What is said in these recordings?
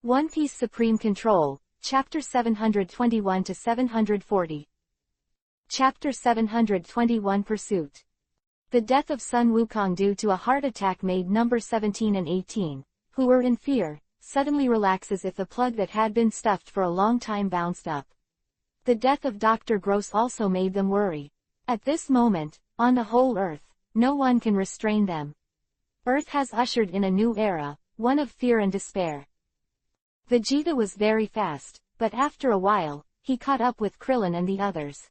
One Piece Supreme Control, Chapter 721-740. Chapter 721 Pursuit. The death of Sun Wukong due to a heart attack made number 17 and 18, who were in fear, suddenly relax as if the plug that had been stuffed for a long time bounced up. The death of Dr. Gross also made them worry. At this moment, on the whole Earth, no one can restrain them. Earth has ushered in a new era, one of fear and despair. Vegeta was very fast, but after a while, he caught up with Krillin and the others.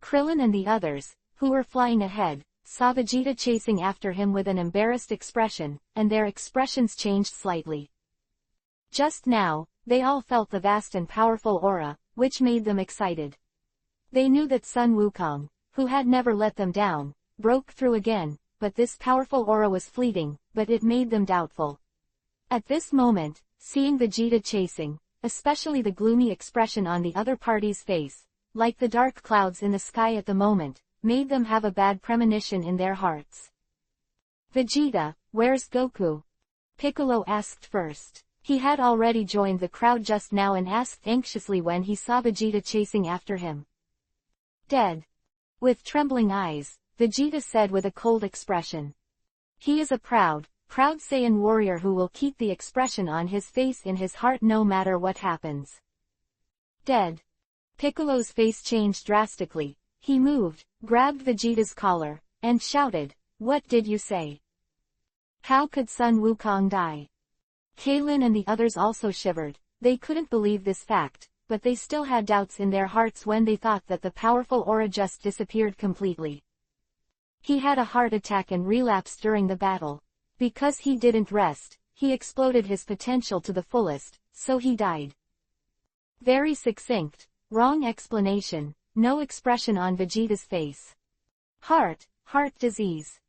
Krillin and the others, who were flying ahead, saw Vegeta chasing after him with an embarrassed expression, and their expressions changed slightly. Just now, they all felt the vast and powerful aura, which made them excited. They knew that Sun Wukong, who had never let them down, broke through again, but this powerful aura was fleeting, but it made them doubtful. At this moment, seeing Vegeta chasing, especially the gloomy expression on the other party's face, like the dark clouds in the sky at the moment, made them have a bad premonition in their hearts. Vegeta, where's Goku? Piccolo asked first. He had already joined the crowd just now and asked anxiously when he saw Vegeta chasing after him. Dead. With trembling eyes, Vegeta said with a cold expression. He is a proud Saiyan warrior who will keep the expression on his face in his heart no matter what happens. Dead. Piccolo's face changed drastically. He moved, grabbed Vegeta's collar, and shouted, "What did you say? How could Sun Wukong die?" Kaylin and the others also shivered. They couldn't believe this fact, but they still had doubts in their hearts when they thought that the powerful aura just disappeared completely. He had a heart attack and relapsed during the battle. Because he didn't rest, he exploded his potential to the fullest, so he died. Very succinct, wrong explanation, no expression on Vegeta's face. Heart disease.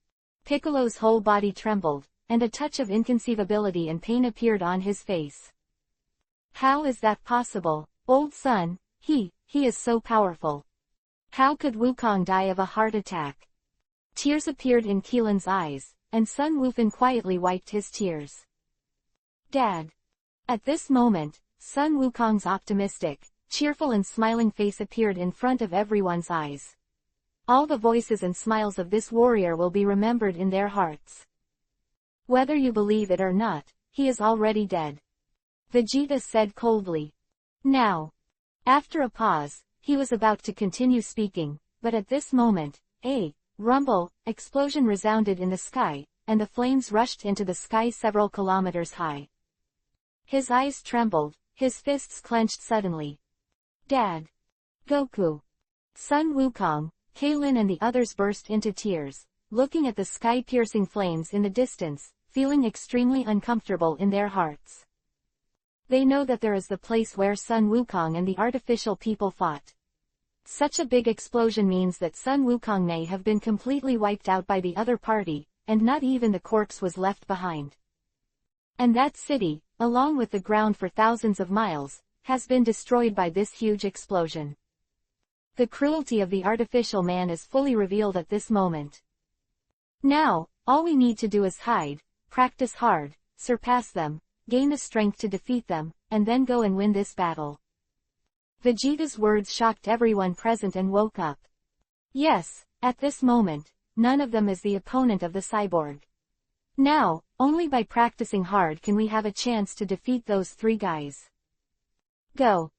Piccolo's whole body trembled, and a touch of inconceivability and pain appeared on his face. How is that possible, old son? He is so powerful. How could Wukong die of a heart attack? Tears appeared in Keelan's eyes, and Sun Wukong quietly wiped his tears. Dad. At this moment, Sun Wukong's optimistic, cheerful and smiling face appeared in front of everyone's eyes. All the voices and smiles of this warrior will be remembered in their hearts. Whether you believe it or not, he is already dead. Vegeta said coldly. Now. After a pause, he was about to continue speaking, but at this moment, a rumble, explosion resounded in the sky, and the flames rushed into the sky several kilometers high. His eyes trembled, his fists clenched suddenly. Dad. Goku. Sun Wukong, Kaylin and the others burst into tears, looking at the sky-piercing flames in the distance, feeling extremely uncomfortable in their hearts. They know that there is the place where Sun Wukong and the artificial people fought. Such a big explosion means that Sun Wukong may have been completely wiped out by the other party, and not even the corpse was left behind. And that city, along with the ground for thousands of miles, has been destroyed by this huge explosion. The cruelty of the artificial man is fully revealed at this moment. Now, all we need to do is hide, practice hard, surpass them, gain the strength to defeat them, and then go and win this battle. Vegeta's words shocked everyone present and woke up. Yes, at this moment, none of them is the opponent of the cyborg. Now, only by practicing hard can we have a chance to defeat those three guys. Go!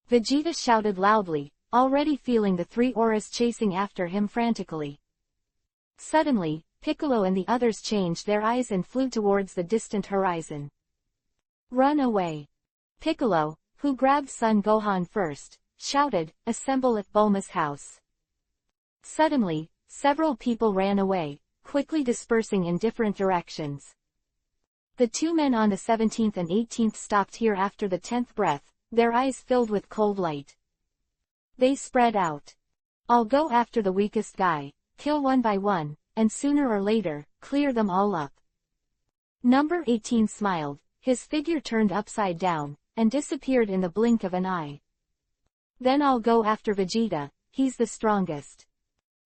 Vegeta shouted loudly, already feeling the three auras chasing after him frantically. Suddenly, Piccolo and the others changed their eyes and flew towards the distant horizon. Run away! Piccolo, who grabbed Son Gohan first, shouted, "Assemble at Bulma's house." Suddenly, several people ran away, quickly dispersing in different directions. The two men on the 17th and 18th stopped here after the 10th breath, their eyes filled with cold light. They spread out. I'll go after the weakest guy, kill one by one, and sooner or later, clear them all up. Number 18 smiled, his figure turned upside down, and disappeared in the blink of an eye. Then I'll go after Vegeta, he's the strongest.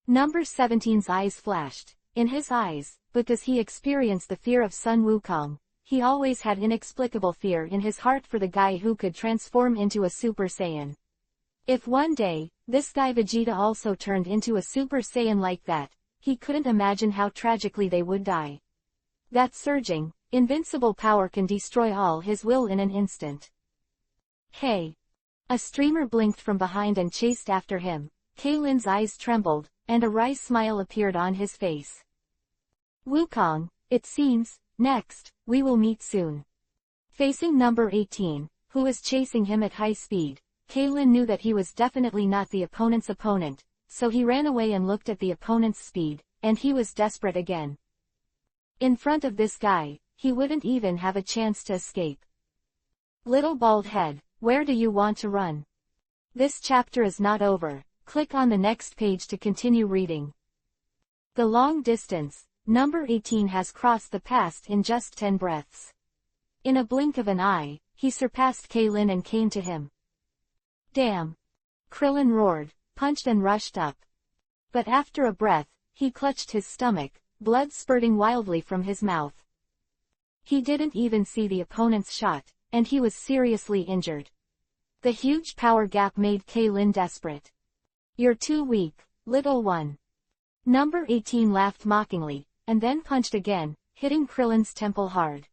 Number 17's eyes flashed. In his eyes, because he experienced the fear of Sun Wukong, he always had inexplicable fear in his heart for the guy who could transform into a Super Saiyan. If one day, this guy Vegeta also turned into a Super Saiyan like that, he couldn't imagine how tragically they would die. That surging, invincible power can destroy all his will in an instant. Hey! A streamer blinked from behind and chased after him. Kaylin's eyes trembled, and a wry smile appeared on his face. Wukong, it seems, next, we will meet soon. Facing number 18, who was chasing him at high speed, Kaylin knew that he was definitely not the opponent's opponent, so he ran away and looked at the opponent's speed, and he was desperate again. In front of this guy, he wouldn't even have a chance to escape. Little bald head, where do you want to run? This chapter is not over. Click on the next page to continue reading. The long distance, number 18 has crossed the past in just 10 breaths. In a blink of an eye, he surpassed Kaylin and came to him. Damn! Krillin roared, punched and rushed up. But after a breath, he clutched his stomach, blood spurting wildly from his mouth. He didn't even see the opponent's shot, and he was seriously injured. The huge power gap made Kaylin desperate. You're too weak, little one. Number 18 laughed mockingly, and then punched again, hitting Krillin's temple hard.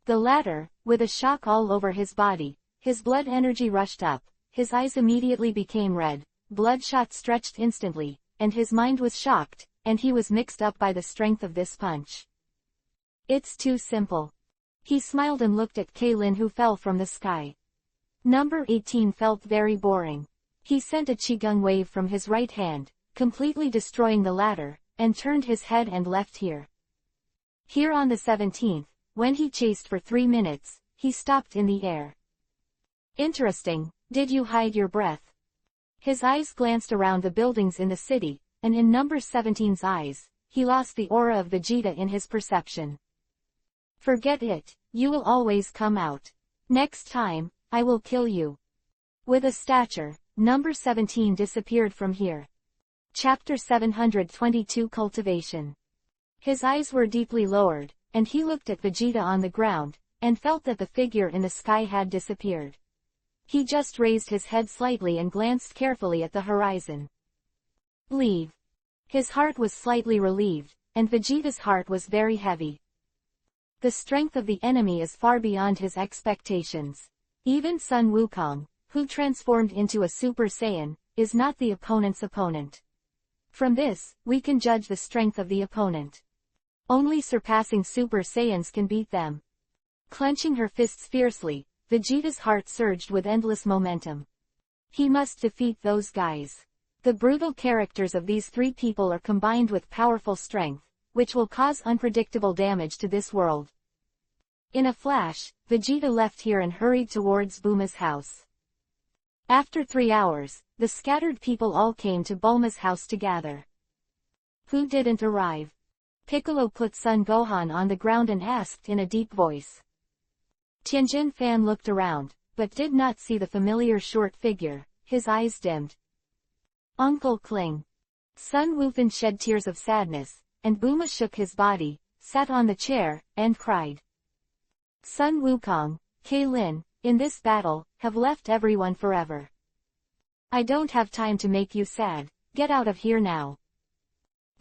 The latter, with a shock all over his body, his blood energy rushed up, his eyes immediately became red, bloodshot stretched instantly, and his mind was shocked, and he was mixed up by the strength of this punch. It's too simple. He smiled and looked at Kaylin who fell from the sky. Number 18 felt very boring. He sent a Qigong wave from his right hand, completely destroying the latter, and turned his head and left here. Here on the 17th, when he chased for 3 minutes, he stopped in the air. Interesting, did you hide your breath? His eyes glanced around the buildings in the city, and in number 17's eyes, he lost the aura of Vegeta in his perception. Forget it, you will always come out. Next time, I will kill you. With a stature, number 17 disappeared from here. Chapter 722 Cultivation. His eyes were deeply lowered, and he looked at Vegeta on the ground, and felt that the figure in the sky had disappeared. He just raised his head slightly and glanced carefully at the horizon. Leave. His heart was slightly relieved, and Vegeta's heart was very heavy. The strength of the enemy is far beyond his expectations. Even Sun Wukong, who transformed into a Super Saiyan, is not the opponent's opponent. From this, we can judge the strength of the opponent. Only surpassing Super Saiyans can beat them. Clenching her fists fiercely, Vegeta's heart surged with endless momentum. He must defeat those guys. The brutal characters of these 3 people are combined with powerful strength, which will cause unpredictable damage to this world. In a flash, Vegeta left here and hurried towards Bulma's house. After 3 hours, the scattered people all came to Bulma's house to gather. Who didn't arrive? Piccolo put Son Gohan on the ground and asked in a deep voice. Tianjin Fan looked around, but did not see the familiar short figure, his eyes dimmed. Uncle Kling. Sun Wukong shed tears of sadness, and Bulma shook his body, sat on the chair, and cried. Sun Wukong, Kaylin, in this battle, have left everyone forever. I don't have time to make you sad, get out of here now.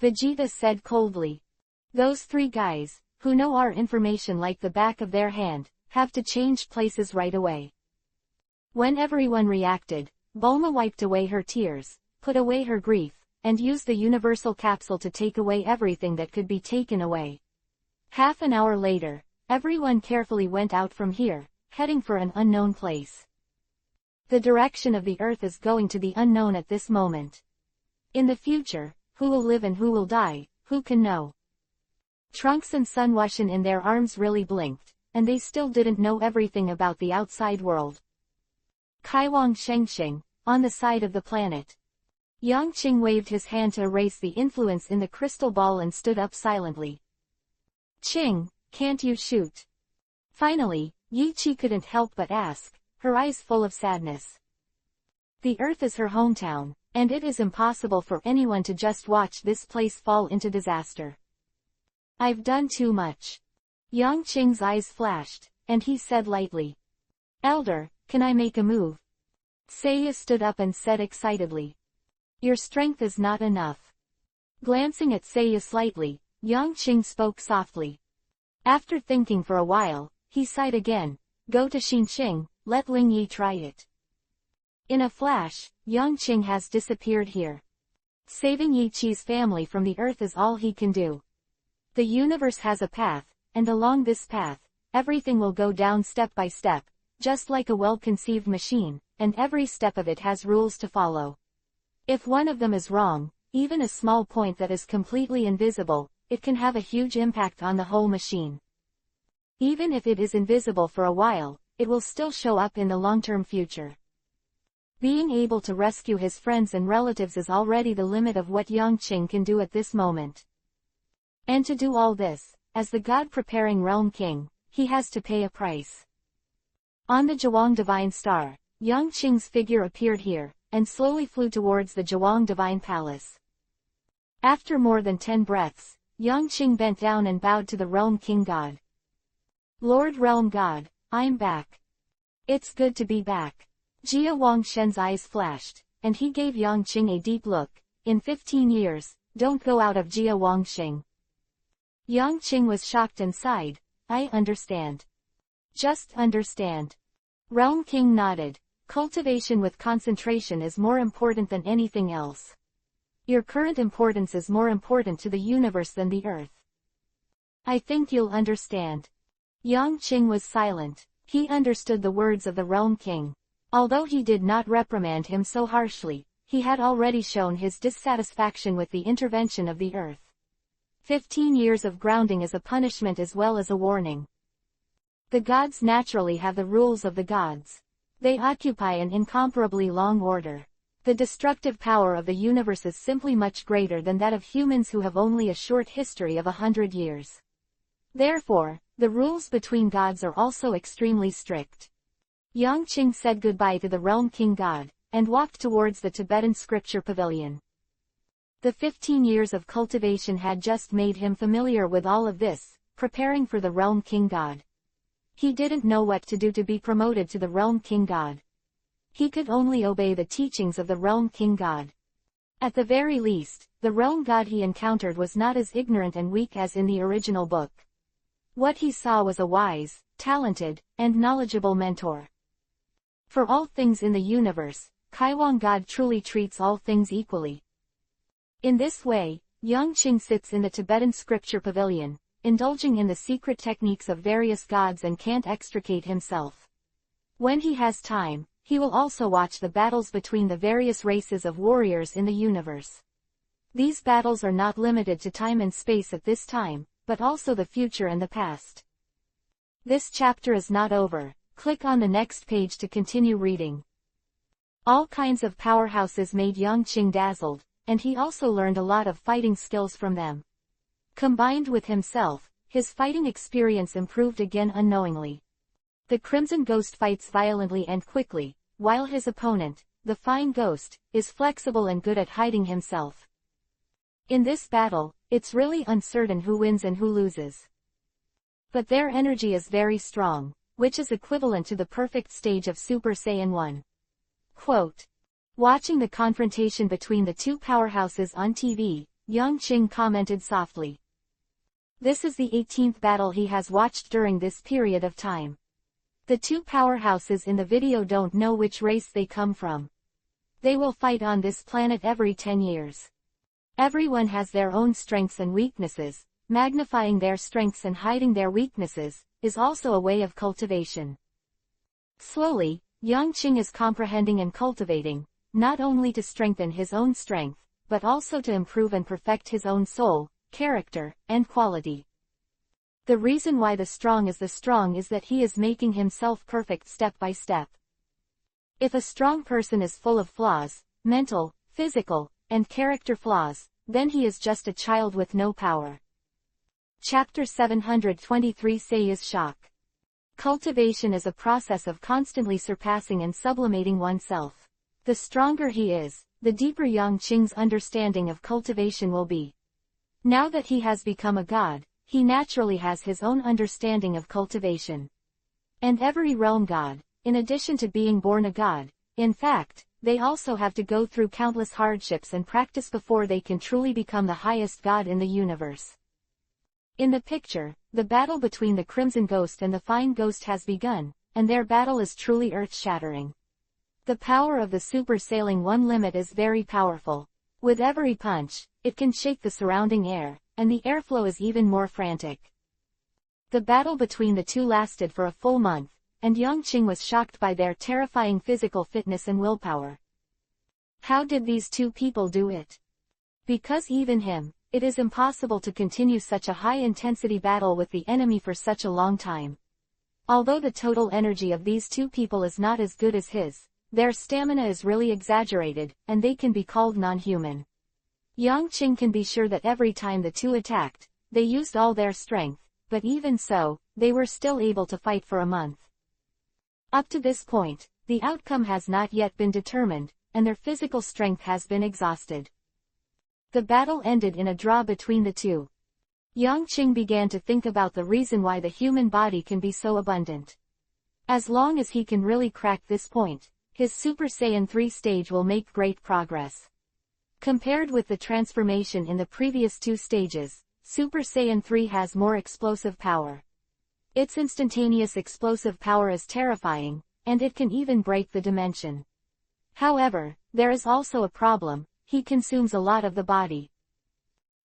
Vegeta said coldly. Those 3 guys, who know our information like the back of their hand, have to change places right away. When everyone reacted, Bulma wiped away her tears, put away her grief, and used the universal capsule to take away everything that could be taken away. Half an hour later, everyone carefully went out from here, heading for an unknown place. The direction of the Earth is going to the unknown at this moment. In the future, who will live and who will die, who can know? Trunks and Sun Wushan in their arms really blinked, and they still didn't know everything about the outside world. Kaiwang Shengxing, on the side of the planet. Yang Qing waved his hand to erase the influence in the crystal ball and stood up silently. Qing, can't you shoot? Finally, Yi Chi couldn't help but ask, her eyes full of sadness. The Earth is her hometown, and it is impossible for anyone to just watch this place fall into disaster. I've done too much. Yang Qing's eyes flashed, and he said lightly, "Elder, can I make a move?" Seiya stood up and said excitedly, "Your strength is not enough." Glancing at Seiya slightly, Yang Qing spoke softly. After thinking for a while, he sighed again, "Go to Xinqing, let Ling Yi try it." In a flash, Yang Qing has disappeared here. Saving Yi Qi's family from the earth is all he can do. The universe has a path, and along this path, everything will go down step by step, just like a well-conceived machine, and every step of it has rules to follow. If one of them is wrong, even a small point that is completely invisible, it can have a huge impact on the whole machine. Even if it is invisible for a while, it will still show up in the long-term future. Being able to rescue his friends and relatives is already the limit of what Yang Qing can do at this moment. And to do all this, as the God-preparing Realm King, he has to pay a price. On the Zhuang Divine Star, Yang Qing's figure appeared here, and slowly flew towards the Zhuang Divine Palace. After more than 10 breaths, Yang Qing bent down and bowed to the Realm King God. "Lord Realm God, I'm back. It's good to be back." Jia Wangshen's eyes flashed, and he gave Yang Qing a deep look. "In 15 years, don't go out of Jia Wangsheng." Yang Qing was shocked and sighed, "I understand. Just understand." Realm King nodded. "Cultivation with concentration is more important than anything else. Your current importance is more important to the universe than the earth. I think you'll understand." Yang Qing was silent. He understood the words of the Realm King. Although he did not reprimand him so harshly, he had already shown his dissatisfaction with the intervention of the earth. 15 years of grounding is a punishment as well as a warning. The gods naturally have the rules of the gods. They occupy an incomparably long order. The destructive power of the universe is simply much greater than that of humans who have only a short history of 100 years. Therefore, the rules between gods are also extremely strict. Yang Qing said goodbye to the Realm King God, and walked towards the Tibetan scripture pavilion. The 15 years of cultivation had just made him familiar with all of this, preparing for the Realm King God. He didn't know what to do to be promoted to the Realm King God. He could only obey the teachings of the Realm King God. At the very least, the Realm God he encountered was not as ignorant and weak as in the original book. What he saw was a wise, talented, and knowledgeable mentor. For all things in the universe, Kaiwang God truly treats all things equally. In this way, Yang Qing sits in the Tibetan scripture pavilion, indulging in the secret techniques of various gods and can't extricate himself. When he has time, he will also watch the battles between the various races of warriors in the universe. These battles are not limited to time and space at this time, but also the future and the past. This chapter is not over. Click on the next page to continue reading. All kinds of powerhouses made Yang Qing dazzled, and he also learned a lot of fighting skills from them. Combined with himself, his fighting experience improved again unknowingly. The Crimson Ghost fights violently and quickly, while his opponent, the Fine Ghost, is flexible and good at hiding himself. In this battle, it's really uncertain who wins and who loses. But their energy is very strong, which is equivalent to the perfect stage of Super Saiyan 1. Quote. Watching the confrontation between the two powerhouses on TV, Yang Qing commented softly. This is the 18th battle he has watched during this period of time. The two powerhouses in the video don't know which race they come from. They will fight on this planet every 10 years. Everyone has their own strengths and weaknesses. Magnifying their strengths and hiding their weaknesses is also a way of cultivation. Slowly, Yang Qing is comprehending and cultivating, not only to strengthen his own strength, but also to improve and perfect his own soul, character, and quality. The reason why the strong is that he is making himself perfect step by step. If a strong person is full of flaws, mental, physical, and character flaws, then he is just a child with no power. Chapter 723 Seiya's Shock. Cultivation is a process of constantly surpassing and sublimating oneself. The stronger he is, the deeper Yang Qing's understanding of cultivation will be. Now that he has become a god, he naturally has his own understanding of cultivation. And every realm god, in addition to being born a god, in fact, they also have to go through countless hardships and practice before they can truly become the highest god in the universe. In the picture, the battle between the Crimson Ghost and the Fine Ghost has begun, and their battle is truly earth-shattering. The power of the Super Sailing One limit is very powerful. With every punch, it can shake the surrounding air, and the airflow is even more frantic. The battle between the two lasted for a full month, and Yongqing was shocked by their terrifying physical fitness and willpower. How did these two people do it? Because even him, it is impossible to continue such a high-intensity battle with the enemy for such a long time. Although the total energy of these two people is not as good as his, their stamina is really exaggerated, and they can be called non-human. Yongqing can be sure that every time the two attacked, they used all their strength, but even so, they were still able to fight for a month. Up to this point, the outcome has not yet been determined, and their physical strength has been exhausted. The battle ended in a draw between the two. Yongqing began to think about the reason why the human body can be so abundant. As long as he can really crack this point, his Super Saiyan 3 stage will make great progress. Compared with the transformation in the previous two stages, Super Saiyan 3 has more explosive power. Its instantaneous explosive power is terrifying, and it can even break the dimension. However, there is also a problem: he consumes a lot of the body.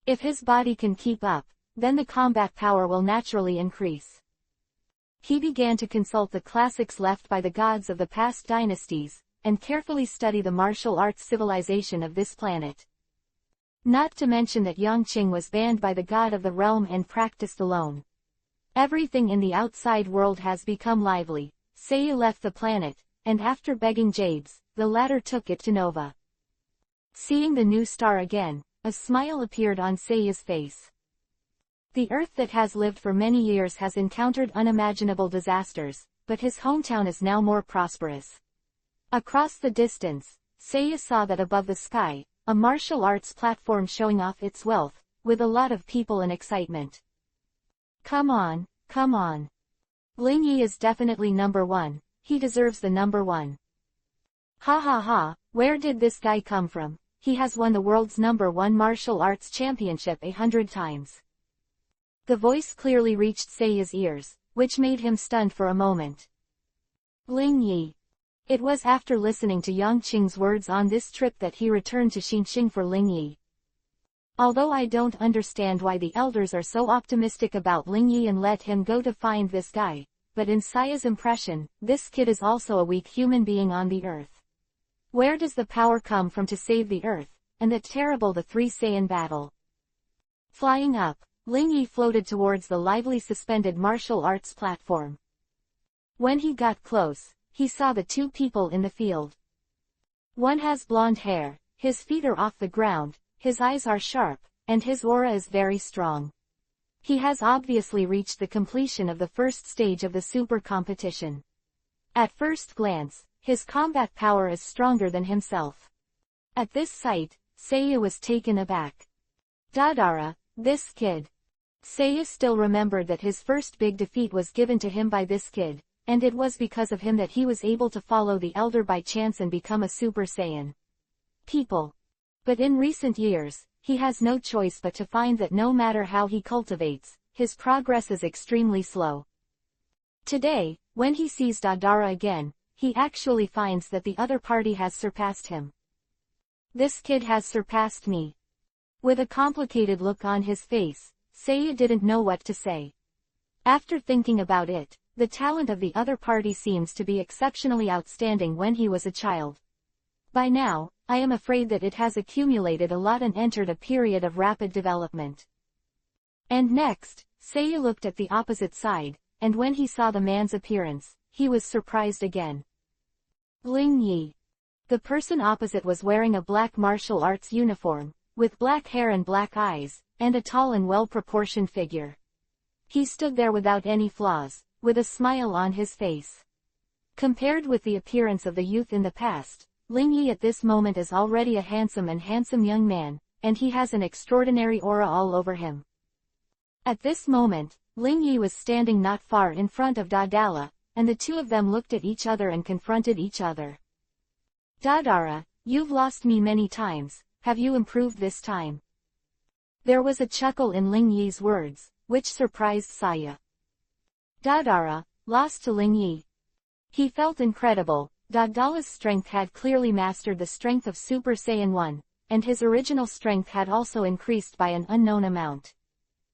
If his body can keep up, then the combat power will naturally increase. He began to consult the classics left by the gods of the past dynasties, and carefully study the martial arts civilization of this planet. Not to mention that Yongqing was banned by the god of the realm and practiced alone. Everything in the outside world has become lively. Seiya left the planet, and after begging Jabes, the latter took it to Nova. Seeing the new star again, a smile appeared on Seiya's face. The Earth that has lived for many years has encountered unimaginable disasters, but his hometown is now more prosperous. Across the distance, Seiya saw that above the sky, a martial arts platform showing off its wealth, with a lot of people and excitement. Come on, come on. Ling Yi is definitely number one, he deserves the number one. Ha ha ha, where did this guy come from? He has won the world's #1 martial arts championship 100 times. The voice clearly reached Seiya's ears, which made him stunned for a moment. Ling Yi. It was after listening to Yongqing's words on this trip that he returned to Xinxing for Ling Yi. Although I don't understand why the elders are so optimistic about Ling Yi and let him go to find this guy, but in Seiya's impression, this kid is also a weak human being on the earth. Where does the power come from to save the earth, and that terrible the three Saiyan battle? Flying up, Ling Yi floated towards the lively suspended martial arts platform. When he got close, he saw the two people in the field. One has blonde hair, his feet are off the ground, his eyes are sharp, and his aura is very strong. He has obviously reached the completion of the first stage of the super competition. At first glance, his combat power is stronger than himself. At this sight, Seiya was taken aback. Dadara, this kid. Seiya still remembered that his first big defeat was given to him by this kid, and it was because of him that he was able to follow the elder by chance and become a Super Saiyan. People. But in recent years, he has no choice but to find that no matter how he cultivates, his progress is extremely slow. Today, when he sees Dadara again, he actually finds that the other party has surpassed him. This kid has surpassed me. With a complicated look on his face, Seiya didn't know what to say. After thinking about it, the talent of the other party seems to be exceptionally outstanding when he was a child. By now, I am afraid that it has accumulated a lot and entered a period of rapid development. And next, Seiya looked at the opposite side, and when he saw the man's appearance, he was surprised again. Ling Yi. The person opposite was wearing a black martial arts uniform, with black hair and black eyes, and a tall and well-proportioned figure. He stood there without any flaws, with a smile on his face. Compared with the appearance of the youth in the past, Ling Yi at this moment is already a handsome young man, and he has an extraordinary aura all over him. At this moment, Ling Yi was standing not far in front of Daedalus, and the two of them looked at each other and confronted each other. Daedalus, you've lost me many times, have you improved this time? There was a chuckle in Ling Yi's words, which surprised Saya. Daedalus, lost to Ling Yi. He felt incredible. Daedalus' strength had clearly mastered the strength of Super Saiyan 1, and his original strength had also increased by an unknown amount.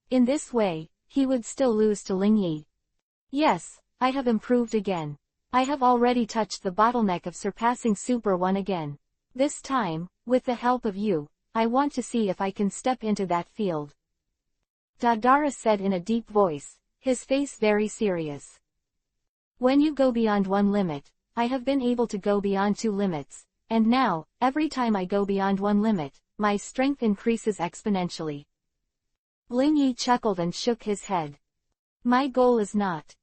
In this way, he would still lose to Ling Yi. Yes, I have improved again. I have already touched the bottleneck of surpassing Super 1 again. This time, with the help of you, I want to see if I can step into that field. Daedalus said in a deep voice, his face very serious. When you go beyond one limit, I have been able to go beyond two limits, and now, every time I go beyond one limit, my strength increases exponentially. Ling Yi chuckled and shook his head. My goal is not.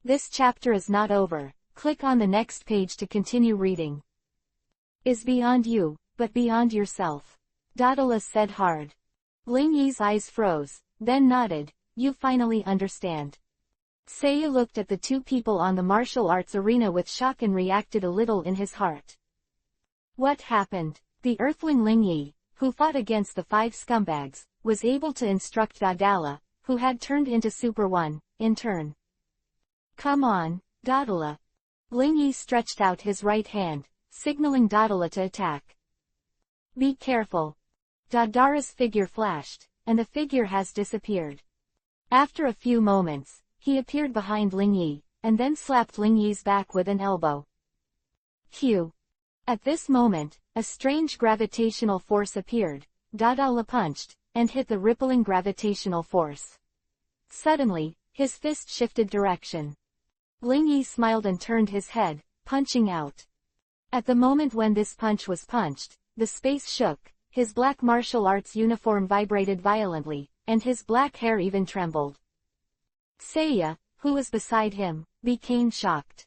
This chapter is not over. Click on the next page to continue reading. Is beyond you, but beyond yourself. Daedalus said hard. Ling Yi's eyes froze, then nodded. You finally understand. Saya looked at the two people on the martial arts arena with shock and reacted a little in his heart. What happened? The earthling Ling Yi, who fought against the 5 scumbags, was able to instruct Daedalus, who had turned into Super 1, in turn. Come on, Daedalus. Ling Yi stretched out his right hand, signaling Daedalus to attack. Be careful. Daedalus' figure flashed, and the figure has disappeared. After a few moments, he appeared behind Ling Yi, and then slapped Ling Yi's back with an elbow. Phew. At this moment, a strange gravitational force appeared. Daedalus punched, and hit the rippling gravitational force. Suddenly, his fist shifted direction. Ling Yi smiled and turned his head, punching out. At the moment when this punch was punched, the space shook, his black martial arts uniform vibrated violently, and his black hair even trembled. Saya, who was beside him, became shocked.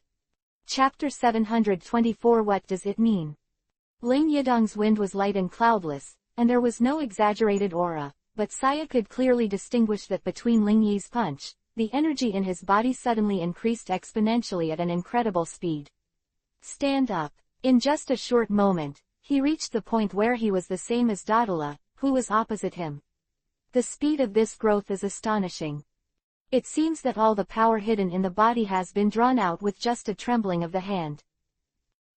Chapter 724. What does it mean? Ling Yidong's wind was light and cloudless, and there was no exaggerated aura, but Saya could clearly distinguish that between Ling Yi's punch, the energy in his body suddenly increased exponentially at an incredible speed. Stand up. In just a short moment, he reached the point where he was the same as Daedalus, who was opposite him. The speed of this growth is astonishing. It seems that all the power hidden in the body has been drawn out with just a trembling of the hand.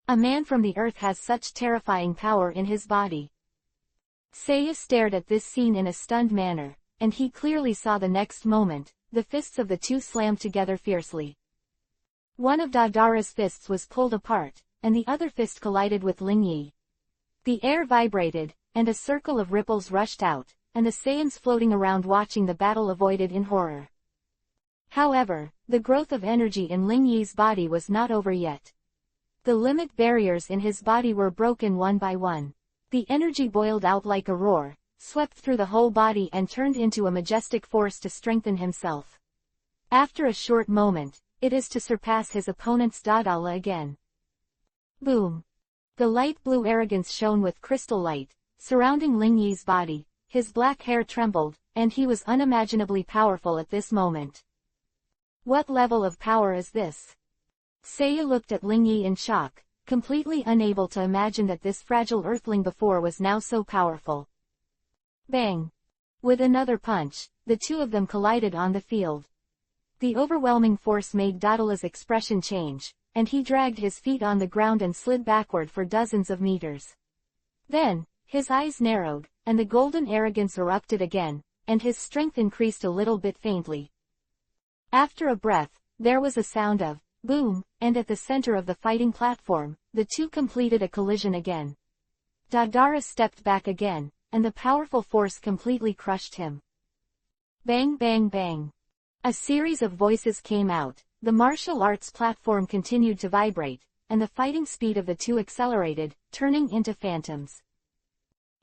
A man from the earth has such terrifying power in his body. Saya stared at this scene in a stunned manner, and he clearly saw the next moment, the fists of the two slammed together fiercely. One of Daedalus' fists was pulled apart, and the other fist collided with Ling Yi. The air vibrated, and a circle of ripples rushed out, and the Saiyans floating around watching the battle avoided in horror. However, the growth of energy in Ling Yi's body was not over yet. The limit barriers in his body were broken one by one. The energy boiled out like a roar, swept through the whole body and turned into a majestic force to strengthen himself. After a short moment, it is to surpass his opponent's Daedalus again. Boom! The light blue arrogance shone with crystal light, surrounding Ling Yi's body. His black hair trembled, and he was unimaginably powerful at this moment. What level of power is this? Saya looked at Ling Yi in shock, completely unable to imagine that this fragile earthling before was now so powerful. Bang! With another punch, the two of them collided on the field. The overwhelming force made Daedalus' expression change, and he dragged his feet on the ground and slid backward for dozens of meters. Then, his eyes narrowed, and the golden arrogance erupted again, and his strength increased a little bit faintly. After a breath, there was a sound of boom, and at the center of the fighting platform, the two completed a collision again. Daedalus stepped back again, and the powerful force completely crushed him. Bang bang bang. A series of voices came out, the martial arts platform continued to vibrate, and the fighting speed of the two accelerated, turning into phantoms.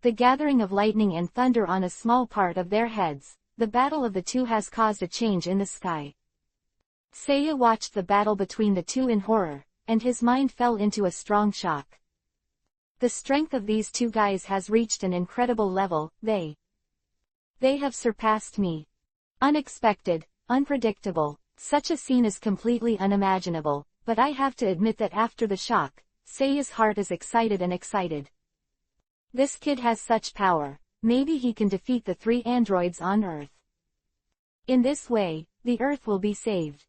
The gathering of lightning and thunder on a small part of their heads, the battle of the two has caused a change in the sky. Saya watched the battle between the two in horror, and his mind fell into a strong shock. The strength of these two guys has reached an incredible level. They have surpassed me. Unexpected, unpredictable. Such a scene is completely unimaginable, but I have to admit that after the shock, Seiya's heart is excited and excited. This kid has such power. Maybe he can defeat the 3 androids on Earth. In this way, the Earth will be saved.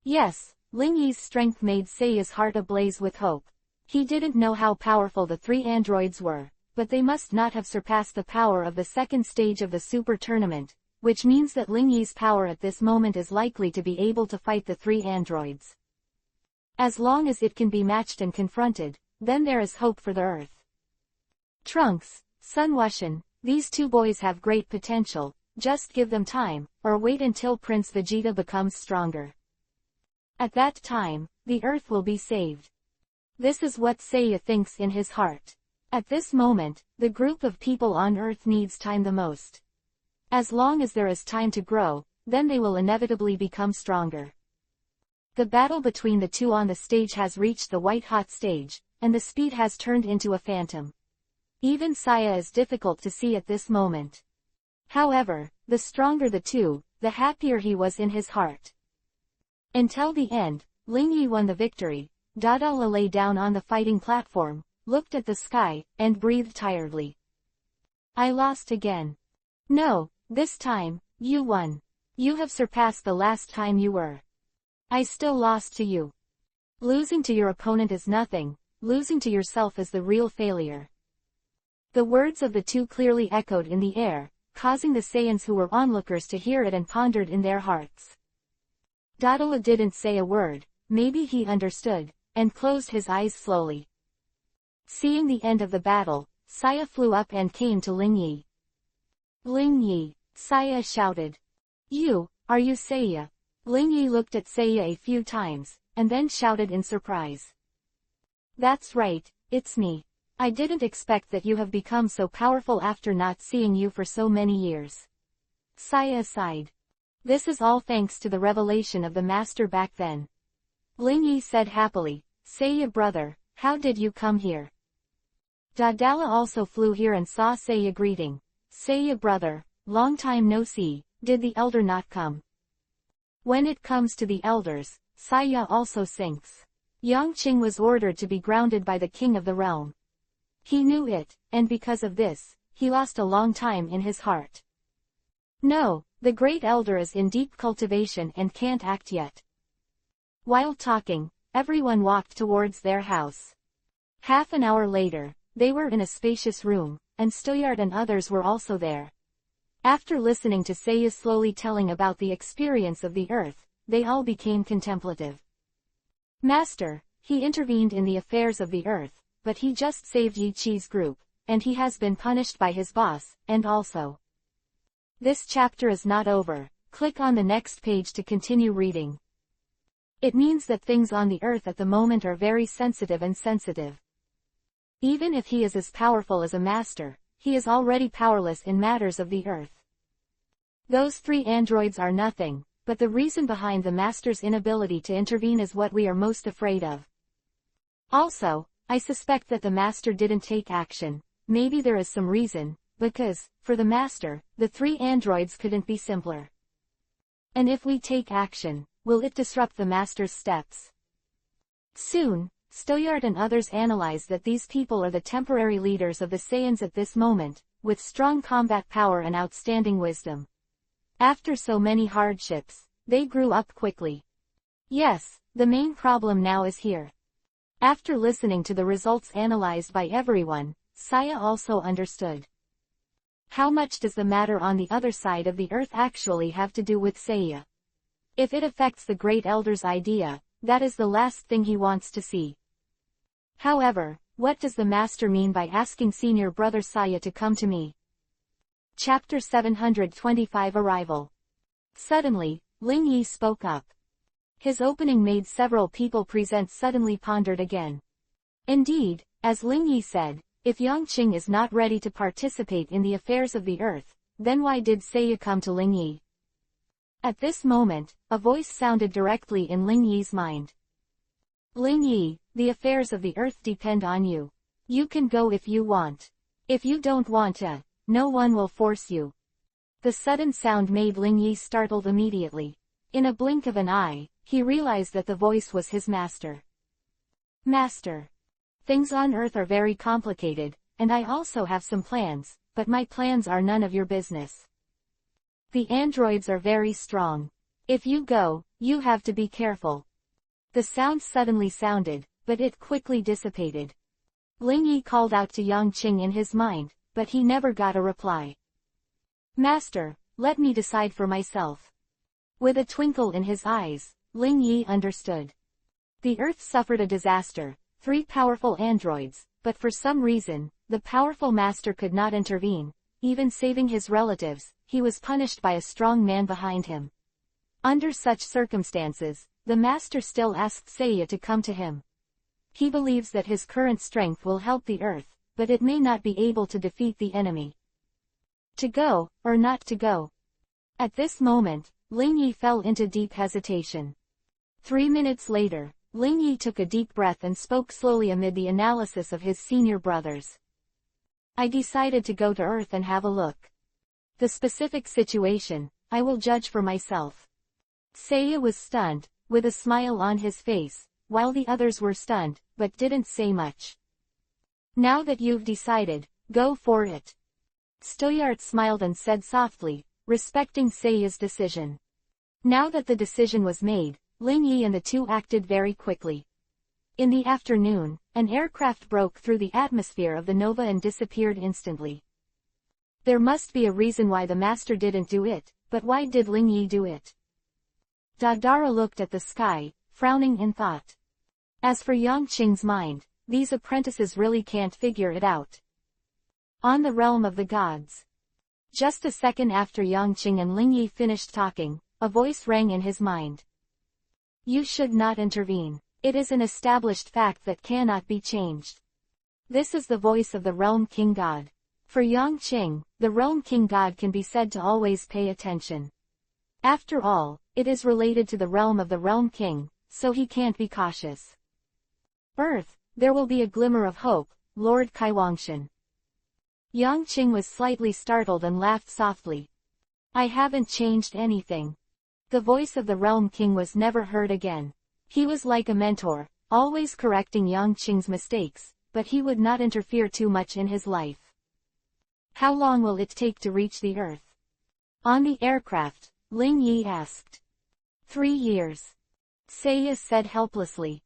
Yes, Lingyi's strength made Seiya's heart ablaze with hope. He didn't know how powerful the 3 androids were, but they must not have surpassed the power of the second stage of the Super Tournament, which means that Lingyi's power at this moment is likely to be able to fight the 3 androids. As long as it can be matched and confronted, then there is hope for the Earth. Trunks, Sun Wushan, these 2 boys have great potential, just give them time, or wait until Prince Vegeta becomes stronger. At that time, the Earth will be saved. This is what Seiya thinks in his heart. At this moment, the group of people on Earth needs time the most. As long as there is time to grow, then they will inevitably become stronger. The battle between the 2 on the stage has reached the white-hot stage, and the speed has turned into a phantom. Even Seiya is difficult to see at this moment. However, the stronger the 2, the happier he was in his heart. Until the end, Lingyi won the victory. Daedalus lay down on the fighting platform, looked at the sky, and breathed tiredly. I lost again. No, this time, you won. You have surpassed the last time you were. I still lost to you. Losing to your opponent is nothing, losing to yourself is the real failure. The words of the 2 clearly echoed in the air, causing the Saiyans who were onlookers to hear it and pondered in their hearts. Daedalus didn't say a word, maybe he understood, and closed his eyes slowly. Seeing the end of the battle, Seiya flew up and came to Lingyi. Lingyi, Seiya shouted. Are you Seiya? Lingyi looked at Seiya a few times, and then shouted in surprise. That's right, it's me. I didn't expect that you have become so powerful after not seeing you for so many years. Seiya sighed. This is all thanks to the revelation of the master back then. Lingyi said happily, Seiya brother, how did you come here? Daedalus also flew here and saw Seiya greeting. Seiya brother, long time no see, did the elder not come? When it comes to the elders, Seiya also sinks. Yangqing was ordered to be grounded by the king of the realm. He knew it, and because of this, he lost a long time in his heart. No, the great elder is in deep cultivation and can't act yet. While talking, everyone walked towards their house. Half an hour later, they were in a spacious room, and Stoyard and others were also there. After listening to Seiya slowly telling about the experience of the Earth, they all became contemplative. Master, he intervened in the affairs of the Earth, but he just saved Yi Chi's group, and he has been punished by his boss, and also. This chapter is not over. Click on the next page to continue reading. It means that things on the Earth at the moment are very sensitive. Even if he is as powerful as a master, he is already powerless in matters of the Earth. Those 3 androids are nothing, but the reason behind the master's inability to intervene is what we are most afraid of. Also, I suspect that the master didn't take action. Maybe there is some reason, because, for the master, the 3 androids couldn't be simpler. And if we take action, will it disrupt the master's steps? Soon, Stoyard and others analyze that these people are the temporary leaders of the Saiyans at this moment, with strong combat power and outstanding wisdom. After so many hardships, they grew up quickly. Yes, the main problem now is here. After listening to the results analyzed by everyone, Seiya also understood. How much does the matter on the other side of the Earth actually have to do with Seiya? If it affects the Great Elder's idea, that is the last thing he wants to see. However, what does the master mean by asking senior brother Seiya to come to me? Chapter 725 Arrival. Suddenly, Lingyi spoke up. His opening made several people present suddenly pondered again. Indeed, as Lingyi said, if Yangqing is not ready to participate in the affairs of the Earth, then why did Seiya come to Lingyi? At this moment, a voice sounded directly in Lingyi's mind. Lingyi, the affairs of the Earth depend on you. You can go if you want. If you don't want to, no one will force you. The sudden sound made Ling Yi startled immediately. In a blink of an eye, he realized that the voice was his master. Master. Things on Earth are very complicated, and I also have some plans, but my plans are none of your business. The androids are very strong. If you go, you have to be careful. The sound suddenly sounded, but it quickly dissipated. Ling Yi called out to Yang Qing in his mind, but he never got a reply. Master, let me decide for myself. With a twinkle in his eyes, Ling Yi understood. The Earth suffered a disaster, 3 powerful androids, but for some reason, the powerful master could not intervene, even saving his relatives. He was punished by a strong man behind him. Under such circumstances, the master still asked Seiya to come to him. He believes that his current strength will help the Earth, but it may not be able to defeat the enemy. To go, or not to go? At this moment, Ling Yi fell into deep hesitation. 3 minutes later, Ling Yi took a deep breath and spoke slowly amid the analysis of his senior brothers. I decided to go to Earth and have a look. The specific situation, I will judge for myself. Seiya was stunned, with a smile on his face, while the others were stunned, but didn't say much. Now that you've decided, go for it. Stoyart smiled and said softly, respecting Seiya's decision. Now that the decision was made, Ling Yi and the two acted very quickly. In the afternoon, an aircraft broke through the atmosphere of the Nova and disappeared instantly. There must be a reason why the master didn't do it, but why did Ling Yi do it? Dadara looked at the sky, frowning in thought. As for Yang Qing's mind, these apprentices really can't figure it out. On the realm of the gods. Just a second after Yang Qing and Ling Yi finished talking, a voice rang in his mind. You should not intervene. It is an established fact that cannot be changed. This is the voice of the Realm King God. For Yang Qing, the Realm King God can be said to always pay attention. After all, it is related to the realm of the Realm King, so he can't be cautious. Earth, there will be a glimmer of hope, Lord Kaiwangshan. Yang Qing was slightly startled and laughed softly. I haven't changed anything. The voice of the Realm King was never heard again. He was like a mentor, always correcting Yang Qing's mistakes, but he would not interfere too much in his life. How long will it take to reach the Earth? On the aircraft, Ling Yi asked. 3 years. Seiya said helplessly.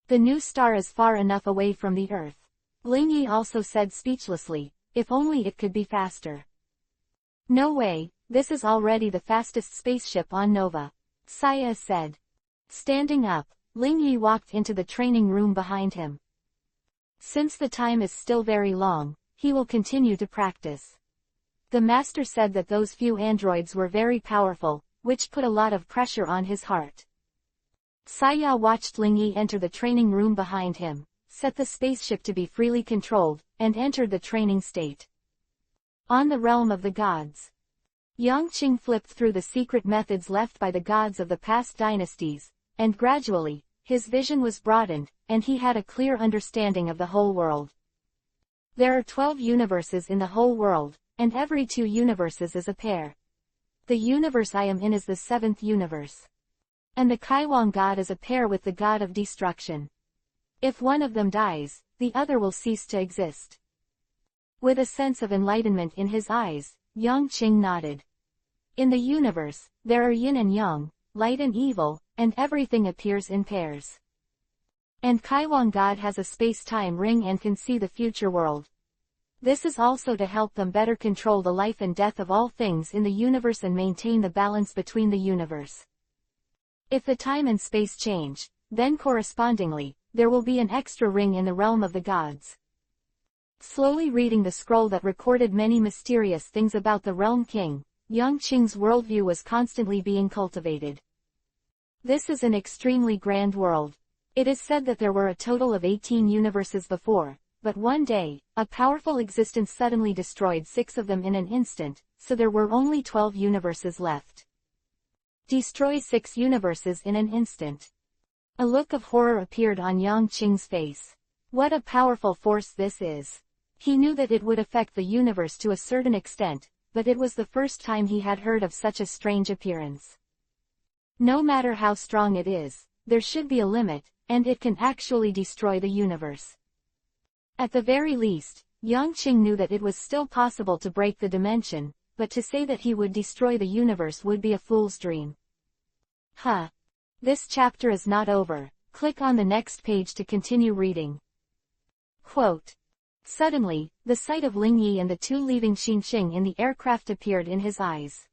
The new star is far enough away from the Earth. Ling Yi also said speechlessly, if only it could be faster. No way, this is already the fastest spaceship on Nova. Seiya said. Standing up, Ling Yi walked into the training room behind him. Since the time is still very long, he will continue to practice. The master said that those few androids were very powerful, which put a lot of pressure on his heart. Seiya watched Ling Yi enter the training room behind him, set the spaceship to be freely controlled, and entered the training state. On the realm of the gods. Yang Qing flipped through the secret methods left by the gods of the past dynasties, and gradually, his vision was broadened, and he had a clear understanding of the whole world. There are 12 universes in the whole world, and every 2 universes is a pair. The universe I am in is the 7th universe. And the Kaiwang god is a pair with the god of destruction. If one of them dies, the other will cease to exist. With a sense of enlightenment in his eyes, Yang Qing nodded. In the universe, there are yin and yang, light and evil, and everything appears in pairs. And Kaiwang God has a space-time ring and can see the future world. This is also to help them better control the life and death of all things in the universe and maintain the balance between the universe. If the time and space change, then correspondingly, there will be an extra ring in the realm of the gods. Slowly reading the scroll that recorded many mysterious things about the Realm King, Yang Qing's worldview was constantly being cultivated. This is an extremely grand world. It is said that there were a total of 18 universes before, but one day, a powerful existence suddenly destroyed 6 of them in an instant, so there were only 12 universes left. Destroy 6 universes in an instant. A look of horror appeared on Yang Qing's face. What a powerful force this is. He knew that it would affect the universe to a certain extent, but it was the first time he had heard of such a strange appearance. No matter how strong it is, there should be a limit, and it can actually destroy the universe. At the very least, Yang Qing knew that it was still possible to break the dimension, but to say that he would destroy the universe would be a fool's dream. Huh. This chapter is not over. Click on the next page to continue reading. Quote. Suddenly, the sight of Ling Yi and the two leaving Xinsheng in the aircraft appeared in his eyes.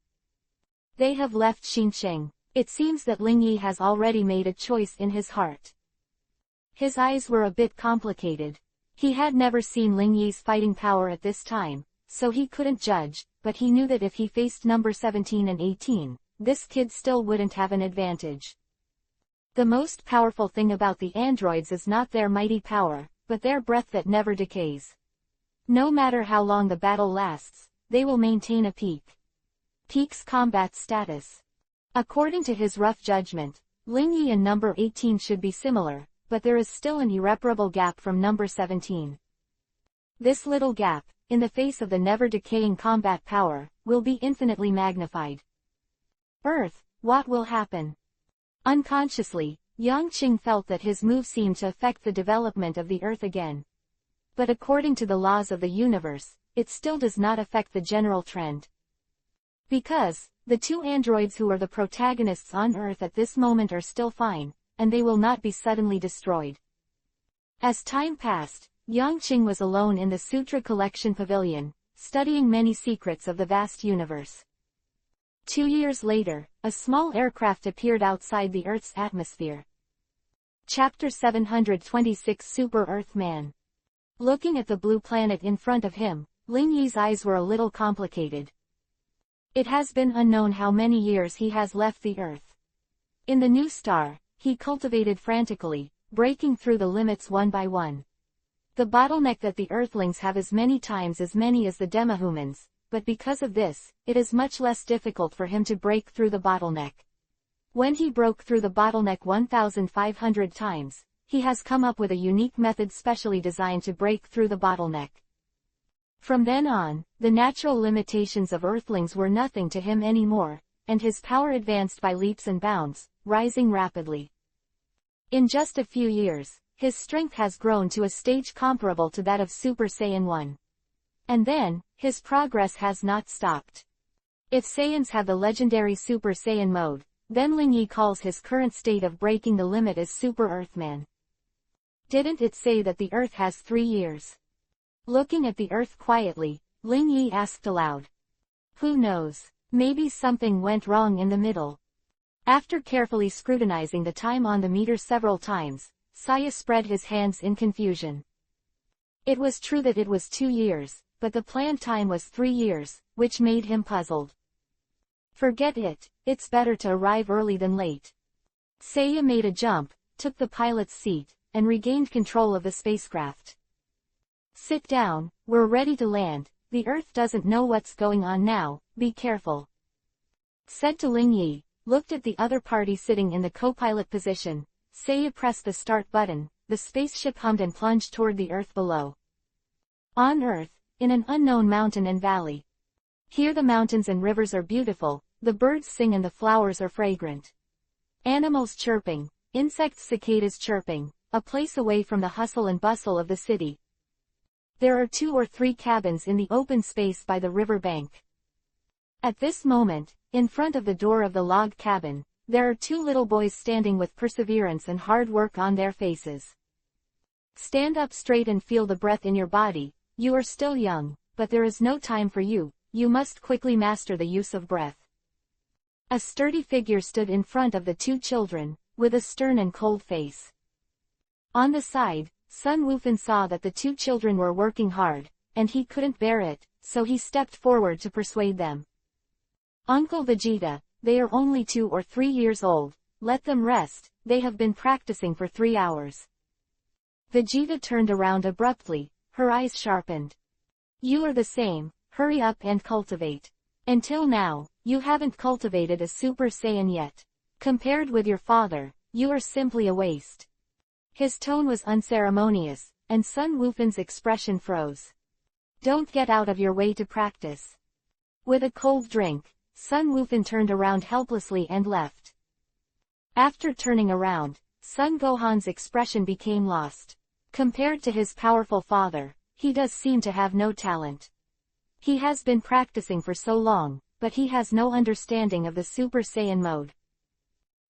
They have left Xinsheng. It seems that Ling Yi has already made a choice in his heart. His eyes were a bit complicated. He had never seen Ling Yi's fighting power at this time, so he couldn't judge, but he knew that if he faced number 17 and 18, this kid still wouldn't have an advantage. The most powerful thing about the androids is not their mighty power, but their breath that never decays. No matter how long the battle lasts, they will maintain a peak's combat status. According to his rough judgment, Ling Yi and number 18 should be similar, but there is still an irreparable gap from number 17. This little gap, in the face of the never-decaying combat power, will be infinitely magnified. Earth, what will happen? Unconsciously, Yang Qing felt that his move seemed to affect the development of the Earth again. But according to the laws of the universe, it still does not affect the general trend. Because, the two androids who are the protagonists on Earth at this moment are still fine, and they will not be suddenly destroyed. As time passed, Yang Qing was alone in the Sutra Collection Pavilion, studying many secrets of the vast universe. 2 years later, a small aircraft appeared outside the Earth's atmosphere. Chapter 726 Super Earthman. Looking at the blue planet in front of him, Ling Yi's eyes were a little complicated. It has been unknown how many years he has left the Earth. In the new star, he cultivated frantically, breaking through the limits one by one. The bottleneck that the Earthlings have is many times as many as the demihumans, but because of this, it is much less difficult for him to break through the bottleneck. When he broke through the bottleneck 1,500 times, he has come up with a unique method specially designed to break through the bottleneck. From then on, the natural limitations of Earthlings were nothing to him anymore, and his power advanced by leaps and bounds, rising rapidly. In just a few years, his strength has grown to a stage comparable to that of Super Saiyan 1. And then, his progress has not stopped. If Saiyans have the legendary Super Saiyan mode, then Ling Yi calls his current state of breaking the limit as Super Earthman. Didn't it say that the Earth has 3 years? Looking at the Earth quietly, Ling Yi asked aloud. Who knows? Maybe something went wrong in the middle. After carefully scrutinizing the time on the meter several times, Saya spread his hands in confusion. It was true that it was 2 years, but the planned time was 3 years, which made him puzzled. Forget it, it's better to arrive early than late. Saya made a jump, took the pilot's seat, and regained control of the spacecraft. Sit down, we're ready to land, the Earth doesn't know what's going on now, be careful. Said to Ling Yi, looked at the other party sitting in the co-pilot position. Saya pressed the start button, the spaceship hummed and plunged toward the Earth below. On Earth, in an unknown mountain and valley. Here the mountains and rivers are beautiful, the birds sing and the flowers are fragrant. Animals chirping, insects cicadas chirping, a place away from the hustle and bustle of the city. There are 2 or 3 cabins in the open space by the river bank. At this moment, in front of the door of the log cabin, there are 2 little boys standing with perseverance and hard work on their faces. Stand up straight and feel the breath in your body, you are still young, but there is no time for you, you must quickly master the use of breath. A sturdy figure stood in front of the 2 children, with a stern and cold face. On the side, Sun Wufan saw that the 2 children were working hard, and he couldn't bear it, so he stepped forward to persuade them. Uncle Vegeta, they are only 2 or 3 years old, let them rest, they have been practicing for 3 hours. Vegeta turned around abruptly, her eyes sharpened. You are the same, hurry up and cultivate. Until now, you haven't cultivated a Super Saiyan yet. Compared with your father, you are simply a waste. His tone was unceremonious, and Sun Wufan's expression froze. Don't get out of your way to practice. With a cold drink, Sun Wukong turned around helplessly and left. After turning around, Sun Gohan's expression became lost. Compared to his powerful father, he does seem to have no talent. He has been practicing for so long, but he has no understanding of the Super Saiyan mode.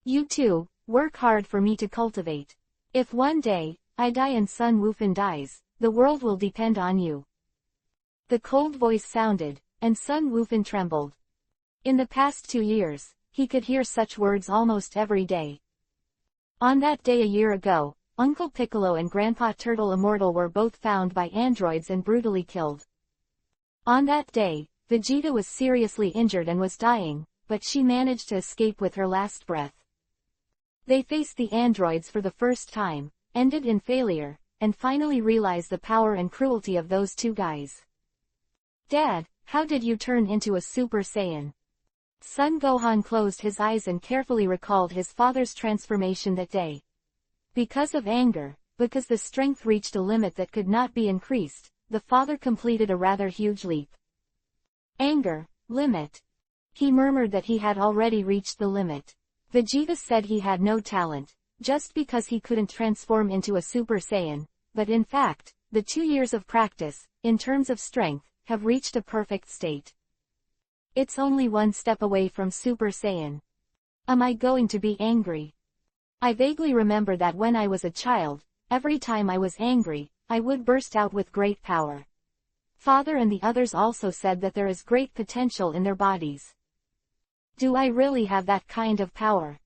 You too, work hard for me to cultivate. If one day, I die and Sun Wukong dies, the world will depend on you. The cold voice sounded, and Sun Wukong trembled. In the past 2 years, he could hear such words almost every day. On that day a year ago, Uncle Piccolo and Grandpa Turtle Immortal were both found by androids and brutally killed. On that day, Vegeta was seriously injured and was dying, but she managed to escape with her last breath. They faced the androids for the first time, ended in failure, and finally realized the power and cruelty of those two guys. Dad, how did you turn into a Super Saiyan? Sun Gohan closed his eyes and carefully recalled his father's transformation that day. Because of anger, because the strength reached a limit that could not be increased, the father completed a rather huge leap. Anger, limit. He murmured that he had already reached the limit. Vegeta said he had no talent, just because he couldn't transform into a Super Saiyan, but in fact, the 2 years of practice, in terms of strength, have reached a perfect state. It's only one step away from Super Saiyan. Am I going to be angry? I vaguely remember that when I was a child, every time I was angry, I would burst out with great power. Father and the others also said that there is great potential in their bodies. Do I really have that kind of power?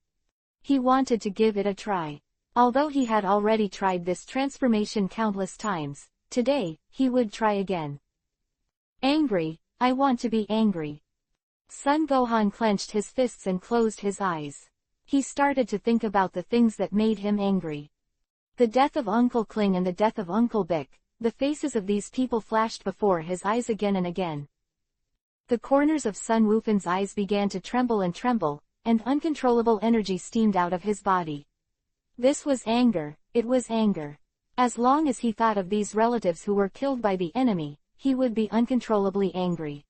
He wanted to give it a try. Although he had already tried this transformation countless times, today, he would try again. Angry, I want to be angry. Sun Gohan clenched his fists and closed his eyes. He started to think about the things that made him angry. The death of Uncle Kling and the death of Uncle Bick, the faces of these people flashed before his eyes again and again. The corners of Sun Wukong's eyes began to tremble, and uncontrollable energy steamed out of his body. This was anger, it was anger. As long as he thought of these relatives who were killed by the enemy, he would be uncontrollably angry.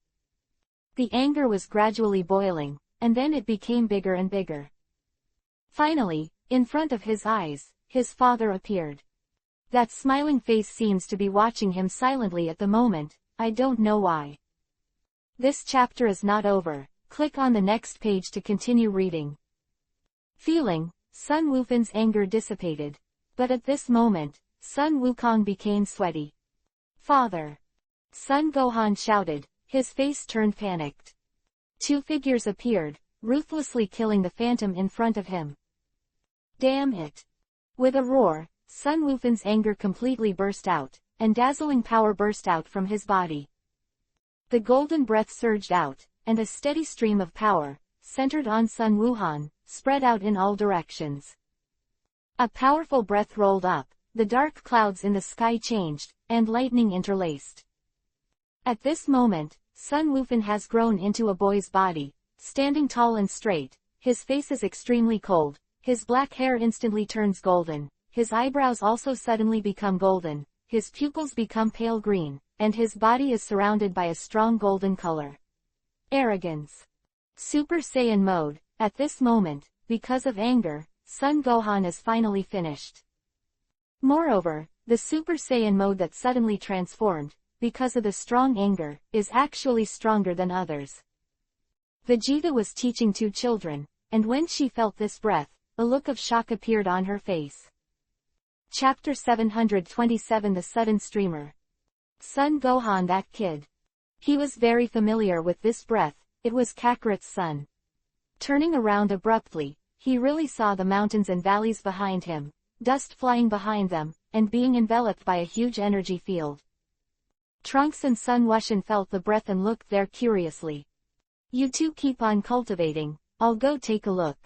The anger was gradually boiling, and then it became bigger and bigger. Finally, in front of his eyes, his father appeared. That smiling face seems to be watching him silently at the moment, I don't know why. This chapter is not over, click on the next page to continue reading. Feeling, Sun Wukong's anger dissipated. But at this moment, Sun Wukong became sweaty. Father! Sun Gohan shouted, his face turned panicked. 2 figures appeared, ruthlessly killing the phantom in front of him. Damn it! With a roar, Sun Wukong's anger completely burst out, and dazzling power burst out from his body. The golden breath surged out, and a steady stream of power, centered on Sun Wukong, spread out in all directions. A powerful breath rolled up, the dark clouds in the sky changed, and lightning interlaced. At this moment, Sun Wukong has grown into a boy's body, standing tall and straight, his face is extremely cold, his black hair instantly turns golden, his eyebrows also suddenly become golden, his pupils become pale green, and his body is surrounded by a strong golden color. Arrogance. Super Saiyan mode. At this moment, because of anger, Sun Gohan is finally finished. Moreover, the Super Saiyan mode that suddenly transformed, because of the strong anger, is actually stronger than others. Vegeta was teaching 2 children, and when she felt this breath, a look of shock appeared on her face. Chapter 727 The Sudden Streamer. Sun Gohan, that kid. He was very familiar with this breath, it was Kakarot's son. Turning around abruptly, he really saw the mountains and valleys behind him, dust flying behind them, and being enveloped by a huge energy field. Trunks and Sun Wukong felt the breath and looked there curiously. You two keep on cultivating, I'll go take a look.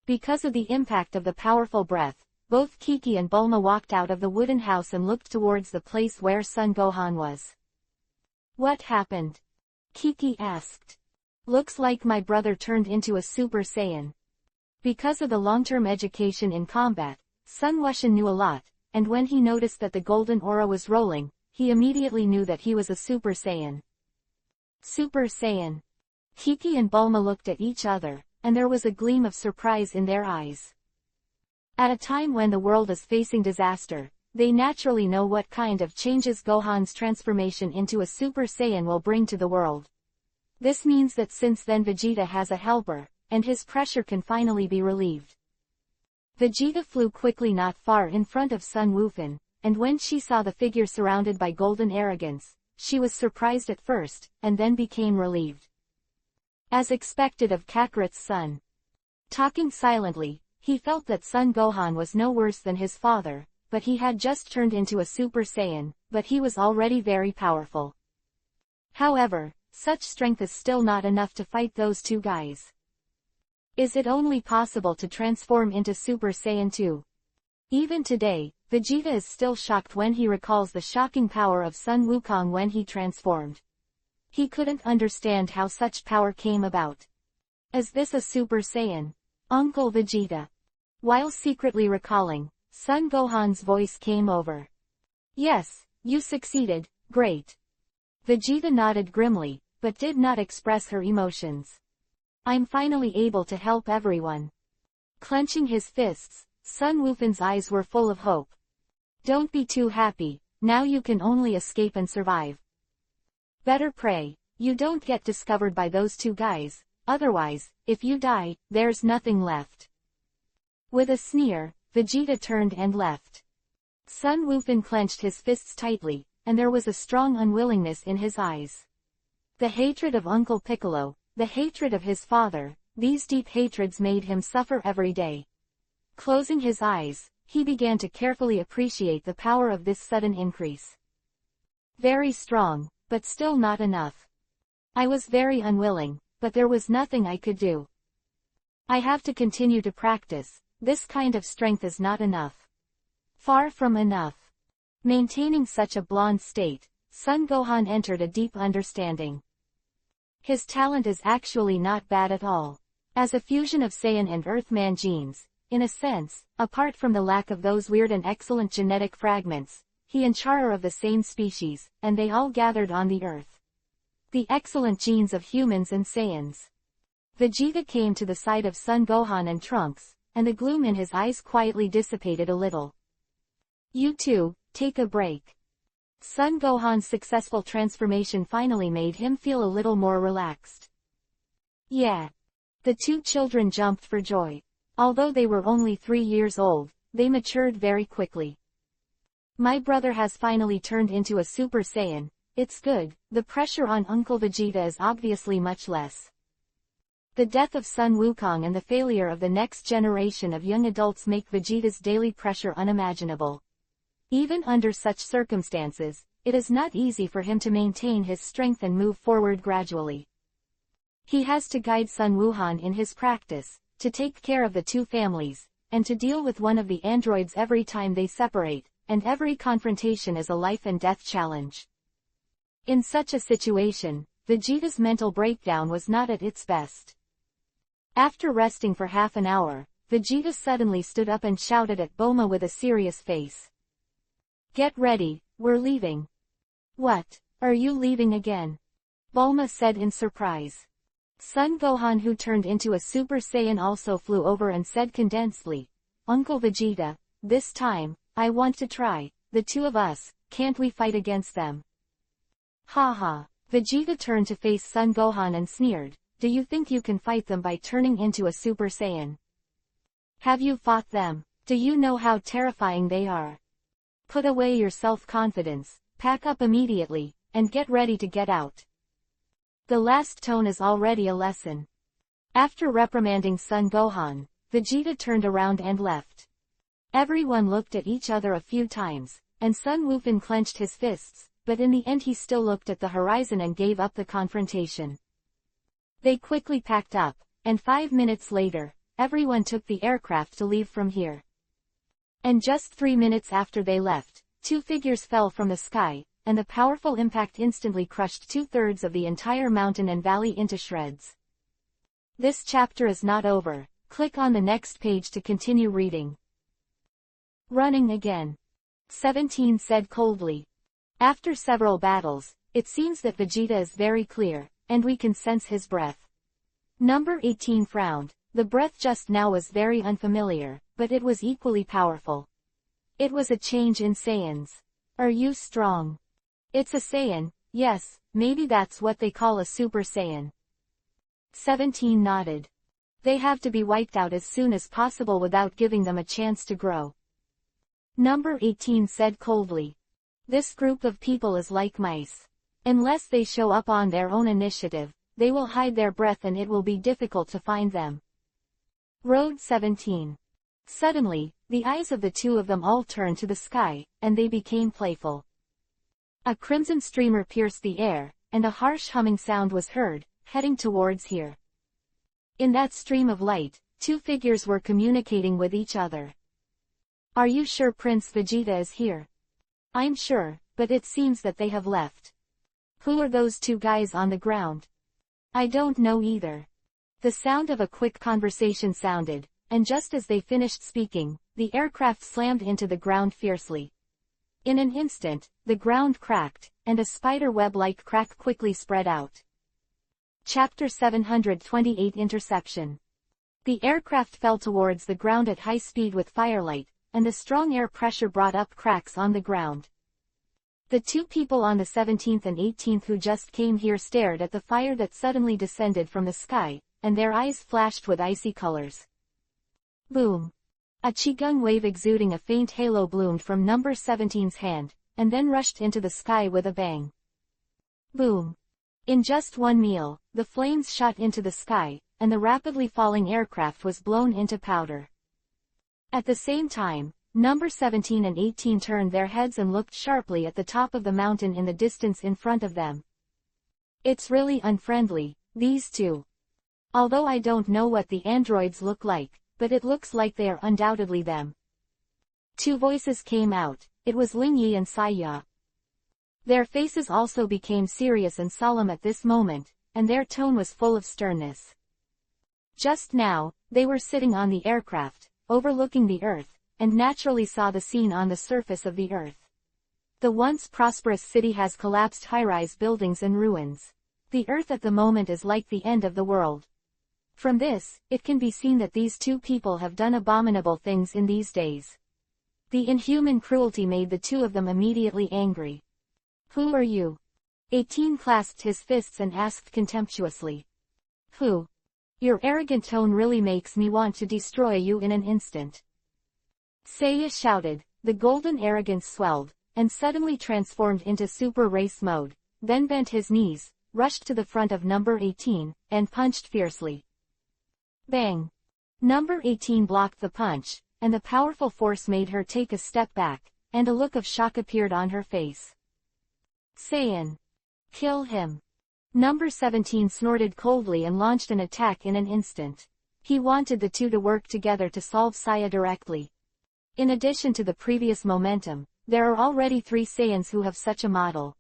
Because of the impact of the powerful breath, both Kiki and Bulma walked out of the wooden house and looked towards the place where Sun Gohan was. What happened? Kiki asked. Looks like my brother turned into a Super Saiyan. Because of the long-term education in combat, Sun Wukong knew a lot, and when he noticed that the golden aura was rolling, he immediately knew that he was a Super Saiyan. Super Saiyan. Kiki and Bulma looked at each other, and there was a gleam of surprise in their eyes. At a time when the world is facing disaster, they naturally know what kind of changes Gohan's transformation into a Super Saiyan will bring to the world. This means that since then Vegeta has a helper, and his pressure can finally be relieved. Vegeta flew quickly not far in front of Sun Wukong, and when she saw the figure surrounded by golden arrogance, she was surprised at first, and then became relieved. As expected of Kakarot's son. Talking silently, he felt that Son Gohan was no worse than his father, but he had just turned into a Super Saiyan, but he was already very powerful. However, such strength is still not enough to fight those two guys. Is it only possible to transform into Super Saiyan 2? Even today, Vegeta is still shocked when he recalls the shocking power of Sun Wukong when he transformed. He couldn't understand how such power came about. Is this a Super Saiyan? Uncle Vegeta. While secretly recalling, Son Gohan's voice came over. Yes, you succeeded, great. Vegeta nodded grimly, but did not express her emotions. I'm finally able to help everyone. Clenching his fists, Sun Wukong's eyes were full of hope. Don't be too happy, now you can only escape and survive. Better pray, you don't get discovered by those two guys, otherwise, if you die, there's nothing left. With a sneer, Vegeta turned and left. Sun Wukong clenched his fists tightly, and there was a strong unwillingness in his eyes. The hatred of Uncle Piccolo, the hatred of his father, these deep hatreds made him suffer every day. Closing his eyes, he began to carefully appreciate the power of this sudden increase. Very strong, but still not enough. I was very unwilling, but there was nothing I could do. I have to continue to practice, this kind of strength is not enough. Far from enough. Maintaining such a blonde state, Son Gohan entered a deep understanding. His talent is actually not bad at all. As a fusion of Saiyan and Earthman genes, in a sense, apart from the lack of those weird and excellent genetic fragments, he and Char are of the same species, and they all gathered on the Earth. The excellent genes of humans and Saiyans. Vegeta came to the side of Son Gohan and Trunks, and the gloom in his eyes quietly dissipated a little. You two, take a break. Son Gohan's successful transformation finally made him feel a little more relaxed. Yeah. The two children jumped for joy. Although they were only 3 years old, they matured very quickly. My brother has finally turned into a Super Saiyan, it's good, the pressure on Uncle Vegeta is obviously much less. The death of Sun Wukong and the failure of the next generation of young adults make Vegeta's daily pressure unimaginable. Even under such circumstances, it is not easy for him to maintain his strength and move forward gradually. He has to guide Sun Wukong in his practice, to take care of the two families, and to deal with one of the androids every time they separate, and every confrontation is a life and death challenge. In such a situation, Vegeta's mental breakdown was not at its best. After resting for half an hour, Vegeta suddenly stood up and shouted at Bulma with a serious face. Get ready, we're leaving. What, are you leaving again? Bulma said in surprise. Son Gohan, who turned into a Super Saiyan, also flew over and said condensedly, Uncle Vegeta, this time, I want to try, the two of us, can't we fight against them? Ha ha. Vegeta turned to face Son Gohan and sneered, do you think you can fight them by turning into a Super Saiyan? Have you fought them? Do you know how terrifying they are? Put away your self-confidence, pack up immediately, and get ready to get out. The last tone is already a lesson. After reprimanding Son Gohan, Vegeta turned around and left. Everyone looked at each other a few times, and Sun Wukong clenched his fists, but in the end he still looked at the horizon and gave up the confrontation. They quickly packed up, and 5 minutes later, everyone took the aircraft to leave from here. And just 3 minutes after they left, 2 figures fell from the sky, and the powerful impact instantly crushed 2/3 of the entire mountain and valley into shreds. This chapter is not over, click on the next page to continue reading. Running again. 17 said coldly. After several battles, it seems that Vegeta is very clear, and we can sense his breath. Number 18 frowned. The breath just now was very unfamiliar, but it was equally powerful. It was a change in Saiyans. Are you strong? It's a Saiyan, yes, maybe that's what they call a Super Saiyan. 17 nodded. They have to be wiped out as soon as possible without giving them a chance to grow. Number 18 said coldly. This group of people is like mice. Unless they show up on their own initiative, they will hide their breath and it will be difficult to find them. Road 17. Suddenly, the eyes of the two of them all turned to the sky, and they became playful. A crimson streamer pierced the air, and a harsh humming sound was heard, heading towards here. In that stream of light, two figures were communicating with each other. Are you sure Prince Vegeta is here? I'm sure, but it seems that they have left. Who are those two guys on the ground? I don't know either. The sound of a quick conversation sounded, and just as they finished speaking, the aircraft slammed into the ground fiercely. In an instant, the ground cracked, and a spider web-like crack quickly spread out. Chapter 728 Interception. The aircraft fell towards the ground at high speed with firelight, and the strong air pressure brought up cracks on the ground. The two people on the 17th and 18th who just came here stared at the fire that suddenly descended from the sky, and their eyes flashed with icy colors. Boom! A qigong wave exuding a faint halo bloomed from number 17's hand, and then rushed into the sky with a bang. Boom! In just one meal, the flames shot into the sky, and the rapidly falling aircraft was blown into powder. At the same time, number 17 and 18 turned their heads and looked sharply at the top of the mountain in the distance in front of them. It's really unfriendly, these two. Although I don't know what the androids look like, but it looks like they are undoubtedly them. Two voices came out. It was Ling Yi and Sai Ya. Their faces also became serious and solemn at this moment, and their tone was full of sternness. Just now, they were sitting on the aircraft, overlooking the earth, and naturally saw the scene on the surface of the earth. The once prosperous city has collapsed, high-rise buildings and ruins. The earth at the moment is like the end of the world. From this, it can be seen that these two people have done abominable things in these days. The inhuman cruelty made the two of them immediately angry. Who are you? 18 clasped his fists and asked contemptuously. Who? Your arrogant tone really makes me want to destroy you in an instant. Seiya shouted. The golden arrogance swelled, and suddenly transformed into super race mode, then bent his knees, rushed to the front of number 18, and punched fiercely. Bang! Number 18 blocked the punch, and the powerful force made her take a step back, and a look of shock appeared on her face. Saiyan! Kill him! Number 17 snorted coldly and launched an attack in an instant. He wanted the two to work together to solve Seiya directly. In addition to the previous momentum, there are already 3 Saiyans who have such a model.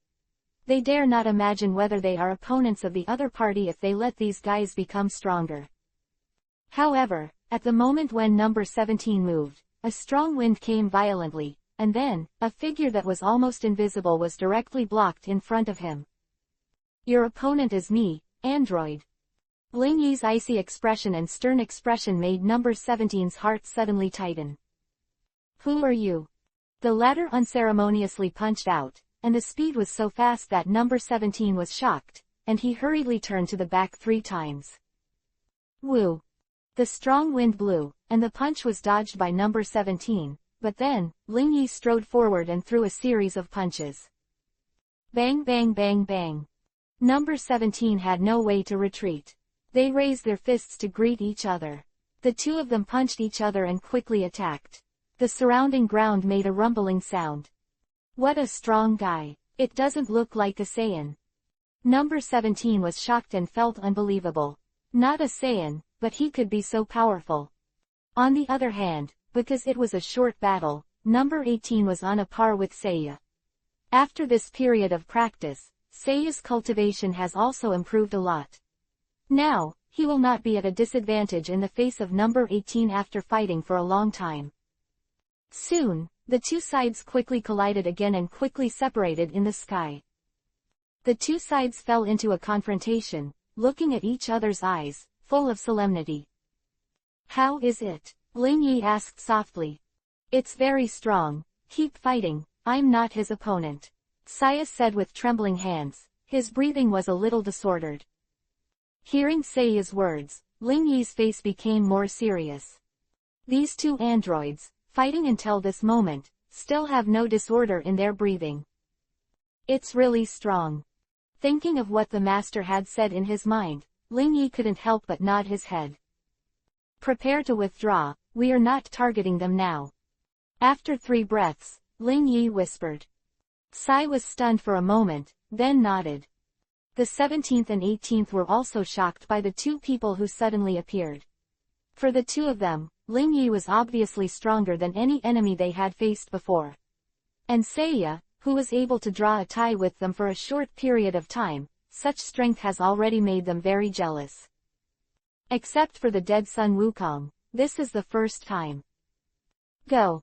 They dare not imagine whether they are opponents of the other party if they let these guys become stronger. However, at the moment when number 17 moved, a strong wind came violently, and then, a figure that was almost invisible was directly blocked in front of him. Your opponent is me, android. Ling Yi's icy expression and stern expression made number 17's heart suddenly tighten. Who are you? The latter unceremoniously punched out, and the speed was so fast that number 17 was shocked, and he hurriedly turned to the back 3 times. Woo! The strong wind blew, and the punch was dodged by number 17, but then, Ling Yi strode forward and threw a series of punches. Bang bang bang bang. Number 17 had no way to retreat. They raised their fists to greet each other. The two of them punched each other and quickly attacked. The surrounding ground made a rumbling sound. What a strong guy. It doesn't look like a Saiyan. Number 17 was shocked and felt unbelievable. Not a Saiyan, but he could be so powerful. On the other hand, because it was a short battle, number 18 was on a par with Seiya. After this period of practice, Seiya's cultivation has also improved a lot. Now, he will not be at a disadvantage in the face of number 18 after fighting for a long time. Soon, the two sides quickly collided again and quickly separated in the sky. The two sides fell into a confrontation, looking at each other's eyes, full of solemnity. "How is it?" Ling Yi asked softly. "It's very strong. Keep fighting, I'm not his opponent," Saya said with trembling hands. His breathing was a little disordered. Hearing Saya's words, Ling Yi's face became more serious. These two androids, fighting until this moment, still have no disorder in their breathing. It's really strong. Thinking of what the master had said in his mind, Ling Yi couldn't help but nod his head. "Prepare to withdraw, we are not targeting them now." After 3 breaths, Ling Yi whispered. Sai was stunned for a moment, then nodded. The 17th and 18th were also shocked by the two people who suddenly appeared. For the two of them, Ling Yi was obviously stronger than any enemy they had faced before. And Saya, who was able to draw a tie with them for a short period of time, such strength has already made them very jealous. Except for the dead Sun Wukong, this is the first time. "Go."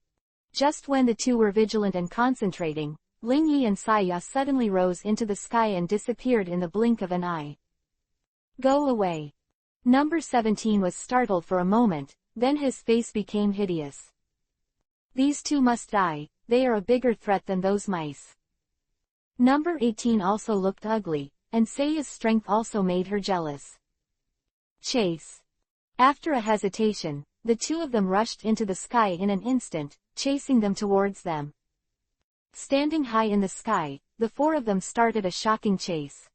Just when the two were vigilant and concentrating, Ling Yi and Saya suddenly rose into the sky and disappeared in the blink of an eye. "Go away." Number 17 was startled for a moment, then his face became hideous. "These two must die, they are a bigger threat than those mice." Number 18 also looked ugly, and Saya's strength also made her jealous. "Chase." After a hesitation, the two of them rushed into the sky in an instant, chasing them towards them. Standing high in the sky, the 4 of them started a shocking chase.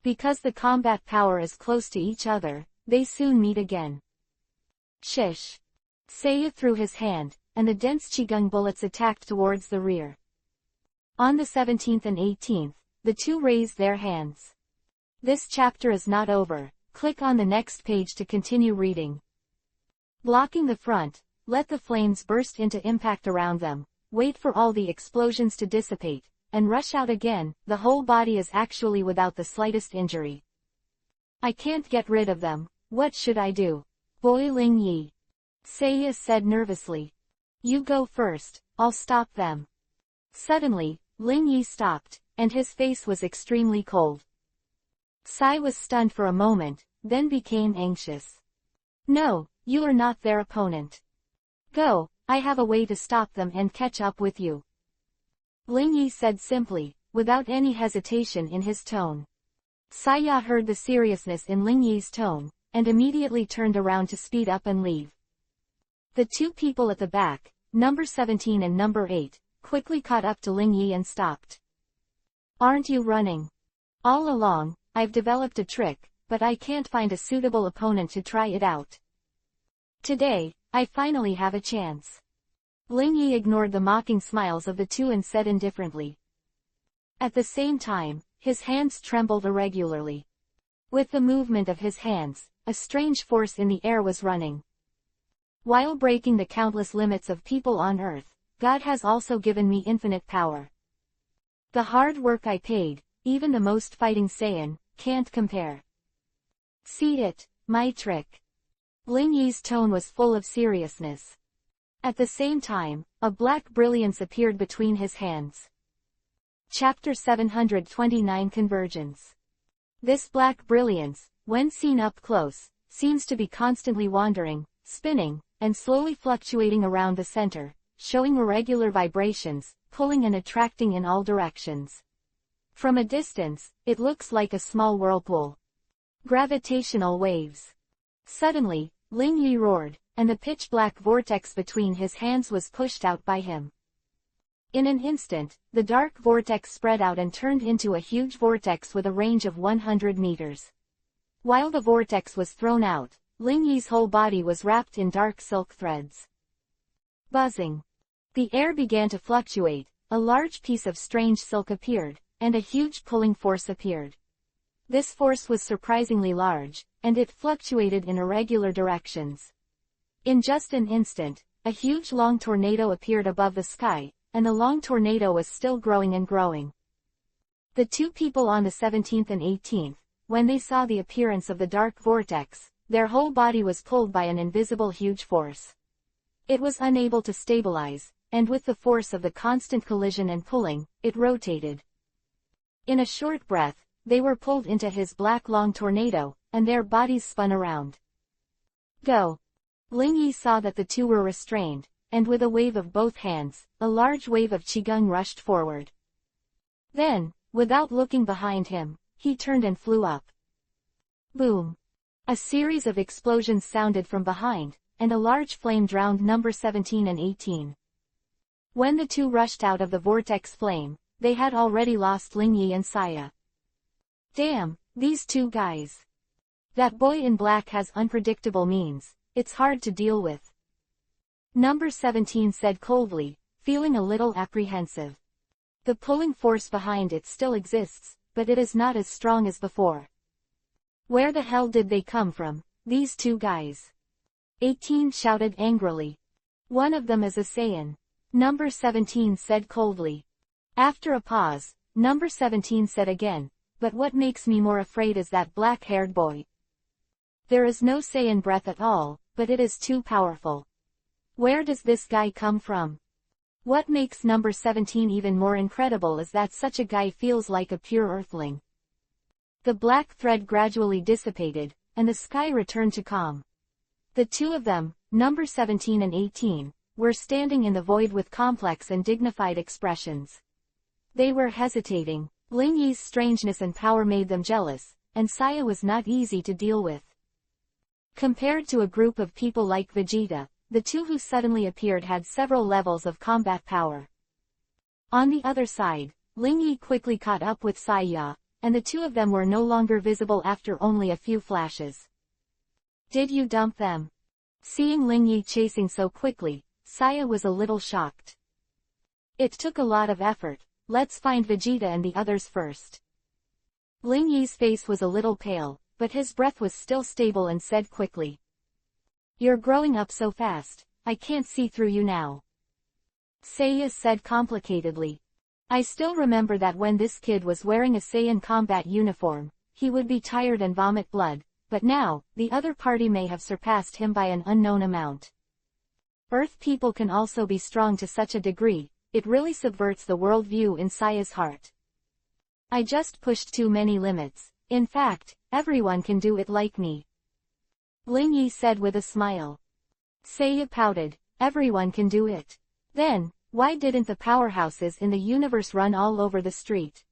Because the combat power is close to each other, they soon meet again. "Shish." Saya threw his hand, and the dense qigong bullets attacked towards the rear. On the 17th and 18th, the two raised their hands. This chapter is not over. Click on the next page to continue reading. Blocking the front, let the flames burst into impact around them. Wait for all the explosions to dissipate, and rush out again. The whole body is actually without the slightest injury. "I can't get rid of them, what should I do?" Boy Ling Yi. Saya said nervously. "You go first, I'll stop them." Suddenly, Ling Yi stopped, and his face was extremely cold. Sai was stunned for a moment, then became anxious. "No, you are not their opponent. Go, I have a way to stop them and catch up with you," Ling Yi said simply, without any hesitation in his tone. Saya heard the seriousness in Ling Yi's tone, and immediately turned around to speed up and leave. The two people at the back, number 17 and number 8, quickly caught up to Ling Yi and stopped. "Aren't you running? All along, I've developed a trick, but I can't find a suitable opponent to try it out. Today, I finally have a chance." Ling Yi ignored the mocking smiles of the two and said indifferently. At the same time, his hands trembled irregularly. With the movement of his hands, a strange force in the air was running. While breaking the countless limits of people on earth, God has also given me infinite power. The hard work I paid, even the most fighting Saiyan, can't compare. See it, my trick. Ling Yi's tone was full of seriousness. At the same time, a black brilliance appeared between his hands. Chapter 729 Convergence. This black brilliance, when seen up close, seems to be constantly wandering, spinning, and slowly fluctuating around the center, showing irregular vibrations, pulling and attracting in all directions. From a distance, it looks like a small whirlpool. Gravitational waves. Suddenly, Ling Yi roared, and the pitch-black vortex between his hands was pushed out by him. In an instant, the dark vortex spread out and turned into a huge vortex with a range of 100 meters. While the vortex was thrown out, Ling Yi's whole body was wrapped in dark silk threads. Buzzing. The air began to fluctuate, a large piece of strange silk appeared, and a huge pulling force appeared. This force was surprisingly large, and it fluctuated in irregular directions. In just an instant, a huge long tornado appeared above the sky, and the long tornado was still growing and growing. The two people on the 17th and 18th, when they saw the appearance of the dark vortex, their whole body was pulled by an invisible huge force. It was unable to stabilize, and with the force of the constant collision and pulling, it rotated. In a short breath, they were pulled into his black long tornado, and their bodies spun around. Go! Ling Yi saw that the two were restrained, and with a wave of both hands, a large wave of qigong rushed forward. Then, without looking behind him, he turned and flew up. Boom! A series of explosions sounded from behind, and a large flame drowned number 17 and 18. When the two rushed out of the vortex flame, they had already lost Ling Yi and Saya. Damn, these two guys. That boy in black has unpredictable means, it's hard to deal with. Number 17 said coldly, feeling a little apprehensive. The pulling force behind it still exists, but it is not as strong as before. Where the hell did they come from, these two guys? 18 shouted angrily. One of them is a Saiyan. Number 17 said coldly. After a pause, number 17 said again, but what makes me more afraid is that black-haired boy. There is no Saiyan breath at all, but it is too powerful. Where does this guy come from? What makes number 17 even more incredible is that such a guy feels like a pure earthling. The black thread gradually dissipated, and the sky returned to calm. The two of them, number 17 and 18, were standing in the void with complex and dignified expressions. They were hesitating. Ling Yi's strangeness and power made them jealous, and Saya was not easy to deal with. Compared to a group of people like Vegeta, the two who suddenly appeared had several levels of combat power. On the other side, Ling Yi quickly caught up with Saya, and the two of them were no longer visible after only a few flashes. Did you dump them? Seeing Ling Yi chasing so quickly, Saya was a little shocked. It took a lot of effort. Let's find Vegeta and the others first. Ling Yi's face was a little pale, but his breath was still stable and said quickly. You're growing up so fast, I can't see through you now. Saya said complicatedly. I still remember that when this kid was wearing a Saiyan combat uniform, he would be tired and vomit blood, but now, the other party may have surpassed him by an unknown amount. Earth people can also be strong to such a degree, it really subverts the worldview in Saya's heart. I just pushed too many limits. In fact, everyone can do it like me. Ling Yi said with a smile. Saya pouted, everyone can do it. Then, why didn't the powerhouses in the universe run all over the street?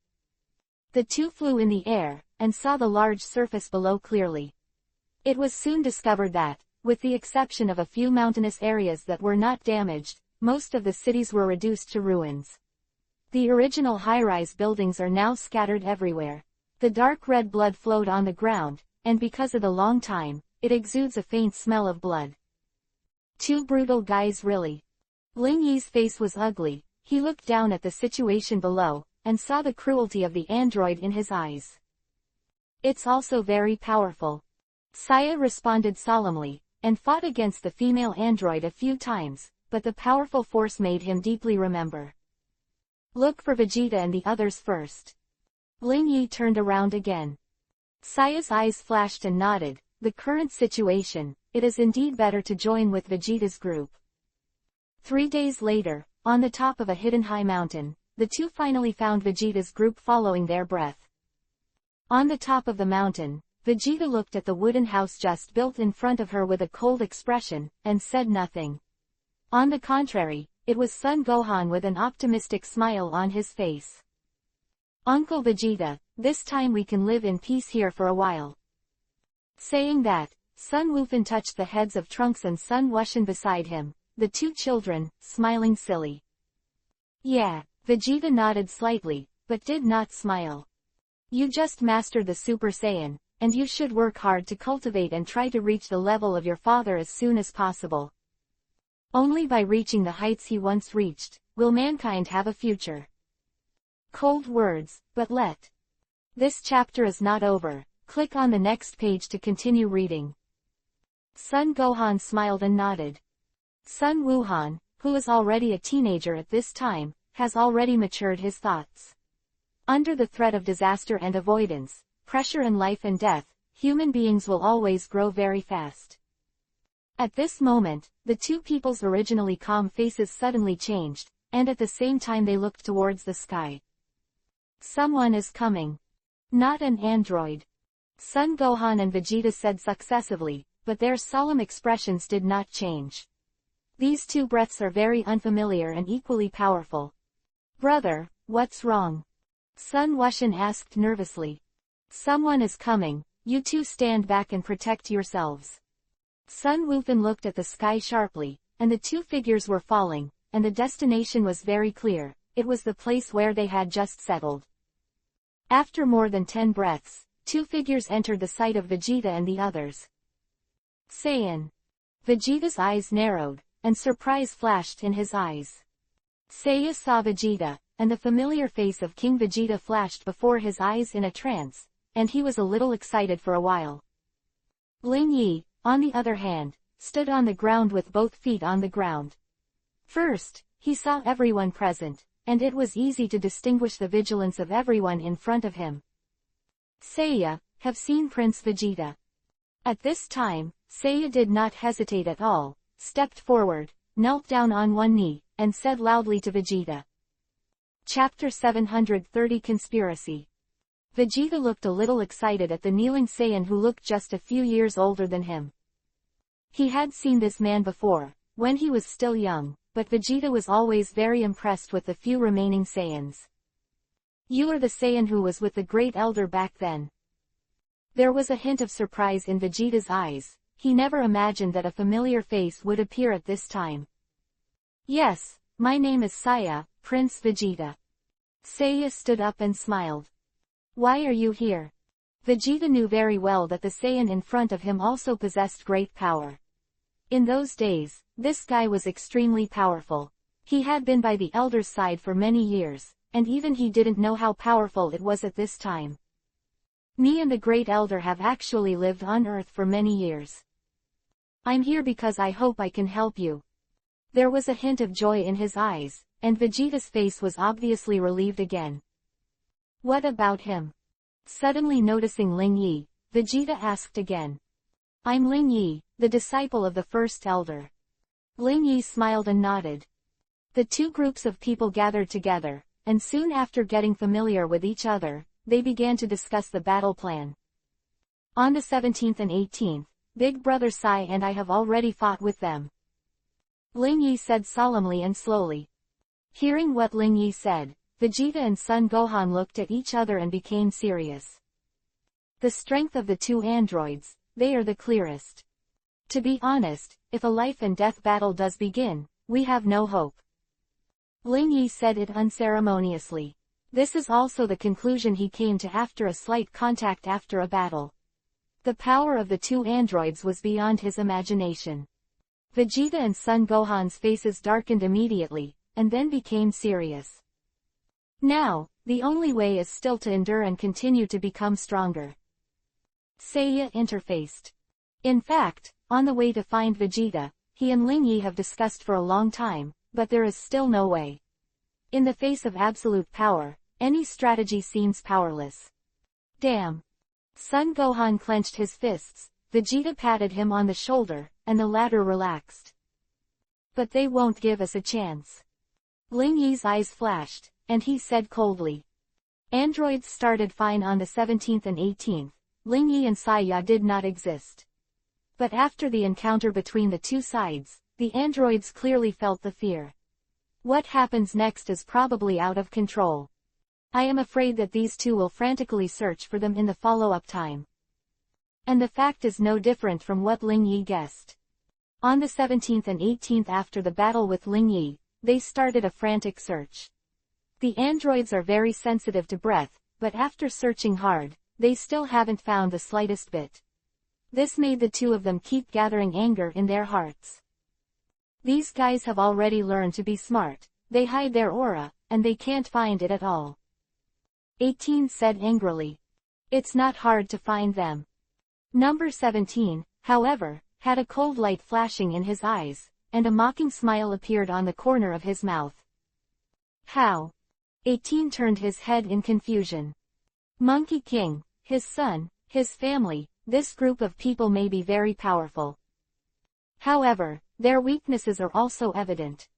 The two flew in the air, and saw the large surface below clearly. It was soon discovered that, with the exception of a few mountainous areas that were not damaged, most of the cities were reduced to ruins. The original high-rise buildings are now scattered everywhere. The dark red blood flowed on the ground, and because of the long time, it exudes a faint smell of blood. Two brutal guys really. Ling Yi's face was ugly. He looked down at the situation below, and saw the cruelty of the android in his eyes. It's also very powerful. Saya responded solemnly, and fought against the female android a few times, but the powerful force made him deeply remember. Look for Vegeta and the others first. Ling Yi turned around again. Saya's eyes flashed and nodded. The current situation, it is indeed better to join with Vegeta's group. 3 days later, on the top of a hidden high mountain, the two finally found Vegeta's group following their breath. On the top of the mountain, Vegeta looked at the wooden house just built in front of her with a cold expression, and said nothing. On the contrary, it was Son Gohan with an optimistic smile on his face. Uncle Vegeta, this time we can live in peace here for a while. Saying that, Sun Wukong touched the heads of Trunks and Sun Wushan beside him, the two children, smiling silly. Yeah, Vegeta nodded slightly, but did not smile. You just mastered the Super Saiyan, and you should work hard to cultivate and try to reach the level of your father as soon as possible. Only by reaching the heights he once reached, will mankind have a future. Cold words, but let. This chapter is not over. Click on the next page to continue reading. Son Gohan smiled and nodded. Sun Wukong, who is already a teenager at this time, has already matured his thoughts. Under the threat of disaster and avoidance, pressure in life and death, human beings will always grow very fast. At this moment, the two people's originally calm faces suddenly changed, and at the same time they looked towards the sky. Someone is coming. Not an android. Son Gohan and Vegeta said successively, but their solemn expressions did not change. These two breaths are very unfamiliar and equally powerful. Brother, what's wrong? Sun Wushan asked nervously. Someone is coming, you two stand back and protect yourselves. Sun Wukong looked at the sky sharply, and the two figures were falling, and the destination was very clear. It was the place where they had just settled. After more than 10 breaths, two figures entered the sight of Vegeta and the others. Saiyan. Vegeta's eyes narrowed, and surprise flashed in his eyes. Seiya saw Vegeta, and the familiar face of King Vegeta flashed before his eyes in a trance, and he was a little excited for a while. Ling Yi, on the other hand, stood on the ground with both feet on the ground. First, he saw everyone present, and it was easy to distinguish the vigilance of everyone in front of him. Seiya, have seen Prince Vegeta. At this time, Seiya did not hesitate at all, stepped forward, knelt down on one knee, and said loudly to Vegeta. Chapter 730 Conspiracy. Vegeta looked a little excited at the kneeling Saiyan who looked just a few years older than him. He had seen this man before, when he was still young, but Vegeta was always very impressed with the few remaining Saiyans. You are the Saiyan who was with the Great Elder back then. There was a hint of surprise in Vegeta's eyes. He never imagined that a familiar face would appear at this time. Yes, my name is Seiya, Prince Vegeta. Seiya stood up and smiled. Why are you here? Vegeta knew very well that the Saiyan in front of him also possessed great power. In those days, this guy was extremely powerful. He had been by the Elder's side for many years, and even he didn't know how powerful it was at this time. Me and the Great Elder have actually lived on Earth for many years. I'm here because I hope I can help you. There was a hint of joy in his eyes, and Vegeta's face was obviously relieved again. What about him? Suddenly noticing Ling Yi, Vegeta asked again. I'm Ling Yi, the disciple of the First Elder. Ling Yi smiled and nodded. The two groups of people gathered together, and soon after getting familiar with each other, they began to discuss the battle plan. On the 17th and 18th, Big Brother Sai and I have already fought with them. Ling Yi said solemnly and slowly. Hearing what Ling Yi said, Vegeta and Son Gohan looked at each other and became serious. The strength of the two androids, they are the clearest. To be honest, if a life and death battle does begin, we have no hope. Ling Yi said it unceremoniously. This is also the conclusion he came to after a slight contact after a battle. The power of the two androids was beyond his imagination. Vegeta and Son Gohan's faces darkened immediately, and then became serious. Now, the only way is still to endure and continue to become stronger. Seiya interfaced. In fact, on the way to find Vegeta, he and Ling Yi have discussed for a long time, but there is still no way. In the face of absolute power, any strategy seems powerless. Damn. Son Gohan clenched his fists, Vegeta patted him on the shoulder, and the latter relaxed. But they won't give us a chance. Ling Yi's eyes flashed, and he said coldly. Androids started fine on the 17th and 18th, Ling Yi and Seiya did not exist. But after the encounter between the two sides, the androids clearly felt the fear. What happens next is probably out of control. I am afraid that these two will frantically search for them in the follow-up time. And the fact is no different from what Ling Yi guessed. On the 17th and 18th after the battle with Ling Yi, they started a frantic search. The androids are very sensitive to breath, but after searching hard, they still haven't found the slightest bit. This made the two of them keep gathering anger in their hearts. These guys have already learned to be smart, they hide their aura, and they can't find it at all. 18 said angrily. It's not hard to find them. Number 17, however, had a cold light flashing in his eyes, and a mocking smile appeared on the corner of his mouth. How? 18 turned his head in confusion. Monkey King, his son, his family, this group of people may be very powerful. However, their weaknesses are also evident.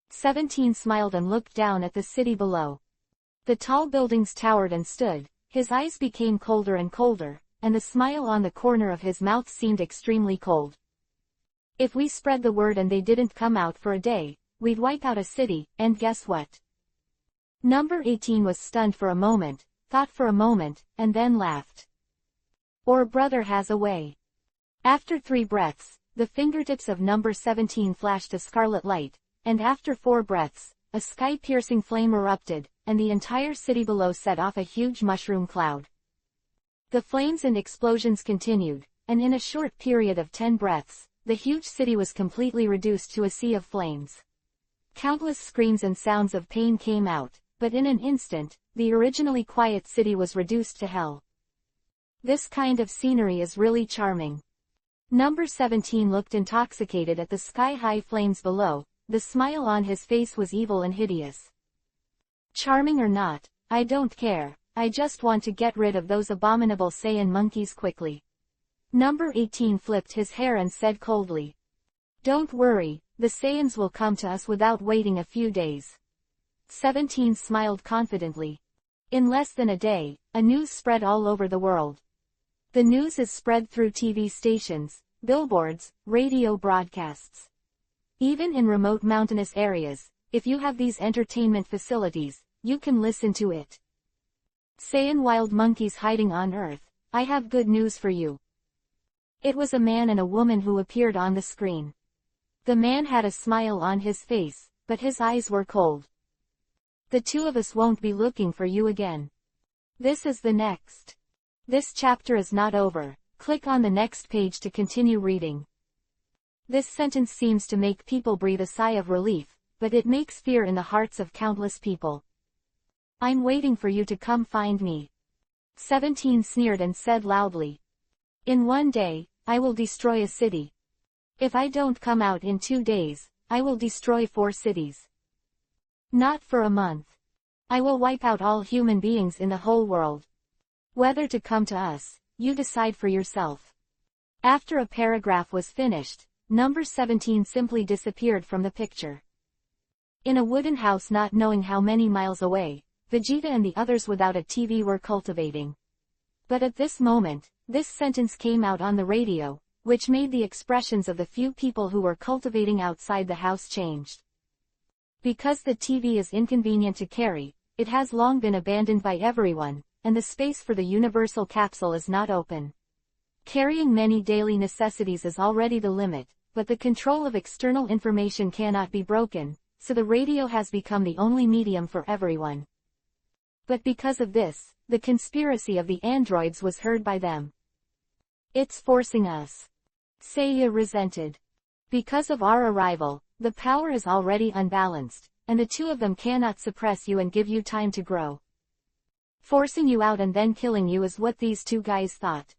17 smiled and looked down at the city below. The tall buildings towered and stood, his eyes became colder and colder, and the smile on the corner of his mouth seemed extremely cold. If we spread the word and they didn't come out for a day, we'd wipe out a city, and guess what? Number 18 was stunned for a moment, thought for a moment, and then laughed. Or brother has a way. After 3 breaths, the fingertips of number 17 flashed a scarlet light, and after 4 breaths, a sky-piercing flame erupted, and the entire city below set off a huge mushroom cloud. The flames and explosions continued, and in a short period of 10 breaths, the huge city was completely reduced to a sea of flames. Countless screams and sounds of pain came out, but in an instant, the originally quiet city was reduced to hell. This kind of scenery is really charming. Number 17 looked intoxicated at the sky-high flames below, the smile on his face was evil and hideous. Charming or not, I don't care, I just want to get rid of those abominable Saiyan monkeys quickly. Number 18 flipped his hair and said coldly. Don't worry, the Saiyans will come to us without waiting a few days. 17 smiled confidently. In less than a day, a news spread all over the world. The news is spread through TV stations, billboards, radio broadcasts. Even in remote mountainous areas, if you have these entertainment facilities, you can listen to it. Saiyan wild monkeys hiding on Earth, I have good news for you. It was a man and a woman who appeared on the screen. The man had a smile on his face, but his eyes were cold. The 2 of us won't be looking for you again. This is the next. This chapter is not over, click on the next page to continue reading. This sentence seems to make people breathe a sigh of relief, but it makes fear in the hearts of countless people. I'm waiting for you to come find me. 17 sneered and said loudly. In 1 day, I will destroy a city. If I don't come out in 2 days, I will destroy 4 cities. Not for a month. I will wipe out all human beings in the whole world. Whether to come to us, you decide for yourself. After a paragraph was finished, number 17 simply disappeared from the picture. In a wooden house not knowing how many miles away, Vegeta and the others without a TV were cultivating. But at this moment, this sentence came out on the radio, which made the expressions of the few people who were cultivating outside the house changed. Because the TV is inconvenient to carry, it has long been abandoned by everyone, and the space for the universal capsule is not open. Carrying many daily necessities is already the limit, but the control of external information cannot be broken, so the radio has become the only medium for everyone. But because of this, the conspiracy of the androids was heard by them. It's forcing us. Seiya resented. Because of our arrival, the power is already unbalanced, and the 2 of them cannot suppress you and give you time to grow. Forcing you out and then killing you is what these 2 guys thought.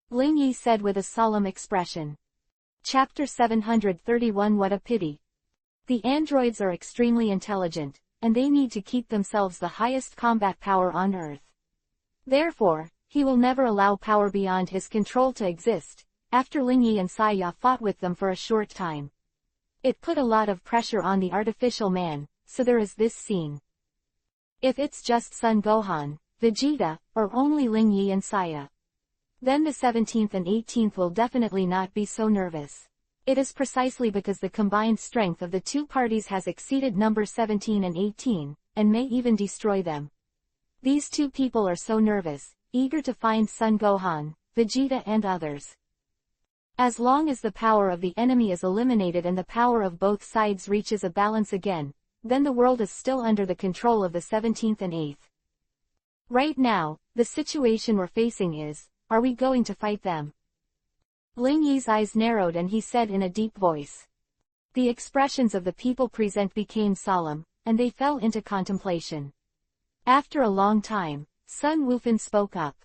Ling Yi said with a solemn expression. Chapter 731 What a pity. The androids are extremely intelligent, and they need to keep themselves the highest combat power on Earth. Therefore, he will never allow power beyond his control to exist. After Ling Yi and Saya fought with them for a short time. It put a lot of pressure on the artificial man, so there is this scene. If it's just Son Gohan, Vegeta, or only Ling Yi and Saya, then the 17th and 18th will definitely not be so nervous. It is precisely because the combined strength of the 2 parties has exceeded number 17 and 18, and may even destroy them. These 2 people are so nervous, eager to find Son Gohan, Vegeta and others. As long as the power of the enemy is eliminated and the power of both sides reaches a balance again, then the world is still under the control of the 17th and 8th. Right now, the situation we're facing is, are we going to fight them? Ling Yi's eyes narrowed and he said in a deep voice. The expressions of the people present became solemn, and they fell into contemplation. After a long time, Sun Wukong spoke up.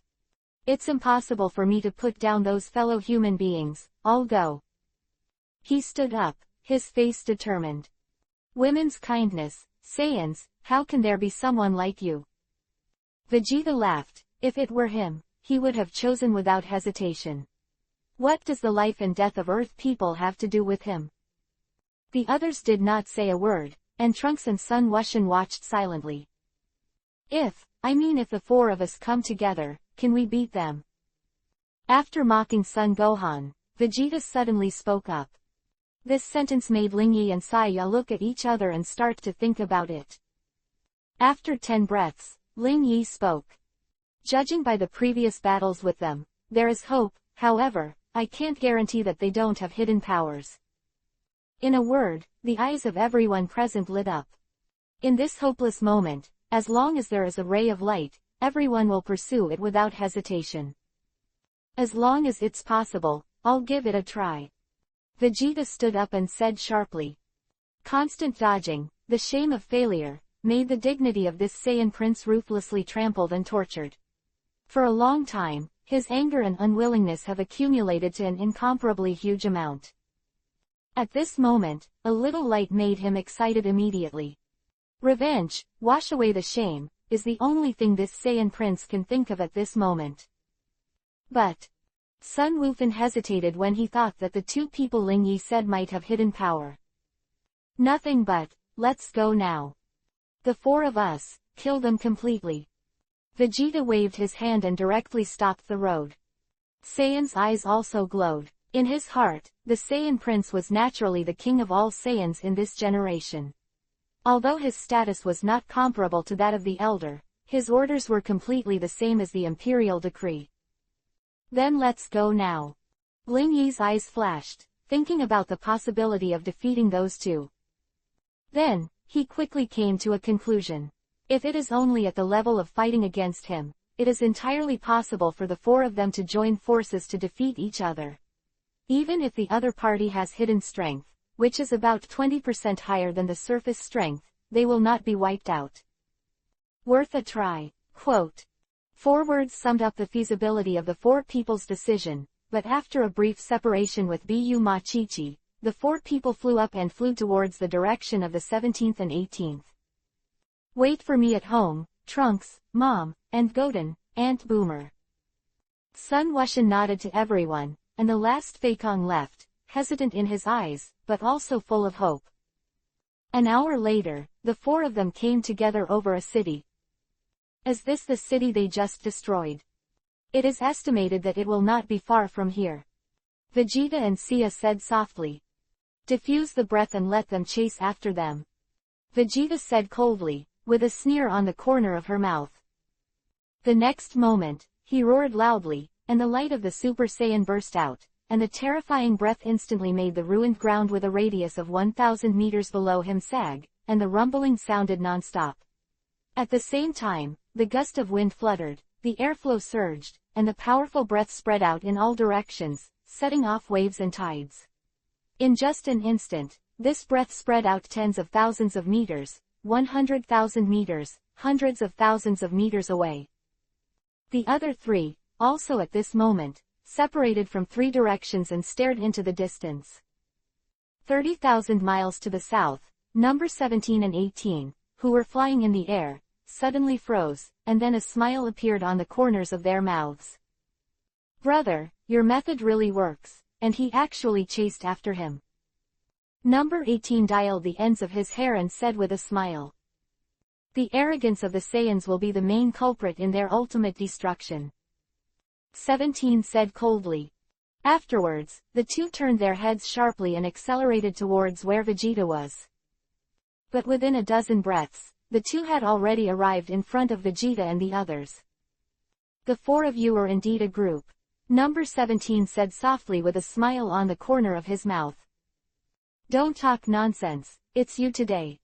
It's impossible for me to put down those fellow human beings, I'll go. He stood up, his face determined. Women's kindness, Saiyans, how can there be someone like you? Vegeta laughed. If it were him, he would have chosen without hesitation. What does the life and death of Earth people have to do with him? The others did not say a word, and Trunks and Sun Wushan watched silently. If the four of us come together, can we beat them? After mocking Son Gohan, Vegeta suddenly spoke up. This sentence made Lingyi and Saiya look at each other and start to think about it. After 10 breaths, Lingyi spoke. Judging by the previous battles with them, there is hope, however, I can't guarantee that they don't have hidden powers. In a word, the eyes of everyone present lit up. In this hopeless moment, as long as there is a ray of light, everyone will pursue it without hesitation. As long as it's possible, I'll give it a try. Vegeta stood up and said sharply. Constant dodging, the shame of failure, made the dignity of this Saiyan prince ruthlessly trampled and tortured. For a long time, his anger and unwillingness have accumulated to an incomparably huge amount. At this moment, a little light made him excited immediately. Revenge, wash away the shame, is the only thing this Saiyan prince can think of at this moment. But Sun Wukong hesitated when he thought that the two people Lingyi said might have hidden power. Nothing but, let's go now. The four of us, kill them completely. Vegeta waved his hand and directly stopped the road. Saiyan's eyes also glowed. In his heart, the Saiyan prince was naturally the king of all Saiyans in this generation. Although his status was not comparable to that of the elder, his orders were completely the same as the imperial decree. Then let's go now. Lingyi's eyes flashed, thinking about the possibility of defeating those two. Then, he quickly came to a conclusion. If it is only at the level of fighting against him, it is entirely possible for the four of them to join forces to defeat each other. Even if the other party has hidden strength, which is about 20% higher than the surface strength, they will not be wiped out. Worth a try. Quote. 4 words summed up the feasibility of the four people's decision, but after a brief separation with Bu Machichi, the four people flew up and flew towards the direction of the 17th and 18th. Wait for me at home, Trunks, Mom, and Goten, Aunt Boomer. Sun Wushan nodded to everyone, and the last Feikong left, hesitant in his eyes, but also full of hope. An hour later, the four of them came together over a city. Is this the city they just destroyed? It is estimated that it will not be far from here. Vegeta and Sia said softly. Diffuse the breath and let them chase after them. Vegeta said coldly, with a sneer on the corner of her mouth. The next moment, he roared loudly, and the light of the Super Saiyan burst out, and the terrifying breath instantly made the ruined ground with a radius of 1,000 meters below him sag, and the rumbling sounded non-stop. At the same time, the gust of wind fluttered, the airflow surged, and the powerful breath spread out in all directions, setting off waves and tides. In just an instant, this breath spread out tens of thousands of meters, 100,000 meters, hundreds of thousands of meters away. The other three, also at this moment, separated from 3 directions and stared into the distance. 30,000 miles to the south, number 17 and 18, who were flying in the air, suddenly froze, and then a smile appeared on the corners of their mouths. Brother, your method really works, and he actually chased after him. Number 18 dialed the ends of his hair and said with a smile. The arrogance of the Saiyans will be the main culprit in their ultimate destruction. 17 said coldly. Afterwards, the two turned their heads sharply and accelerated towards where Vegeta was. But within a dozen breaths, the two had already arrived in front of Vegeta and the others. The four of you are indeed a group. Number 17 said softly with a smile on the corner of his mouth. Don't talk nonsense, it's you today.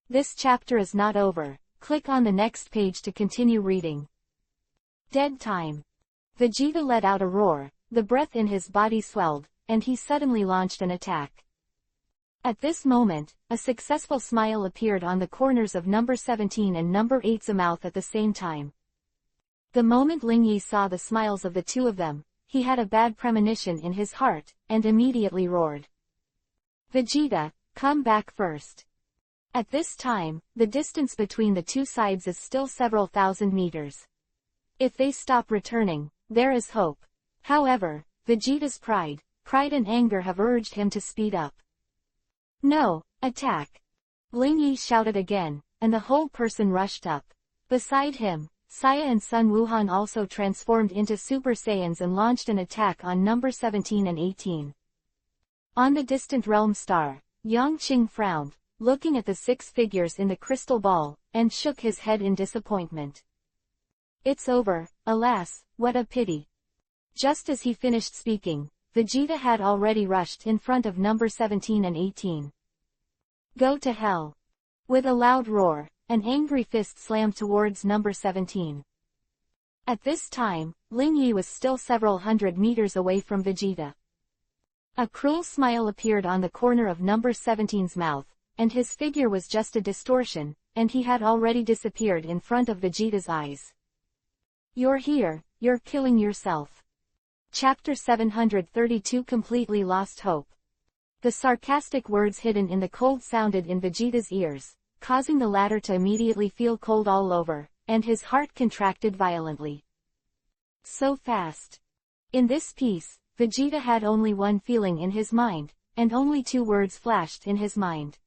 This chapter is not over. Click on the next page to continue reading. Dead time. Vegeta let out a roar, the breath in his body swelled, and he suddenly launched an attack. At this moment, a successful smile appeared on the corners of number 17 and number 8's mouth at the same time. The moment Lingyi saw the smiles of the two of them, he had a bad premonition in his heart, and immediately roared. Vegeta, come back first. At this time, the distance between the two sides is still several thousand meters. If they stop returning, there is hope. However, Vegeta's pride and anger have urged him to speed up. No, attack! Lingyi shouted again, and the whole person rushed up. Beside him, Saya and Sun Wukong also transformed into Super Saiyans and launched an attack on number 17 and 18. On the distant realm star, Yang Qing frowned, looking at the 6 figures in the crystal ball, and shook his head in disappointment. It's over, alas, what a pity. Just as he finished speaking, Vegeta had already rushed in front of number 17 and 18. Go to hell. With a loud roar, an angry fist slammed towards number 17. At this time, Ling Yi was still several hundred meters away from Vegeta. A cruel smile appeared on the corner of number 17's mouth, and his figure was just a distortion, and he had already disappeared in front of Vegeta's eyes. You're here, you're killing yourself. Chapter 732 Completely Lost Hope. The sarcastic words hidden in the cold sounded in Vegeta's ears, causing the latter to immediately feel cold all over, and his heart contracted violently. So fast. In this piece, Vegeta had only one feeling in his mind, and only 2 words flashed in his mind.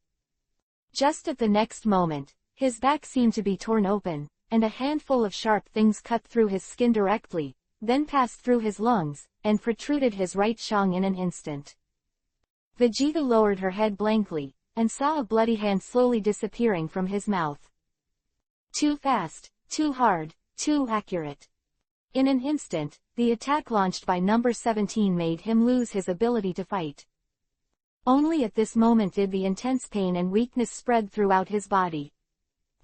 Just at the next moment, his back seemed to be torn open, and a handful of sharp things cut through his skin directly, then passed through his lungs, and protruded his right shang in an instant. Vegeta lowered her head blankly, and saw a bloody hand slowly disappearing from his mouth. Too fast, too hard, too accurate. In an instant, the attack launched by number 17 made him lose his ability to fight. Only at this moment did the intense pain and weakness spread throughout his body.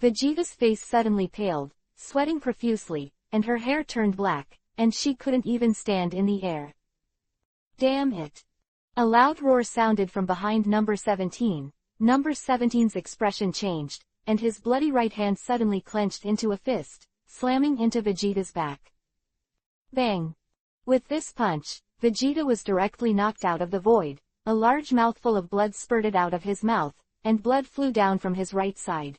Vegeta's face suddenly paled, sweating profusely, and her hair turned black, and she couldn't even stand in the air. Damn it! A loud roar sounded from behind number 17. Number 17's expression changed, and his bloody right hand suddenly clenched into a fist, slamming into Vegeta's back. Bang! With this punch, Vegeta was directly knocked out of the void. A large mouthful of blood spurted out of his mouth, and blood flew down from his right side.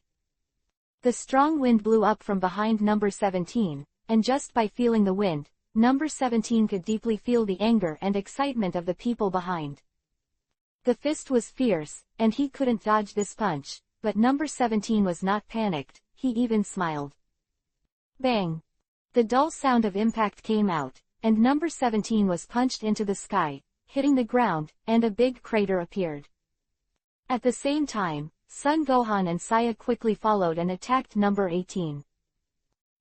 The strong wind blew up from behind number 17, and just by feeling the wind, number 17 could deeply feel the anger and excitement of the people behind. The fist was fierce, and he couldn't dodge this punch, but number 17 was not panicked, he even smiled. Bang! The dull sound of impact came out, and number 17 was punched into the sky, hitting the ground, and a big crater appeared. At the same time, Son Gohan and Saya quickly followed and attacked number 18.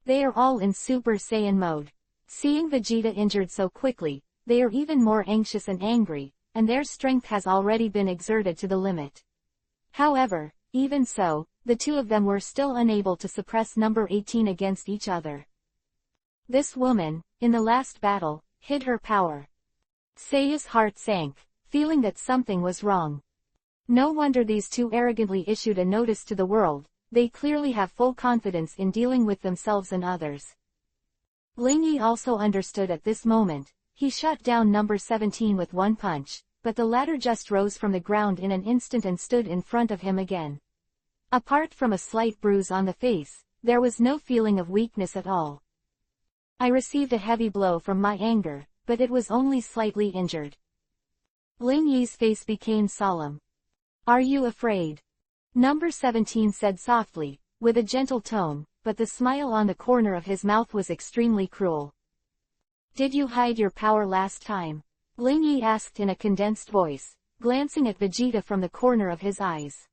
They are all in Super Saiyan mode. Seeing Vegeta injured so quickly, they are even more anxious and angry, and their strength has already been exerted to the limit. However, even so, the 2 of them were still unable to suppress number 18 against each other. This woman, in the last battle, hid her power. Saya's heart sank, feeling that something was wrong. No wonder these 2 arrogantly issued a notice to the world, they clearly have full confidence in dealing with themselves and others. Ling Yi also understood at this moment. He shut down number 17 with one punch, but the latter just rose from the ground in an instant and stood in front of him again. Apart from a slight bruise on the face, there was no feeling of weakness at all. I received a heavy blow from my anger, but it was only slightly injured. Ling Yi's face became solemn. Are you afraid? Number 17 said softly, with a gentle tone, but the smile on the corner of his mouth was extremely cruel. Did you hide your power last time? Ling Yi asked in a condensed voice, glancing at Vegeta from the corner of his eyes.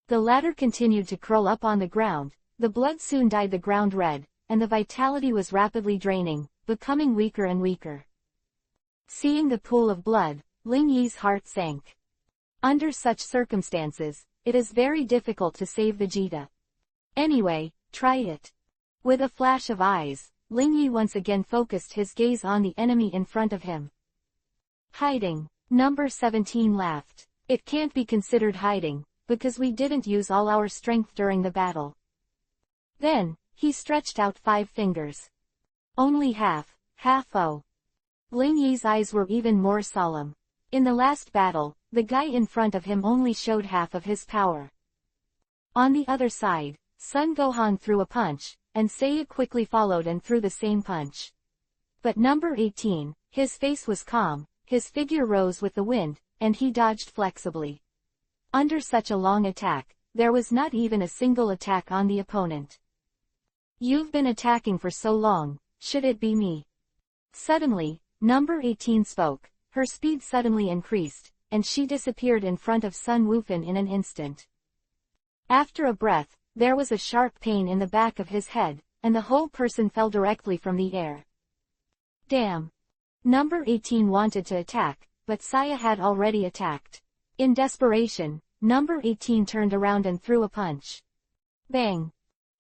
The latter continued to curl up on the ground, the blood soon dyed the ground red, and the vitality was rapidly draining, becoming weaker and weaker. Seeing the pool of blood, Ling Yi's heart sank. Under such circumstances, it is very difficult to save Vegeta. Anyway, try it. With a flash of eyes, Ling Yi once again focused his gaze on the enemy in front of him. Hiding. Number 17 laughed. It can't be considered hiding, because we didn't use all our strength during the battle. Then, he stretched out 5 fingers. Only half, oh. Ling Yi's eyes were even more solemn. In the last battle, the guy in front of him only showed half of his power. On the other side, Son Gohan threw a punch, and Seiya quickly followed and threw the same punch. But number 18, his face was calm, his figure rose with the wind, and he dodged flexibly. Under such a long attack, there was not even a single attack on the opponent. You've been attacking for so long, should it be me? Suddenly, number 18 spoke, her speed suddenly increased, and she disappeared in front of Sun Wukong in an instant. After a breath, there was a sharp pain in the back of his head, and the whole person fell directly from the air. Damn! Number 18 wanted to attack, but Saya had already attacked. In desperation, number 18 turned around and threw a punch. Bang!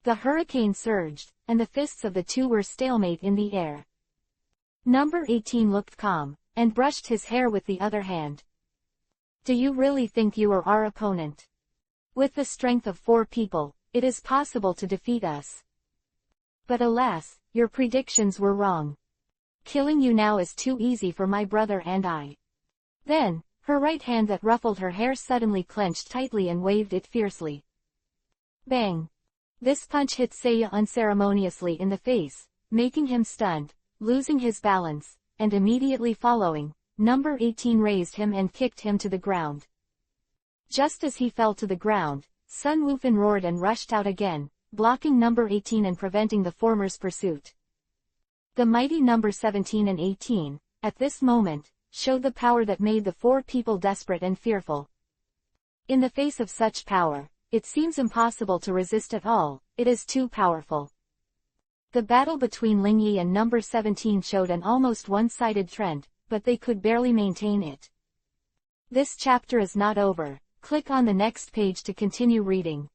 The hurricane surged, and the fists of the two were stalemate in the air. Number 18 looked calm, and brushed his hair with the other hand. Do you really think you are our opponent? With the strength of 4 people, it is possible to defeat us. But alas, your predictions were wrong. Killing you now is too easy for my brother and I. Then, her right hand that ruffled her hair suddenly clenched tightly and waved it fiercely. Bang! This punch hit Saya unceremoniously in the face, making him stunned, losing his balance, and immediately following, number 18 raised him and kicked him to the ground. Just as he fell to the ground, Sun Wukong roared and rushed out again, blocking number 18 and preventing the former's pursuit. The mighty number 17 and 18, at this moment, showed the power that made the 4 people desperate and fearful. In the face of such power, it seems impossible to resist at all, it is too powerful. The battle between Ling Yi and number 17 showed an almost one-sided trend, but they could barely maintain it. This chapter is not over, click on the next page to continue reading.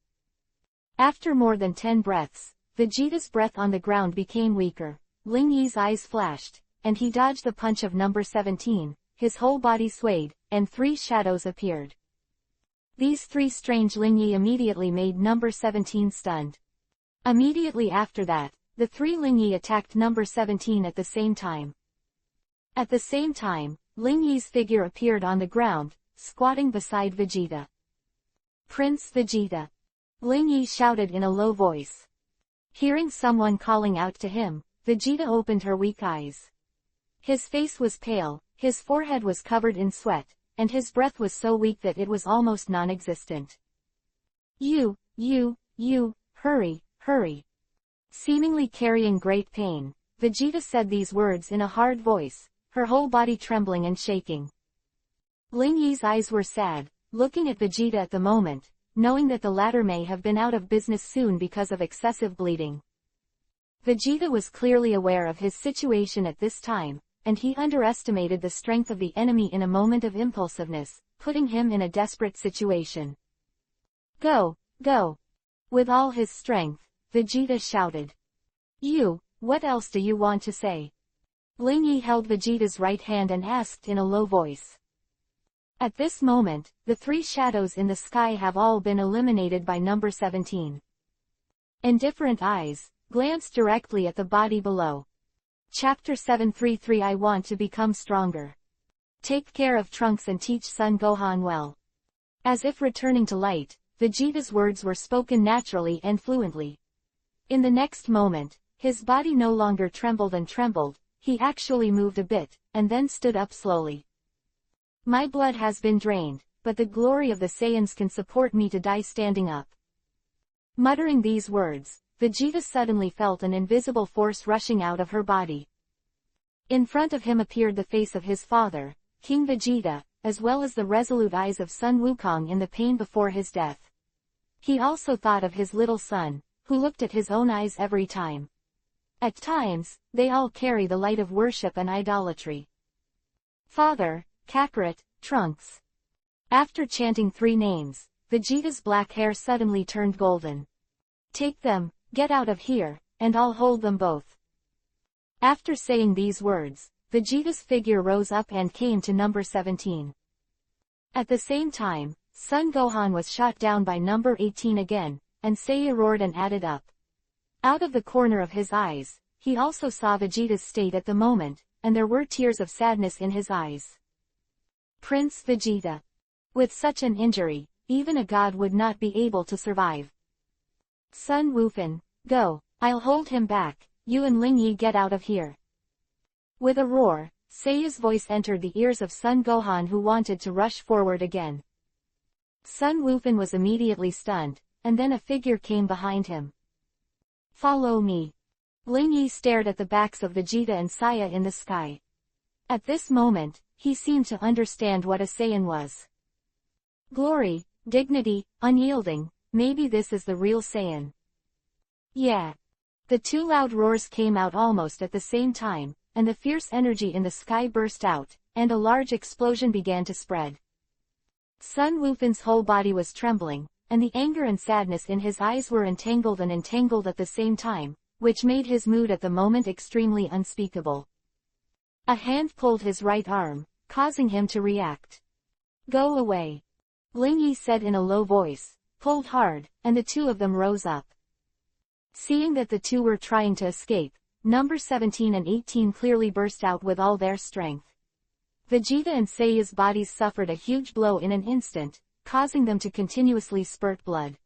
After more than 10 breaths, Vegeta's breath on the ground became weaker, Ling Yi's eyes flashed, and he dodged the punch of number 17, his whole body swayed, and 3 shadows appeared. These 3 strange Ling Yi immediately made number 17 stunned. Immediately after that, the 3 Ling Yi attacked number 17 at the same time. At the same time, Ling Yi's figure appeared on the ground, squatting beside Vegeta. Prince Vegeta! Ling Yi shouted in a low voice. Hearing someone calling out to him, Vegeta opened her weak eyes. His face was pale, his forehead was covered in sweat, and his breath was so weak that it was almost non-existent. You, hurry, hurry. Seemingly carrying great pain, Vegeta said these words in a hard voice, her whole body trembling and shaking. Ling Yi's eyes were sad, looking at Vegeta at the moment, knowing that the latter may have been out of business soon because of excessive bleeding. Vegeta was clearly aware of his situation at this time, and he underestimated the strength of the enemy in a moment of impulsiveness, putting him in a desperate situation. Go, go! With all his strength, Vegeta shouted. What else do you want to say? Ling Yi held Vegeta's right hand and asked in a low voice. At this moment, the 3 shadows in the sky have all been eliminated by number 17. Indifferent eyes glanced directly at the body below. Chapter 733 I want to become stronger. Take care of Trunks and teach Son Gohan well. As if returning to light, Vegeta's words were spoken naturally and fluently. In the next moment, his body no longer trembled and trembled, he actually moved a bit, and then stood up slowly. My blood has been drained, but the glory of the Saiyans can support me to die standing up. Muttering these words, Vegeta suddenly felt an invisible force rushing out of her body. In front of him appeared the face of his father, King Vegeta, as well as the resolute eyes of Sun Wukong in the pain before his death. He also thought of his little son, who looked at his own eyes every time. At times, they all carry the light of worship and idolatry. Father, Kakarot, Trunks. After chanting 3 names, Vegeta's black hair suddenly turned golden. Take them, get out of here, and I'll hold them both. After saying these words, Vegeta's figure rose up and came to number 17. At the same time, Son Gohan was shot down by number 18 again, and Seiya roared and added up. Out of the corner of his eyes, he also saw Vegeta's state at the moment, and there were tears of sadness in his eyes. Prince Vegeta. With such an injury, even a god would not be able to survive. Sun Wukong, go, I'll hold him back, you and Ling Yi get out of here. With a roar, Seiya's voice entered the ears of Son Gohan, who wanted to rush forward again. Sun Wukong was immediately stunned, and then a figure came behind him. Follow me. Ling Yi stared at the backs of Vegeta and Saiya in the sky. At this moment, he seemed to understand what a Saiyan was. Glory, dignity, unyielding, maybe this is the real Saiyan. Yeah. The two loud roars came out almost at the same time, and the fierce energy in the sky burst out, and a large explosion began to spread. Sun Wufan's whole body was trembling, and the anger and sadness in his eyes were entangled at the same time, which made his mood at the moment extremely unspeakable. A hand pulled his right arm, causing him to react. Go away. Ling Yi said in a low voice, pulled hard, and the two of them rose up. Seeing that the two were trying to escape, number 17 and 18 clearly burst out with all their strength. Vegeta and Saiya's bodies suffered a huge blow in an instant, causing them to continuously spurt blood.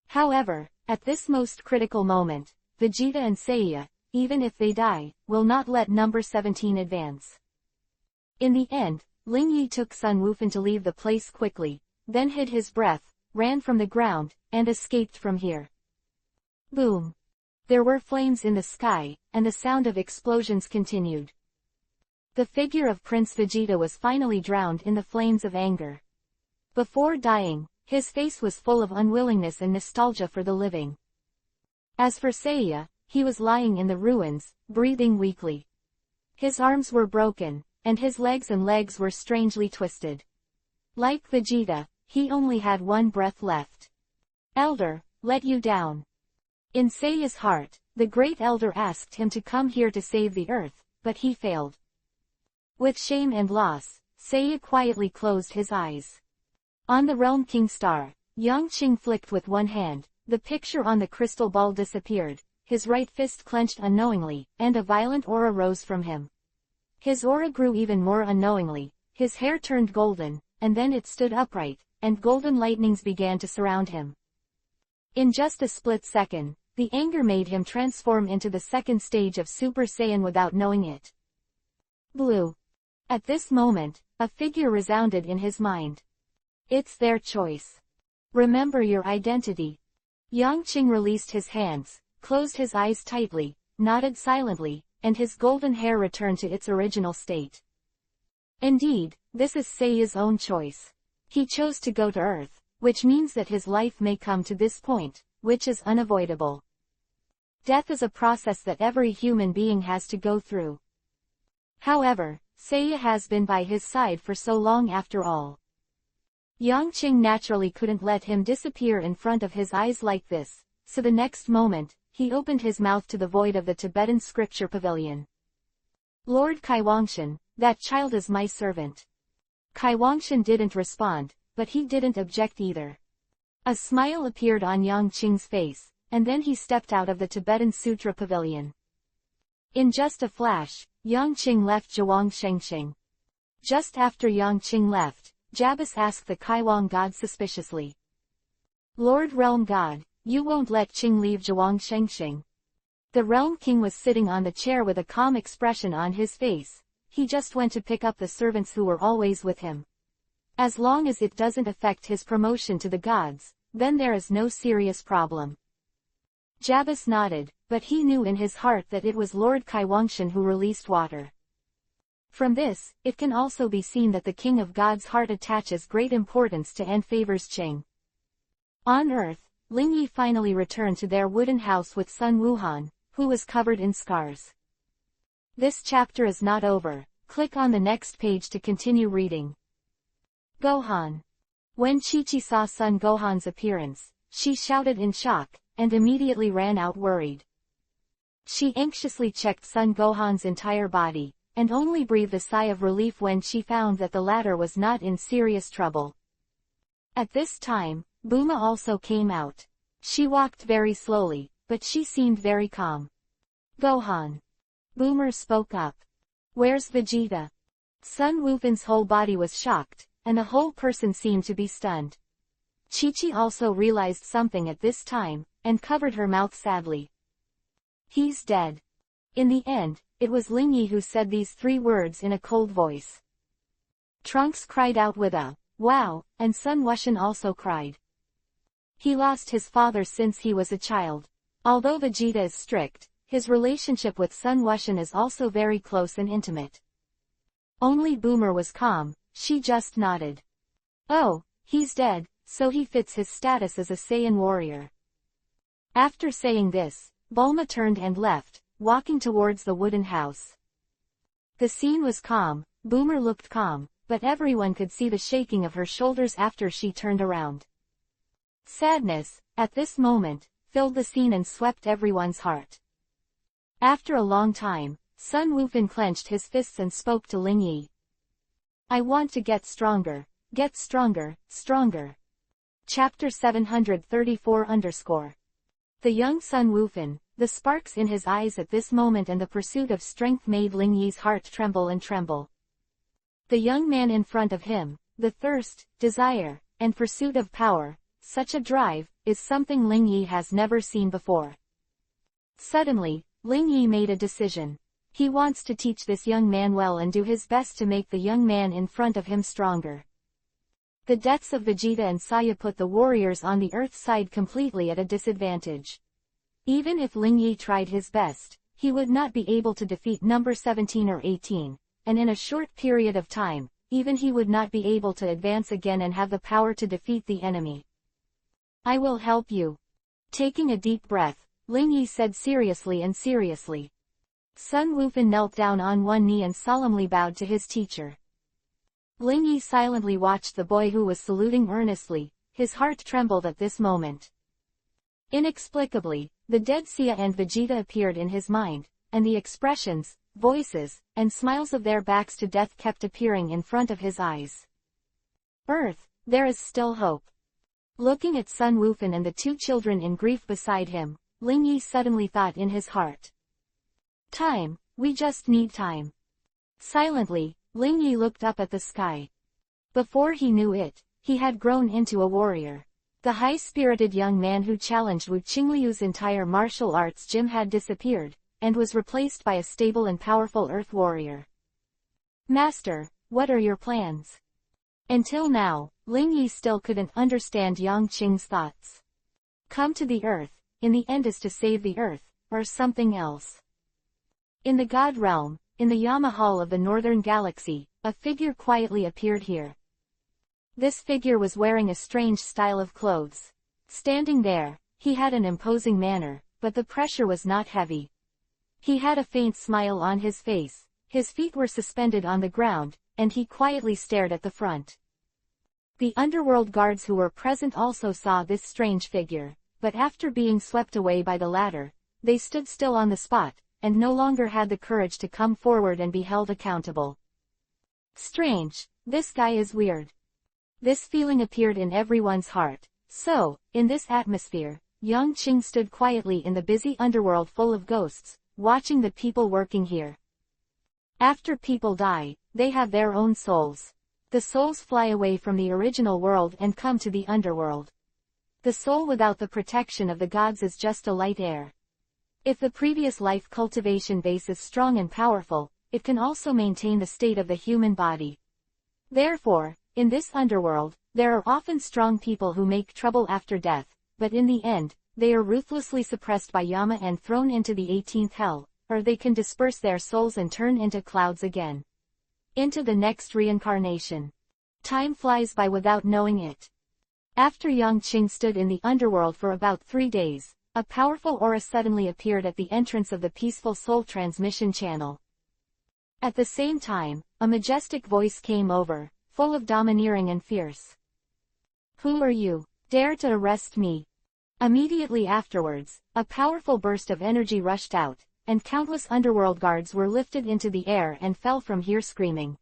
However, at this most critical moment, Vegeta and Saiya, even if they die, will not let number 17 advance. In the end, Ling Yi took Sun Wufan to leave the place quickly, then hid his breath, ran from the ground, and escaped from here. Boom! There were flames in the sky, and the sound of explosions continued. The figure of Prince Vegeta was finally drowned in the flames of anger. Before dying, his face was full of unwillingness and nostalgia for the living. As for Seiya, he was lying in the ruins, breathing weakly. His arms were broken, and his legs were strangely twisted. Like Vegeta, he only had one breath left. Elder, let you down. In Seiya's heart, the great elder asked him to come here to save the earth, but he failed. With shame and loss, Seiya quietly closed his eyes. On the Realm King Star, Yang Qing flicked with one hand, the picture on the crystal ball disappeared, his right fist clenched unknowingly, and a violent aura rose from him. His aura grew even more unknowingly, his hair turned golden, and then it stood upright, and golden lightnings began to surround him. In just a split second, the anger made him transform into the second stage of Super Saiyan without knowing it. Blue. At this moment, a figure resounded in his mind. It's their choice. Remember your identity. Yang Qing released his hands, closed his eyes tightly, nodded silently, and his golden hair returned to its original state. Indeed, this is Seiya's own choice. He chose to go to Earth, which means that his life may come to this point, which is unavoidable. Death is a process that every human being has to go through. However, Seiya has been by his side for so long after all. Yang Qing naturally couldn't let him disappear in front of his eyes like this, so the next moment, he opened his mouth to the void of the Tibetan scripture pavilion. Lord Kaiwangshan, that child is my servant. Kaiwangshan didn't respond, but he didn't object either. A smile appeared on Yang Qing's face, and then he stepped out of the Tibetan Sutra pavilion. In just a flash, Yang Qing left Zhuang Shengsheng. Just after Yang Qing left, Jabus asked the Kaiwang god suspiciously. Lord Realm God, you won't let Qing leave Zhuang Shengsheng. The Realm King was sitting on the chair with a calm expression on his face. He just went to pick up the servants who were always with him. As long as it doesn't affect his promotion to the gods, then there is no serious problem. Jabus nodded, but he knew in his heart that it was Lord Kaiwangshan who released water. From this, it can also be seen that the King of God's heart attaches great importance to and favors Qing. On Earth, Ling Yi finally returned to their wooden house with Sun Wuhan, who was covered in scars. This chapter is not over. Click on the next page to continue reading. Gohan. When Chi-Chi saw Son Gohan's appearance, she shouted in shock, and immediately ran out worried. She anxiously checked Son Gohan's entire body, and only breathed a sigh of relief when she found that the latter was not in serious trouble. At this time, Bulma also came out. She walked very slowly, but she seemed very calm. Gohan. Boomer spoke up. Where's Vegeta? Sun Wufan's whole body was shocked, and the whole person seemed to be stunned. Chi-Chi also realized something at this time, and covered her mouth sadly. He's dead. In the end, it was Ling Yi who said these 3 words in a cold voice. Trunks cried out with a, wow, and Sun Wuxian also cried. He lost his father since he was a child. Although Vegeta is strict, his relationship with Sun Wushan is also very close and intimate. Only Boomer was calm, she just nodded. Oh, he's dead, so he fits his status as a Saiyan warrior. After saying this, Bulma turned and left, walking towards the wooden house. The scene was calm, Boomer looked calm, but everyone could see the shaking of her shoulders after she turned around. Sadness, at this moment, filled the scene and swept everyone's heart. After a long time, Sun Wukong clenched his fists and spoke to Ling Yi. I want to get stronger, stronger. Chapter 734 The young Sun Wukong, the sparks in his eyes at this moment and the pursuit of strength made Ling Yi's heart tremble and tremble. The young man in front of him, the thirst, desire, and pursuit of power, such a drive, is something Ling Yi has never seen before. Suddenly, Ling Yi made a decision. He wants to teach this young man well and do his best to make the young man in front of him stronger. The deaths of Vegeta and Saya put the warriors on the Earth side completely at a disadvantage. Even if Ling Yi tried his best, he would not be able to defeat number 17 or 18, and in a short period of time, even he would not be able to advance again and have the power to defeat the enemy. I will help you. Taking a deep breath, Ling Yi said seriously. Sun Wukong knelt down on one knee and solemnly bowed to his teacher. Ling Yi silently watched the boy who was saluting earnestly, his heart trembled at this moment. Inexplicably, the dead Sia and Vegeta appeared in his mind, and the expressions, voices, and smiles of their backs to death kept appearing in front of his eyes. Earth, there is still hope. Looking at Sun Wukong and the two children in grief beside him, Ling Yi suddenly thought in his heart. Time, we just need time. Silently, Ling Yi looked up at the sky. Before he knew it, he had grown into a warrior. The high-spirited young man who challenged Wu Qingliu's entire martial arts gym had disappeared, and was replaced by a stable and powerful earth warrior. Master, what are your plans? Until now, Ling Yi still couldn't understand Yang Qing's thoughts. Come to the earth, in the end is to save the earth, or something else. In the God realm, in the Yama Hall of the Northern Galaxy, a figure quietly appeared here. This figure was wearing a strange style of clothes. Standing there, he had an imposing manner, but the pressure was not heavy. He had a faint smile on his face, his feet were suspended on the ground, and he quietly stared at the front. The underworld guards who were present also saw this strange figure, but after being swept away by the latter, they stood still on the spot, and no longer had the courage to come forward and be held accountable. Strange, this guy is weird. This feeling appeared in everyone's heart. So, in this atmosphere, Yang Qing stood quietly in the busy underworld full of ghosts, watching the people working here. After people die, they have their own souls. The souls fly away from the original world and come to the underworld. The soul without the protection of the gods is just a light air. If the previous life cultivation base is strong and powerful, it can also maintain the state of the human body. Therefore, in this underworld, there are often strong people who make trouble after death, but in the end, they are ruthlessly suppressed by Yama and thrown into the 18th hell, or they can disperse their souls and turn into clouds again. Into the next reincarnation. Time flies by without knowing it. After Yang Qing stood in the underworld for about 3 days, a powerful aura suddenly appeared at the entrance of the peaceful soul transmission channel. At the same time, a majestic voice came over, full of domineering and fierce. Who are you? Dare to arrest me? Immediately afterwards, a powerful burst of energy rushed out, and countless underworld guards were lifted into the air and fell from here screaming.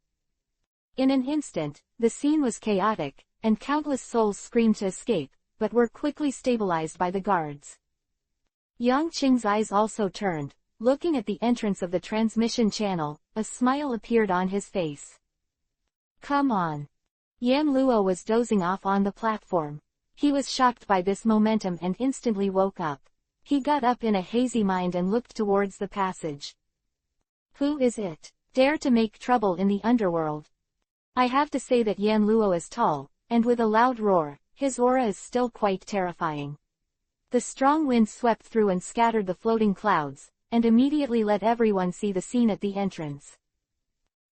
In an instant, the scene was chaotic, and countless souls screamed to escape, but were quickly stabilized by the guards. Yang Qing's eyes also turned, looking at the entrance of the transmission channel, a smile appeared on his face. Come on. Yan Luo was dozing off on the platform. He was shocked by this momentum and instantly woke up. He got up in a hazy mind and looked towards the passage. Who is it? Dare to make trouble in the underworld? I have to say that Yan Luo is tall, and with a loud roar, his aura is still quite terrifying. The strong wind swept through and scattered the floating clouds, and immediately let everyone see the scene at the entrance.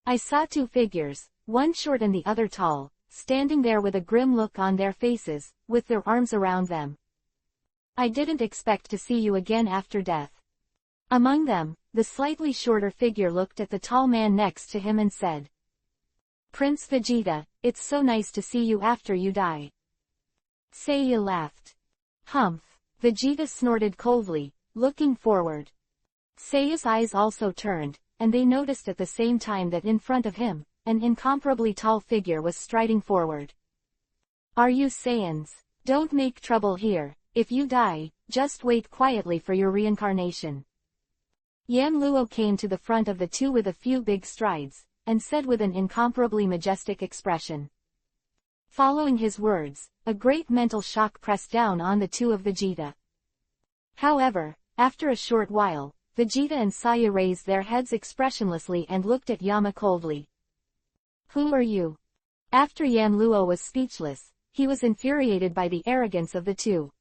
I saw two figures, one short and the other tall, standing there with a grim look on their faces, with their arms around them. I didn't expect to see you again after death. Among them, the slightly shorter figure looked at the tall man next to him and said, "Prince Vegeta, it's so nice to see you after you die." Seiya laughed. "Humph." Vegeta snorted coldly, looking forward. Seiya's eyes also turned, and they noticed at the same time that in front of him, an incomparably tall figure was striding forward. "Are you Saiyans? Don't make trouble here. If you die, just wait quietly for your reincarnation." Yan Luo came to the front of the two with a few big strides, and said with an incomparably majestic expression. Following his words, a great mental shock pressed down on the two of Vegeta. However, after a short while, Vegeta and Seiya raised their heads expressionlessly and looked at Yama coldly. "Who are you?" After Yan Luo was speechless, he was infuriated by the arrogance of the two.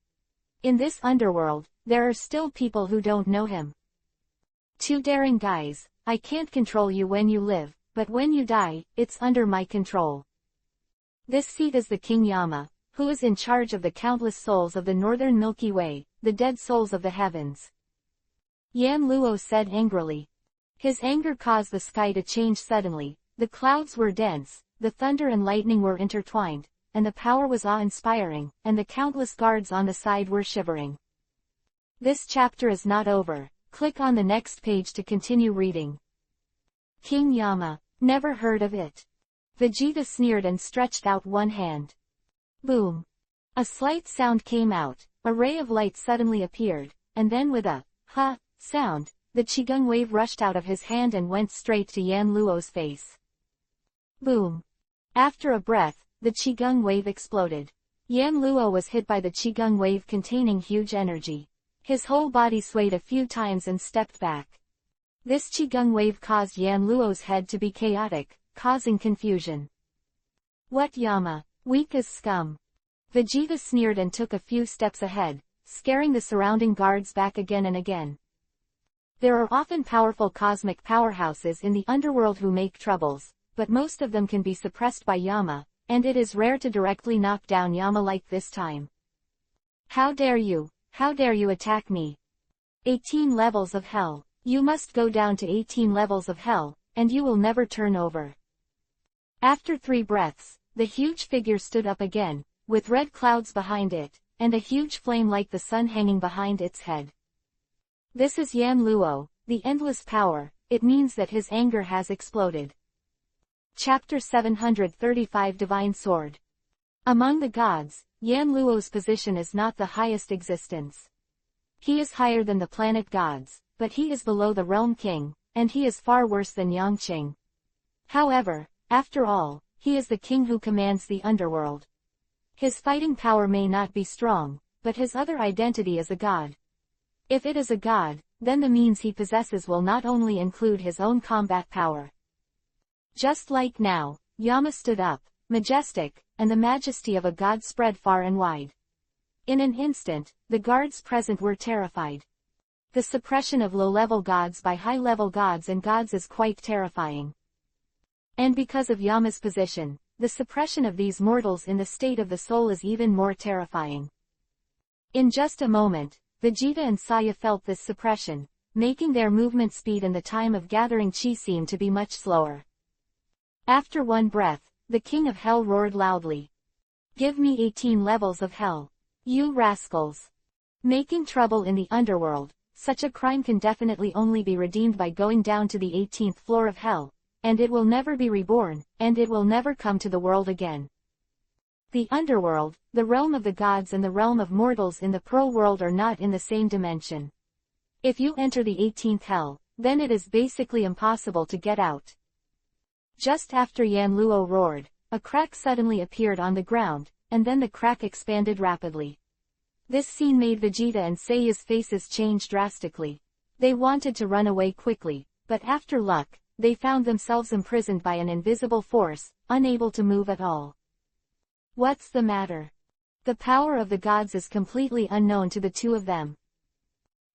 In this underworld, there are still people who don't know him. "Two daring guys, I can't control you when you live, but when you die, it's under my control. This seat is the King Yama, who is in charge of the countless souls of the northern Milky Way, the dead souls of the heavens." Yan Luo said angrily. His anger caused the sky to change suddenly, the clouds were dense, the thunder and lightning were intertwined, and the power was awe-inspiring, and the countless guards on the side were shivering. This chapter is not over. Click on the next page to continue reading. King Yama, never heard of it. Vegeta sneered and stretched out one hand. Boom. A slight sound came out, a ray of light suddenly appeared, and then with a "ha" sound, the Qigong wave rushed out of his hand and went straight to Yan Luo's face. Boom. After a breath, the Qigong wave exploded. Yan Luo was hit by the Qigong wave containing huge energy. His whole body swayed a few times and stepped back. This Qigong wave caused Yan Luo's head to be chaotic, causing confusion. "What Yama, weak as scum." Vegeta sneered and took a few steps ahead, scaring the surrounding guards back again and again. There are often powerful cosmic powerhouses in the underworld who make troubles, but most of them can be suppressed by Yama, and it is rare to directly knock down Yama like this time. "How dare you? How dare you attack me? 18 levels of hell. You must go down to 18 levels of hell, and you will never turn over." After 3 breaths, the huge figure stood up again, with red clouds behind it, and a huge flame like the sun hanging behind its head. This is Yan Luo, the endless power. It means that his anger has exploded. Chapter 735 Divine Sword. Among the gods, Yan Luo's position is not the highest existence. He is higher than the planet gods, but he is below the realm king, and he is far worse than Yangqing. However, after all, he is the king who commands the underworld. His fighting power may not be strong, but his other identity is a god. If it is a god, then the means he possesses will not only include his own combat power. Just like now, Yama stood up, majestic, and the majesty of a god spread far and wide. In an instant, the guards present were terrified. The suppression of low-level gods by high-level gods and gods is quite terrifying. And because of Yama's position, the suppression of these mortals in the state of the soul is even more terrifying. In just a moment, Vegeta and Seiya felt this suppression, making their movement speed and the time of gathering chi seem to be much slower. After one breath, the King of Hell roared loudly. "Give me 18 levels of hell. You rascals! Making trouble in the underworld, such a crime can definitely only be redeemed by going down to the 18th floor of hell, and it will never be reborn, and it will never come to the world again." The underworld, the realm of the gods and the realm of mortals in the Pearl World are not in the same dimension. If you enter the 18th hell, then it is basically impossible to get out. Just after Yan Luo roared, a crack suddenly appeared on the ground, and then the crack expanded rapidly. This scene made Vegeta and Seiya's faces change drastically. They wanted to run away quickly, but after luck, they found themselves imprisoned by an invisible force, unable to move at all. "What's the matter?" The power of the gods is completely unknown to the two of them.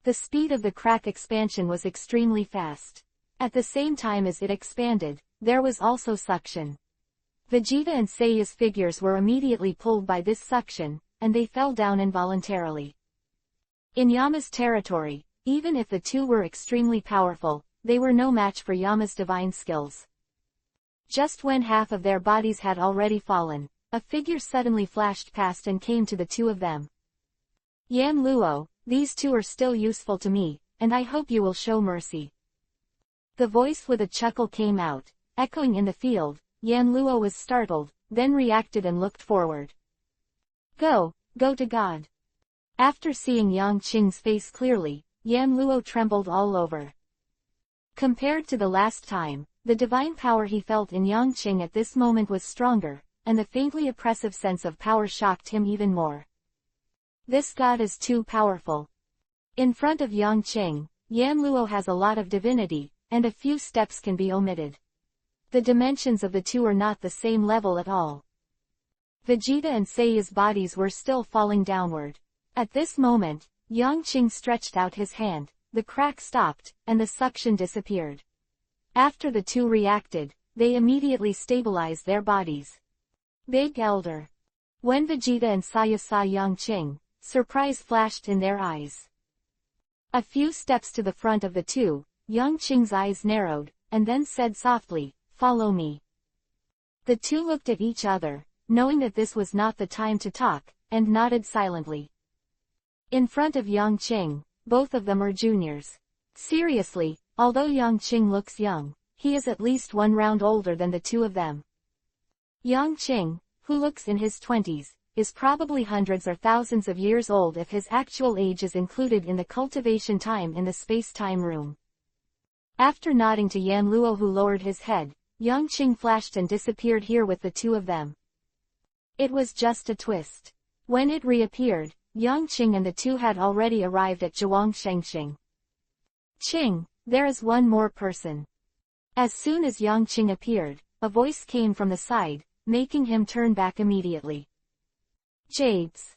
The speed of the crack expansion was extremely fast. At the same time as it expanded, there was also suction. Vegeta and Seiya's figures were immediately pulled by this suction, and they fell down involuntarily. In Yama's territory, even if the two were extremely powerful, they were no match for Yama's divine skills. Just when half of their bodies had already fallen, a figure suddenly flashed past and came to the two of them. Yan Luo, these two are still useful to me, and I hope you will show mercy. The voice with a chuckle came out, echoing in the field. Yan Luo was startled, then reacted and looked forward. Go to God. After seeing Yang Qing's face clearly, Yan Luo trembled all over. Compared to the last time, the divine power he felt in Yang Qing at this moment was stronger, and the faintly oppressive sense of power shocked him even more. This god is too powerful. In front of Yang Qing, Yan Luo has a lot of divinity, and a few steps can be omitted. The dimensions of the two are not the same level at all. Vegeta and Seiya's bodies were still falling downward. At this moment, Yang Qing stretched out his hand, the crack stopped, and the suction disappeared. After the two reacted, they immediately stabilized their bodies. Big Elder. When Vegeta and Seiya saw Yang Qing, surprise flashed in their eyes. A few steps to the front of the two, Yang Qing's eyes narrowed, and then said softly, "Follow me." The two looked at each other, knowing that this was not the time to talk, and nodded silently. In front of Yang Qing, both of them are juniors. Seriously, although Yang Qing looks young, he is at least one round older than the two of them. Yang Qing, who looks in his 20s, is probably hundreds or thousands of years old if his actual age is included in the cultivation time in the space-time room. After nodding to Yan Luo, who lowered his head, Yang Qing flashed and disappeared here with the two of them. It was just a twist. When it reappeared, Yang Qing and the two had already arrived at Zhuang Shengxing. Qing, there is one more person. As soon as Yang Qing appeared, a voice came from the side, making him turn back immediately. Jabes.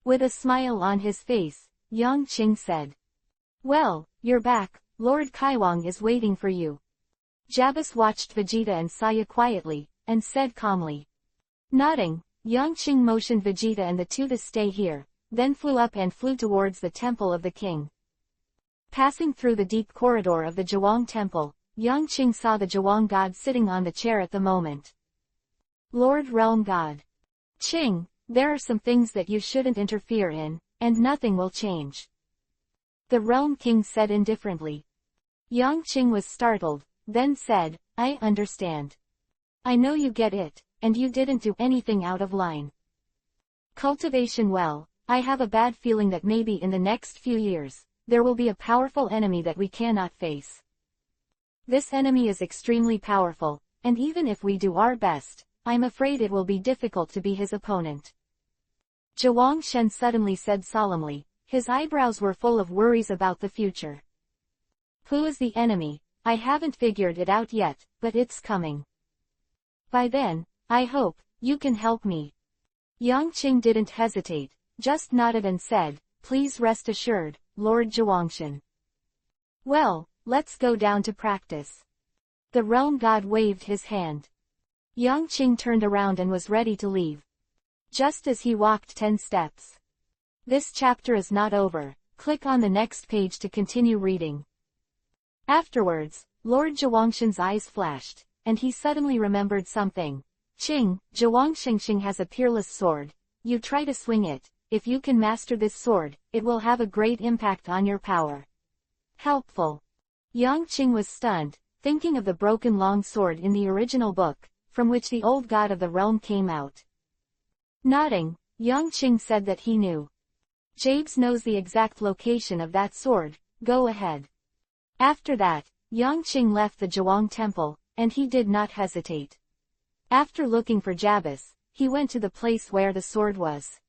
With a smile on his face, Yang Qing said. Well, you're back, Lord Kaiwang is waiting for you. Jabez watched Vegeta and Seiya quietly, and said calmly. Nodding, Yang Qing motioned Vegeta and the two to stay here, then flew up and flew towards the Temple of the King. Passing through the deep corridor of the Zhuang Temple, Yang Qing saw the Zhuang God sitting on the chair at the moment. Lord Realm God. Qing, there are some things that you shouldn't interfere in, and nothing will change. The Realm King said indifferently. Yang Qing was startled, then said, I understand. I know you get it, and you didn't do anything out of line. Cultivation well, I have a bad feeling that maybe in the next few years, there will be a powerful enemy that we cannot face. This enemy is extremely powerful, and even if we do our best, I'm afraid it will be difficult to be his opponent. Zhuang Shen suddenly said solemnly, his eyebrows were full of worries about the future. Who is the enemy? I haven't figured it out yet, but it's coming. By then, I hope, you can help me. Yang Qing didn't hesitate, just nodded and said, please rest assured, Lord Zhuangshan. Well, let's go down to practice. The Realm God waved his hand. Yang Qing turned around and was ready to leave. Just as he walked 10 steps. This chapter is not over, click on the next page to continue reading. Afterwards, Lord Zhuangshan's eyes flashed, and he suddenly remembered something. Qing, Zhuang Shengxing has a peerless sword. You try to swing it. If you can master this sword, it will have a great impact on your power. Helpful. Yang Qing was stunned, thinking of the broken long sword in the original book, from which the old god of the realm came out. Nodding, Yang Qing said that he knew. Jabes knows the exact location of that sword, go ahead. After that, Yang Qing left the Zhuang temple, and he did not hesitate. After looking for Jabez, he went to the place where the sword was.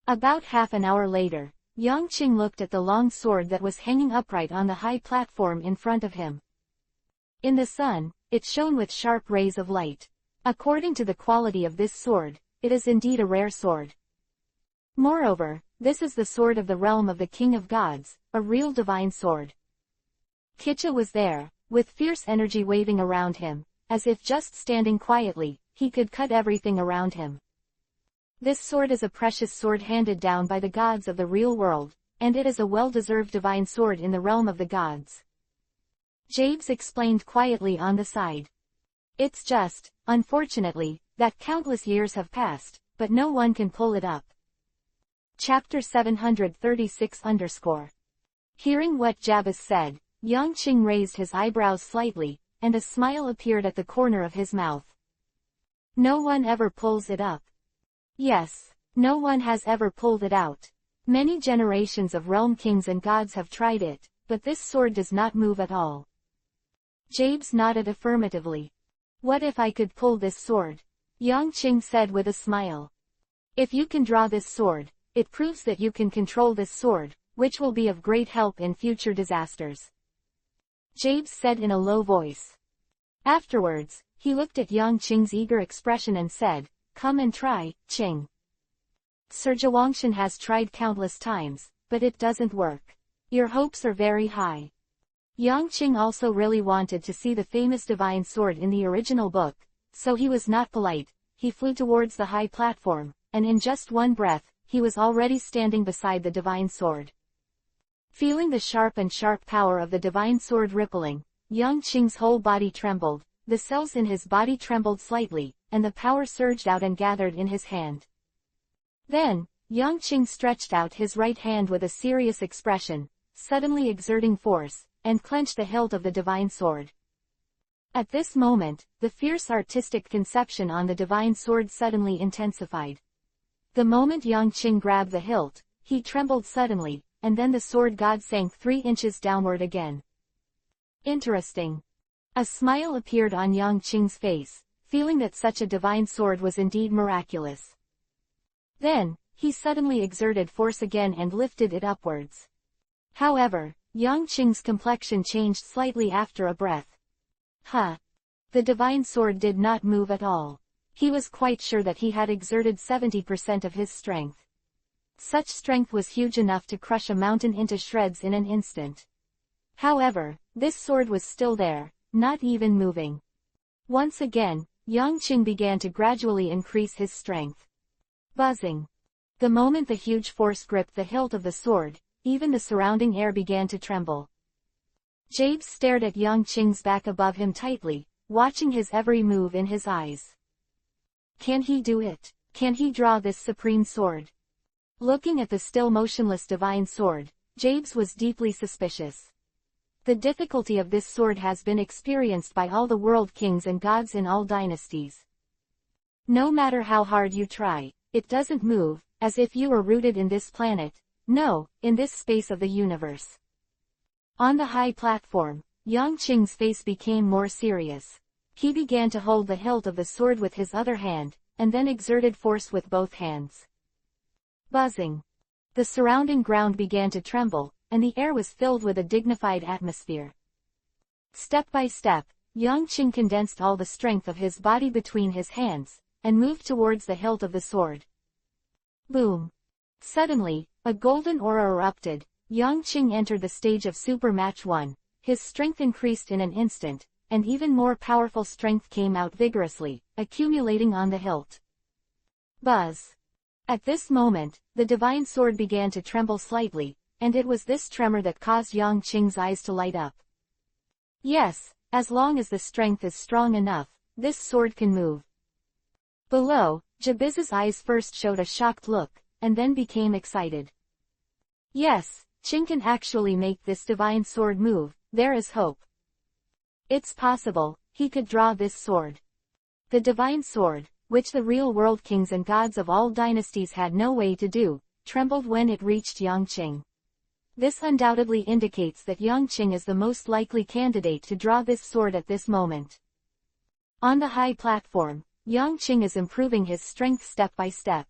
About half an hour later, Yang Qing looked at the long sword that was hanging upright on the high platform in front of him. In the sun, it shone with sharp rays of light. According to the quality of this sword, it is indeed a rare sword. Moreover, this is the sword of the realm of the King of Gods, a real divine sword. Kitcha was there, with fierce energy waving around him, as if just standing quietly, he could cut everything around him. This sword is a precious sword handed down by the gods of the real world, and it is a well-deserved divine sword in the realm of the gods. Jabes explained quietly on the side. It's just, unfortunately, that countless years have passed, but no one can pull it up. Chapter 736 _. Hearing what Jabez said, Yang Qing raised his eyebrows slightly, and a smile appeared at the corner of his mouth. No one ever pulls it up. Yes, no one has ever pulled it out. Many generations of realm kings and gods have tried it, but this sword does not move at all. Jabes nodded affirmatively. What if I could pull this sword? Yang Qing said with a smile. If you can draw this sword, it proves that you can control this sword, which will be of great help in future disasters. Jabes said in a low voice. Afterwards, he looked at Yang Qing's eager expression and said, Come and try, Qing. Sir Zhuangshan has tried countless times, but it doesn't work. Your hopes are very high. Yang Qing also really wanted to see the famous divine sword in the original book, so he was not polite. He flew towards the high platform, and in just one breath, he was already standing beside the divine sword. Feeling the sharp power of the divine sword rippling, Yang Qing's whole body trembled, the cells in his body trembled slightly, and the power surged out and gathered in his hand. Then, Yang Qing stretched out his right hand with a serious expression, suddenly exerting force, and clenched the hilt of the divine sword. At this moment, the fierce artistic conception on the divine sword suddenly intensified. The moment Yang Qing grabbed the hilt, he trembled suddenly, and then the sword god sank 3 inches downward again. Interesting. A smile appeared on Yang Qing's face, feeling that such a divine sword was indeed miraculous. Then, he suddenly exerted force again and lifted it upwards. However, Yang Qing's complexion changed slightly after a breath. The divine sword did not move at all. He was quite sure that he had exerted 70% of his strength. Such strength was huge enough to crush a mountain into shreds in an instant. However, this sword was still there, not even moving. Once again, Yang Qing began to gradually increase his strength. Buzzing. The moment the huge force gripped the hilt of the sword, even the surrounding air began to tremble. Jabes stared at Yang Qing's back above him tightly, watching his every move in his eyes. Can he do it? Can he draw this supreme sword? Looking at the still motionless divine sword, Jabes was deeply suspicious. The difficulty of this sword has been experienced by all the world kings and gods in all dynasties. No matter how hard you try, it doesn't move, as if you were rooted in this planet, no, in this space of the universe. On the high platform, Yang Qing's face became more serious. He began to hold the hilt of the sword with his other hand, and then exerted force with both hands. Buzzing. The surrounding ground began to tremble, and the air was filled with a dignified atmosphere. Step by step, Yang Qing condensed all the strength of his body between his hands, and moved towards the hilt of the sword. Boom. Suddenly, a golden aura erupted. Yang Qing entered the stage of Super Match 1. His strength increased in an instant, and even more powerful strength came out vigorously, accumulating on the hilt. Buzz. At this moment, the divine sword began to tremble slightly, and it was this tremor that caused Yang Qing's eyes to light up. Yes, as long as the strength is strong enough, this sword can move. Below, Jabez's eyes first showed a shocked look, and then became excited. Yes, Qing can actually make this divine sword move, there is hope. It's possible, he could draw this sword. The divine sword, which the real world kings and gods of all dynasties had no way to do, trembled when it reached Yang Qing. This undoubtedly indicates that Yang Qing is the most likely candidate to draw this sword at this moment. On the high platform, Yang Qing is improving his strength step by step.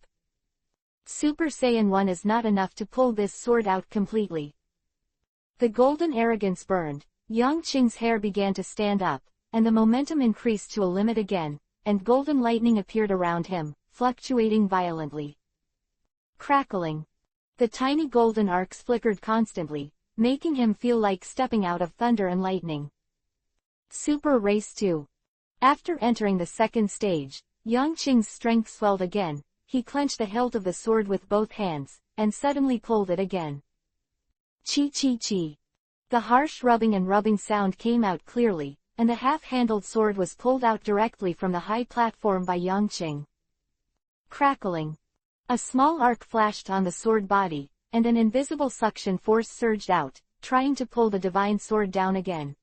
Super Saiyan 1 is not enough to pull this sword out completely. The golden arrogance burned, Yang Qing's hair began to stand up, and the momentum increased to a limit again, and golden lightning appeared around him, fluctuating violently. Crackling. The tiny golden arcs flickered constantly, making him feel like stepping out of thunder and lightning. Super Race 2. After entering the second stage, Yang Qing's strength swelled again. He clenched the hilt of the sword with both hands, and suddenly pulled it again. Chi chi chi. The harsh rubbing sound came out clearly, and the half-handled sword was pulled out directly from the high platform by Yang Qing. Crackling. A small arc flashed on the sword body, and an invisible suction force surged out, trying to pull the divine sword down again.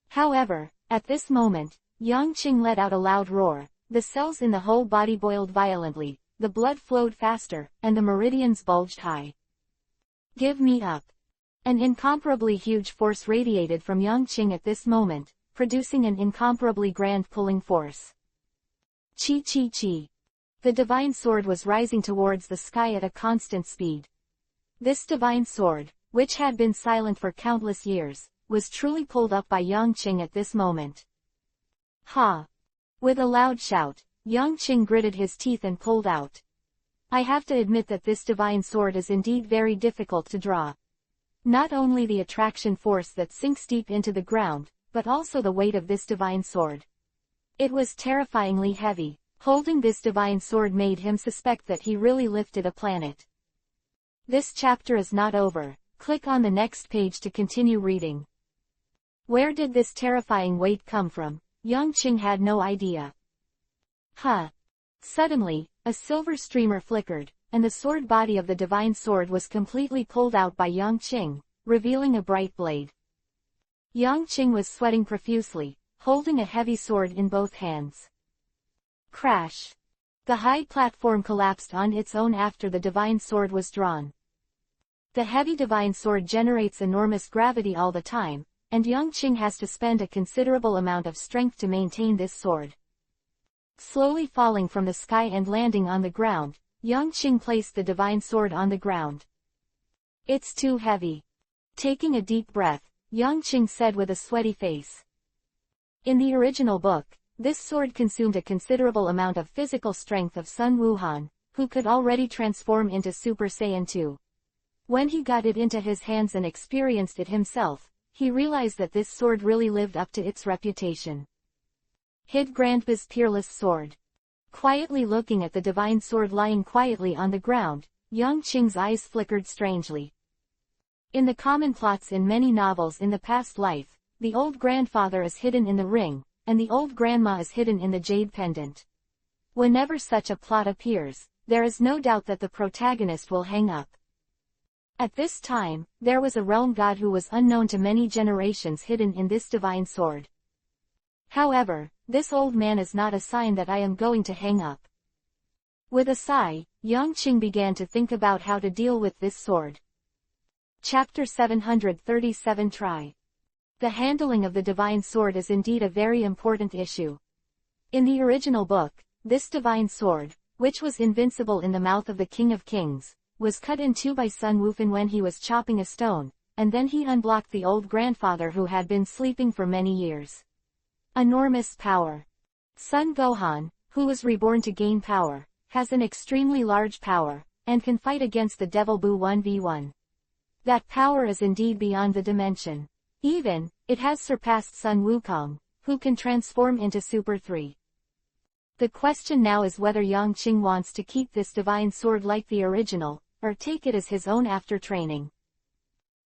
However, at this moment, Yang Qing let out a loud roar. The cells in the whole body boiled violently, the blood flowed faster, and the meridians bulged high. Give me up. An incomparably huge force radiated from Yang Qing at this moment, producing an incomparably grand pulling force. Chi chi chi. The divine sword was rising towards the sky at a constant speed. This divine sword, which had been silent for countless years, was truly pulled up by Yang Qing at this moment. Ha! With a loud shout, Yang Qing gritted his teeth and pulled out. I have to admit that this divine sword is indeed very difficult to draw. Not only the attraction force that sinks deep into the ground, but also the weight of this divine sword. It was terrifyingly heavy. Holding this divine sword made him suspect that he really lifted a planet. This chapter is not over. Click on the next page to continue reading. Where did this terrifying weight come from? Yang Qing had no idea. Huh. Suddenly, a silver streamer flickered, and the sword body of the divine sword was completely pulled out by Yang Qing, revealing a bright blade. Yang Qing was sweating profusely, holding a heavy sword in both hands. Crash. The high platform collapsed on its own after the divine sword was drawn. The heavy divine sword generates enormous gravity all the time, and Yang Qing has to spend a considerable amount of strength to maintain this sword. Slowly falling from the sky and landing on the ground, Yang Qing placed the divine sword on the ground. It's too heavy. Taking a deep breath, Yang Qing said with a sweaty face. In the original book, this sword consumed a considerable amount of physical strength of Sun Wuhan, who could already transform into Super Saiyan 2. When he got it into his hands and experienced it himself, he realized that this sword really lived up to its reputation. Hid Grandpa's peerless sword. Quietly looking at the divine sword lying quietly on the ground, Yang Qing's eyes flickered strangely. In the common plots in many novels in the past life, the old grandfather is hidden in the ring, and the old grandma is hidden in the jade pendant. Whenever such a plot appears, there is no doubt that the protagonist will hang up. At this time, there was a realm god who was unknown to many generations hidden in this divine sword. However, this old man is not a sign that I am going to hang up. With a sigh, Yang Qing began to think about how to deal with this sword. Chapter 737 Try. The handling of the divine sword is indeed a very important issue. In the original book, this divine sword, which was invincible in the mouth of the King of Kings, was cut in two by Sun Wukong when he was chopping a stone, and then he unblocked the old grandfather who had been sleeping for many years. Enormous power. Sun Gohan, who was reborn to gain power, has an extremely large power, and can fight against the Devil Boo 1v1. That power is indeed beyond the dimension. Even, it has surpassed Sun Wukong, who can transform into Super 3. The question now is whether Yang Qing wants to keep this divine sword like the original, or take it as his own after training.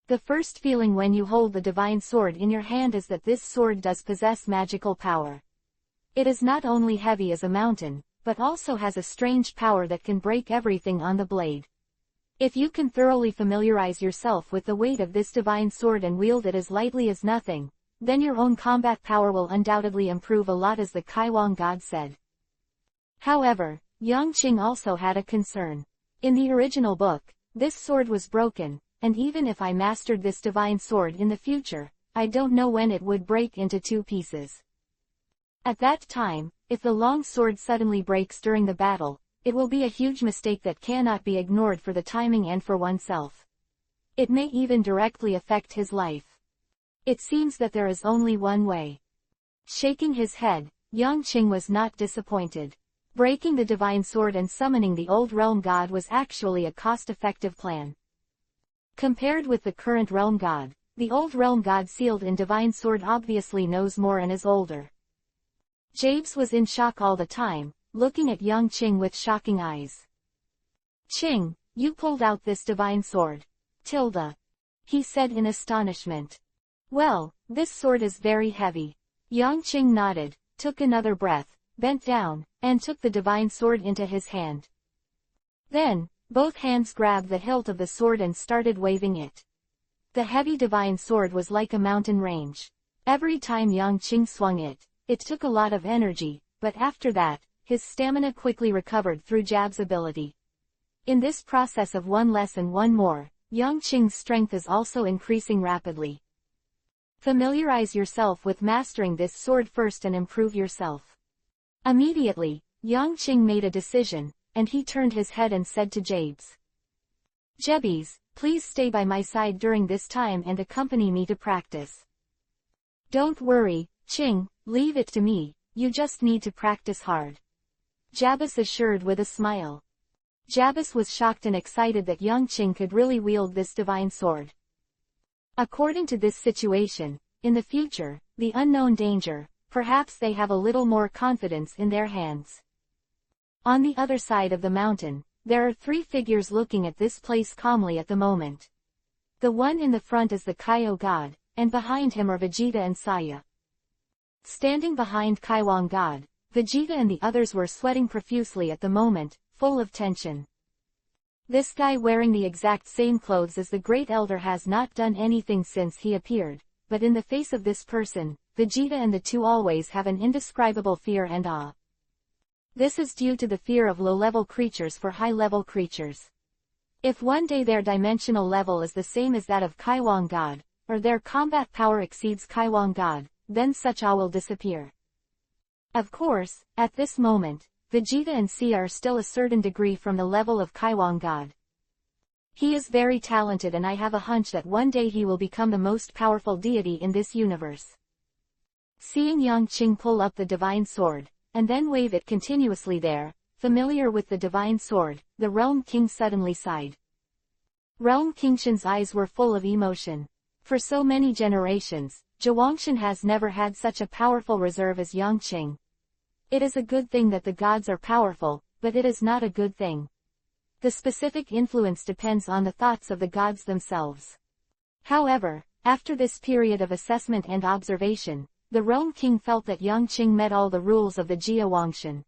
The first feeling when you hold the divine sword in your hand is that this sword does possess magical power. It is not only heavy as a mountain, but also has a strange power that can break everything on the blade. If you can thoroughly familiarize yourself with the weight of this divine sword and wield it as lightly as nothing, then your own combat power will undoubtedly improve a lot, as the Kaiwang god said. However, Yang Qing also had a concern. In the original book, this sword was broken, and even if I mastered this divine sword in the future, I don't know when it would break into two pieces. At that time, if the long sword suddenly breaks during the battle, it will be a huge mistake that cannot be ignored for the timing and for oneself. It may even directly affect his life. It seems that there is only one way. Shaking his head, Yang Qing was not disappointed. Breaking the divine sword and summoning the old realm god was actually a cost-effective plan. Compared with the current realm god, the old realm god sealed in divine sword obviously knows more and is older. Jabes was in shock all the time, looking at young Qing with shocking eyes. "Qing, you pulled out this divine sword. Tilda," he said in astonishment. "Well, this sword is very heavy." Yang Qing nodded, took another breath, bent down, and took the divine sword into his hand. Then, both hands grabbed the hilt of the sword and started waving it. The heavy divine sword was like a mountain range. Every time Yang Qing swung it, it took a lot of energy, but after that, his stamina quickly recovered through Jab's ability. In this process of one less and one more, Yang Qing's strength is also increasing rapidly. Familiarize yourself with mastering this sword first and improve yourself. Immediately, Yang Qing made a decision, and he turned his head and said to Jabes, "Jebbies, please stay by my side during this time and accompany me to practice." "Don't worry, Qing, leave it to me, you just need to practice hard," Jabez assured with a smile. Jabez was shocked and excited that Yang Qing could really wield this divine sword. According to this situation, in the future, the unknown danger, perhaps they have a little more confidence in their hands. On the other side of the mountain, there are three figures looking at this place calmly at the moment. The one in the front is the Kaio god, and behind him are Vegeta and Saya. Standing behind Kaiwang god, Vegeta and the others were sweating profusely at the moment, full of tension. This guy wearing the exact same clothes as the Great Elder has not done anything since he appeared, but in the face of this person, Vegeta and the two always have an indescribable fear and awe. This is due to the fear of low-level creatures for high-level creatures. If one day their dimensional level is the same as that of Kaiwang god, or their combat power exceeds Kaiwang god, then such awe will disappear. Of course, at this moment, Vegeta and Sia are still a certain degree from the level of Kaiwang god. He is very talented and I have a hunch that one day he will become the most powerful deity in this universe. Seeing Yang Qing pull up the divine sword, and then wave it continuously there, familiar with the divine sword, the Realm King suddenly sighed. Realm Kingshan's eyes were full of emotion. For so many generations, Zhuangshan has never had such a powerful reserve as Yang Qing. It is a good thing that the gods are powerful, but it is not a good thing. The specific influence depends on the thoughts of the gods themselves. However, after this period of assessment and observation, the Realm King felt that Yang Qing met all the rules of the Jia Wangshan.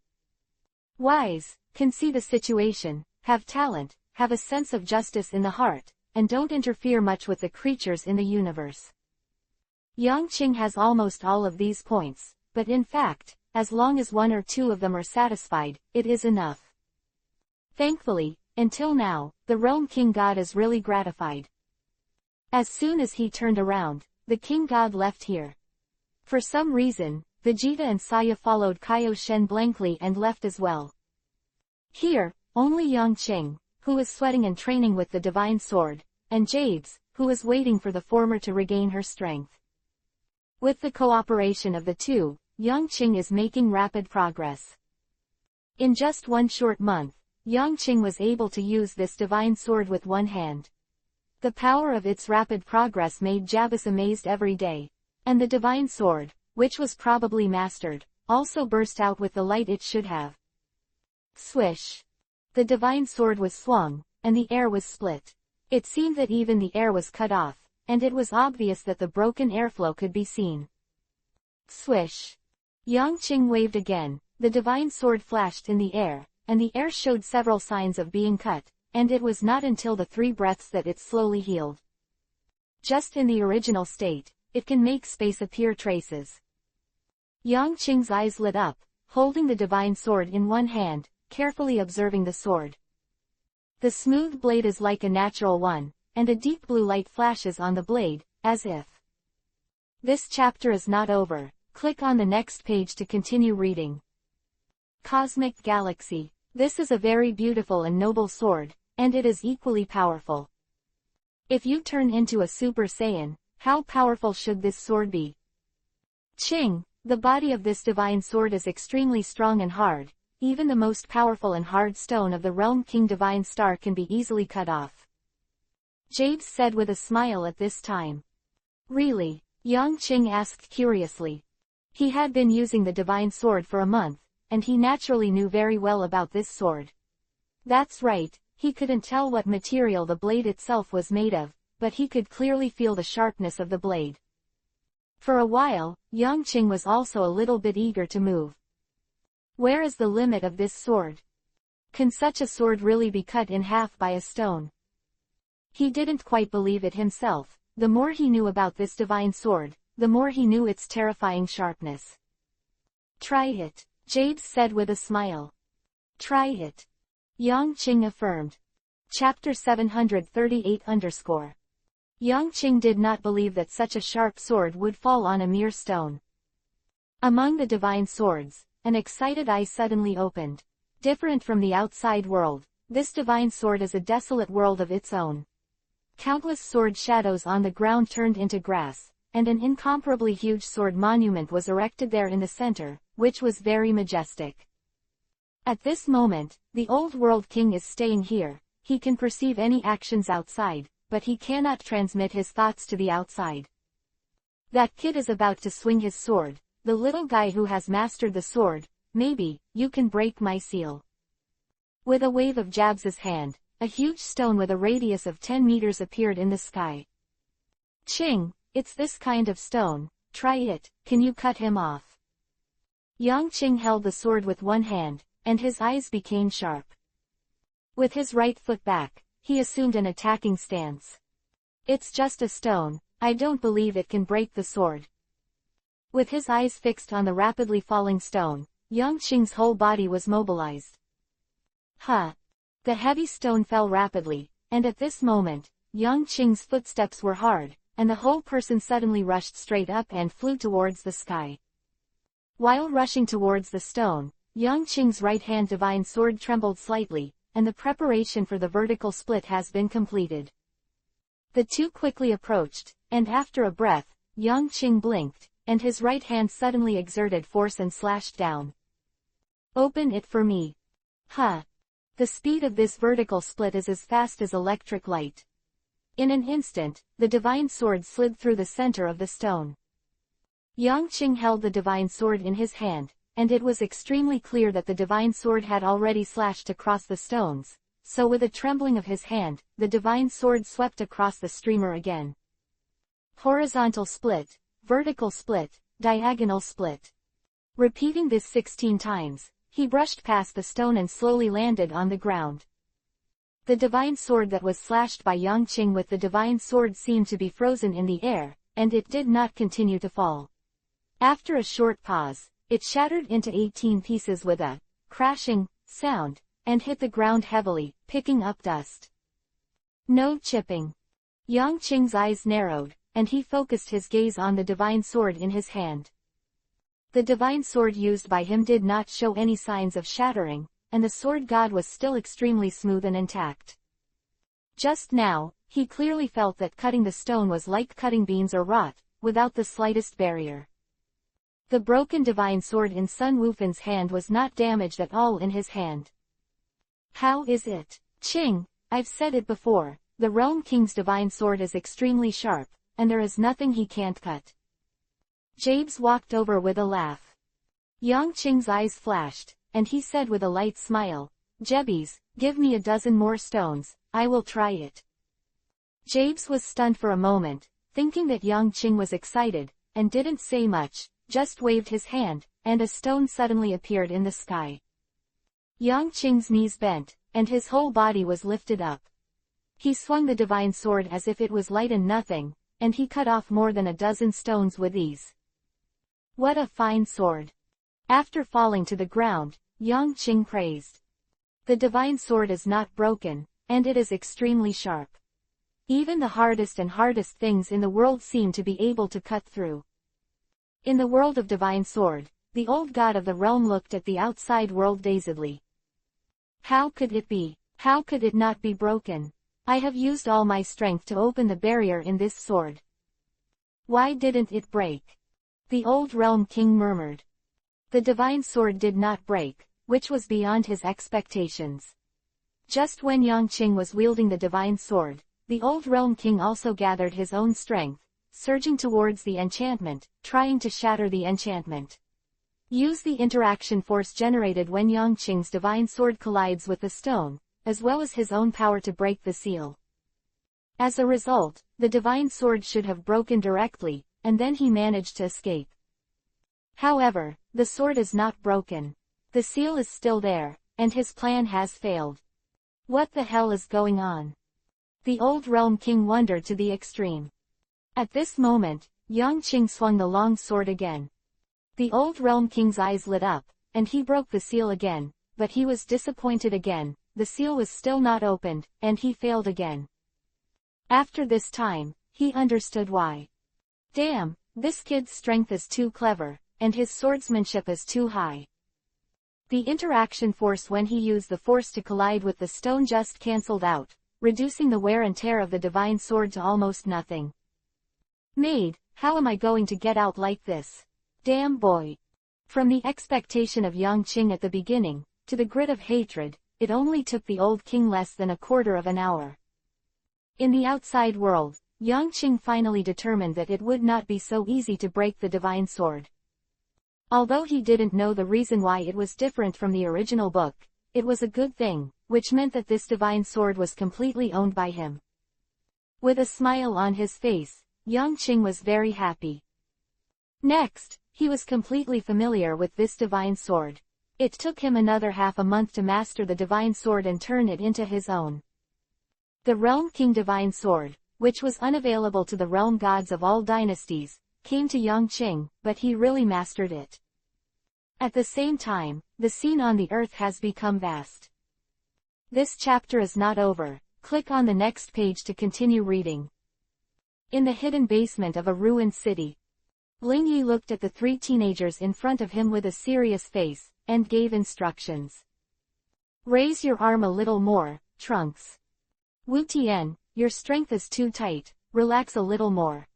Wise, can see the situation, have talent, have a sense of justice in the heart, and don't interfere much with the creatures in the universe. Yang Qing has almost all of these points, but in fact, as long as one or two of them are satisfied, it is enough. Thankfully, until now, the Realm King God is really gratified. As soon as he turned around, the King God left here. For some reason, Vegeta and Saya followed Kaio Shen blankly and left as well. Here, only Yang Qing, who is sweating and training with the divine sword, and Jabes, who is waiting for the former to regain her strength. With the cooperation of the two, Yang Qing is making rapid progress. In just one short month, Yang Qing was able to use this divine sword with one hand. The power of its rapid progress made Jabez amazed every day. And the divine sword, which was probably mastered, also burst out with the light it should have. Swish! The divine sword was swung, and the air was split. It seemed that even the air was cut off, and it was obvious that the broken airflow could be seen. Swish! Yang Qing waved again, the divine sword flashed in the air, and the air showed several signs of being cut, and it was not until the 3 breaths that it slowly healed. Just in the original state, it can make space appear traces. Yang Qing's eyes lit up, holding the divine sword in one hand, carefully observing the sword. The smooth blade is like a natural one, and a deep blue light flashes on the blade, as if. This chapter is not over. Click on the next page to continue reading. Cosmic Galaxy. This is a very beautiful and noble sword, and it is equally powerful. If you turn into a Super Saiyan, how powerful should this sword be? Qing, the body of this divine sword is extremely strong and hard, even the most powerful and hard stone of the realm King Divine Star can be easily cut off. Jabes said with a smile at this time. Really? Yang Qing asked curiously. He had been using the divine sword for a month, and he naturally knew very well about this sword. That's right, he couldn't tell what material the blade itself was made of, but he could clearly feel the sharpness of the blade. For a while, Yang Qing was also a little bit eager to move. Where is the limit of this sword? Can such a sword really be cut in half by a stone? He didn't quite believe it himself. The more he knew about this divine sword, the more he knew its terrifying sharpness. Try it, Jabes said with a smile. Try it. Yang Qing affirmed. Chapter 738 Yang Qing did not believe that such a sharp sword would fall on a mere stone. Among the divine swords, an excited eye suddenly opened. Different from the outside world, this divine sword is a desolate world of its own. Countless sword shadows on the ground turned into grass, and an incomparably huge sword monument was erected there in the center, which was very majestic. At this moment, the old world king is staying here. He can perceive any actions outside, but he cannot transmit his thoughts to the outside. That kid is about to swing his sword, the little guy who has mastered the sword. Maybe you can break my seal. With a wave of Jabes's hand, a huge stone with a radius of 10 meters appeared in the sky. Qing, it's this kind of stone, try it, can you cut him off? Yang Qing held the sword with one hand, and his eyes became sharp. With his right foot back, he assumed an attacking stance. It's just a stone, I don't believe it can break the sword. With his eyes fixed on the rapidly falling stone, Yang Qing's whole body was mobilized. Huh! The heavy stone fell rapidly, and at this moment, Yang Qing's footsteps were hard, and the whole person suddenly rushed straight up and flew towards the sky. While rushing towards the stone, Yang Qing's right-hand divine sword trembled slightly, and the preparation for the vertical split has been completed. The two quickly approached, and after a breath, Yang Qing blinked, and his right hand suddenly exerted force and slashed down. Open it for me. Huh! The speed of this vertical split is as fast as electric light. In an instant, the divine sword slid through the center of the stone. Yang Qing held the divine sword in his hand, and it was extremely clear that the divine sword had already slashed across the stones, so with a trembling of his hand, the divine sword swept across the streamer again. Horizontal split, vertical split, diagonal split. Repeating this 16 times, he brushed past the stone and slowly landed on the ground. The divine sword that was slashed by Yang Qing with the divine sword seemed to be frozen in the air, and it did not continue to fall. After a short pause, it shattered into 18 pieces with a crashing sound, and hit the ground heavily, picking up dust. No chipping. Yang Qing's eyes narrowed, and he focused his gaze on the divine sword in his hand. The divine sword used by him did not show any signs of shattering, and the sword god was still extremely smooth and intact. Just now, he clearly felt that cutting the stone was like cutting beans or rot, without the slightest barrier. The broken divine sword in Sun Wufan's hand was not damaged at all in his hand. How is it? Qing, I've said it before, the Realm King's divine sword is extremely sharp, and there is nothing he can't cut. Jabes walked over with a laugh. Yang Qing's eyes flashed, and he said with a light smile, Jebes, give me a dozen more stones, I will try it. Jabes was stunned for a moment, thinking that Yang Qing was excited, and didn't say much, just waved his hand, and a stone suddenly appeared in the sky. Yang Qing's knees bent, and his whole body was lifted up. He swung the divine sword as if it was light and nothing, and he cut off more than a dozen stones with ease. What a fine sword! After falling to the ground, Yang Qing praised. The divine sword is not broken, and it is extremely sharp. Even the hardest things in the world seem to be able to cut through. In the world of divine sword, the old god of the realm looked at the outside world dazedly. How could it be? How could it not be broken? I have used all my strength to open the barrier in this sword. Why didn't it break? The old realm king murmured. The divine sword did not break, which was beyond his expectations. Just when Yangqing was wielding the divine sword, the old realm king also gathered his own strength, surging towards the enchantment, trying to shatter the enchantment. Use the interaction force generated when Yangqing's divine sword collides with the stone, as well as his own power to break the seal. As a result, the divine sword should have broken directly, and then he managed to escape. However, the sword is not broken. The seal is still there, and his plan has failed. What the hell is going on? The old realm king wondered to the extreme. At this moment, Yangqing swung the long sword again. The old realm king's eyes lit up, and he broke the seal again, but he was disappointed again. The seal was still not opened, and he failed again. After this time, he understood why. Damn, this kid's strength is too clever, and his swordsmanship is too high. The interaction force when he used the force to collide with the stone just cancelled out, reducing the wear and tear of the divine sword to almost nothing. Maid, how am I going to get out like this? Damn boy. From the expectation of Yangqing at the beginning, to the grit of hatred, it only took the old king less than a quarter of an hour. In the outside world, Yangqing finally determined that it would not be so easy to break the divine sword. Although he didn't know the reason why it was different from the original book, it was a good thing, which meant that this divine sword was completely owned by him. With a smile on his face, Yangqing was very happy. Next, he was completely familiar with this divine sword. It took him another half a month to master the divine sword and turn it into his own. The Realm King Divine Sword, which was unavailable to the realm gods of all dynasties, came to Yangqing, but he really mastered it. At the same time, the scene on the earth has become vast. This chapter is not over. Click on the next page to continue reading. In the hidden basement of a ruined city, Ling Yi looked at the three teenagers in front of him with a serious face, and gave instructions. Raise your arm a little more, Trunks. Wu Tian, your strength is too tight, relax a little more.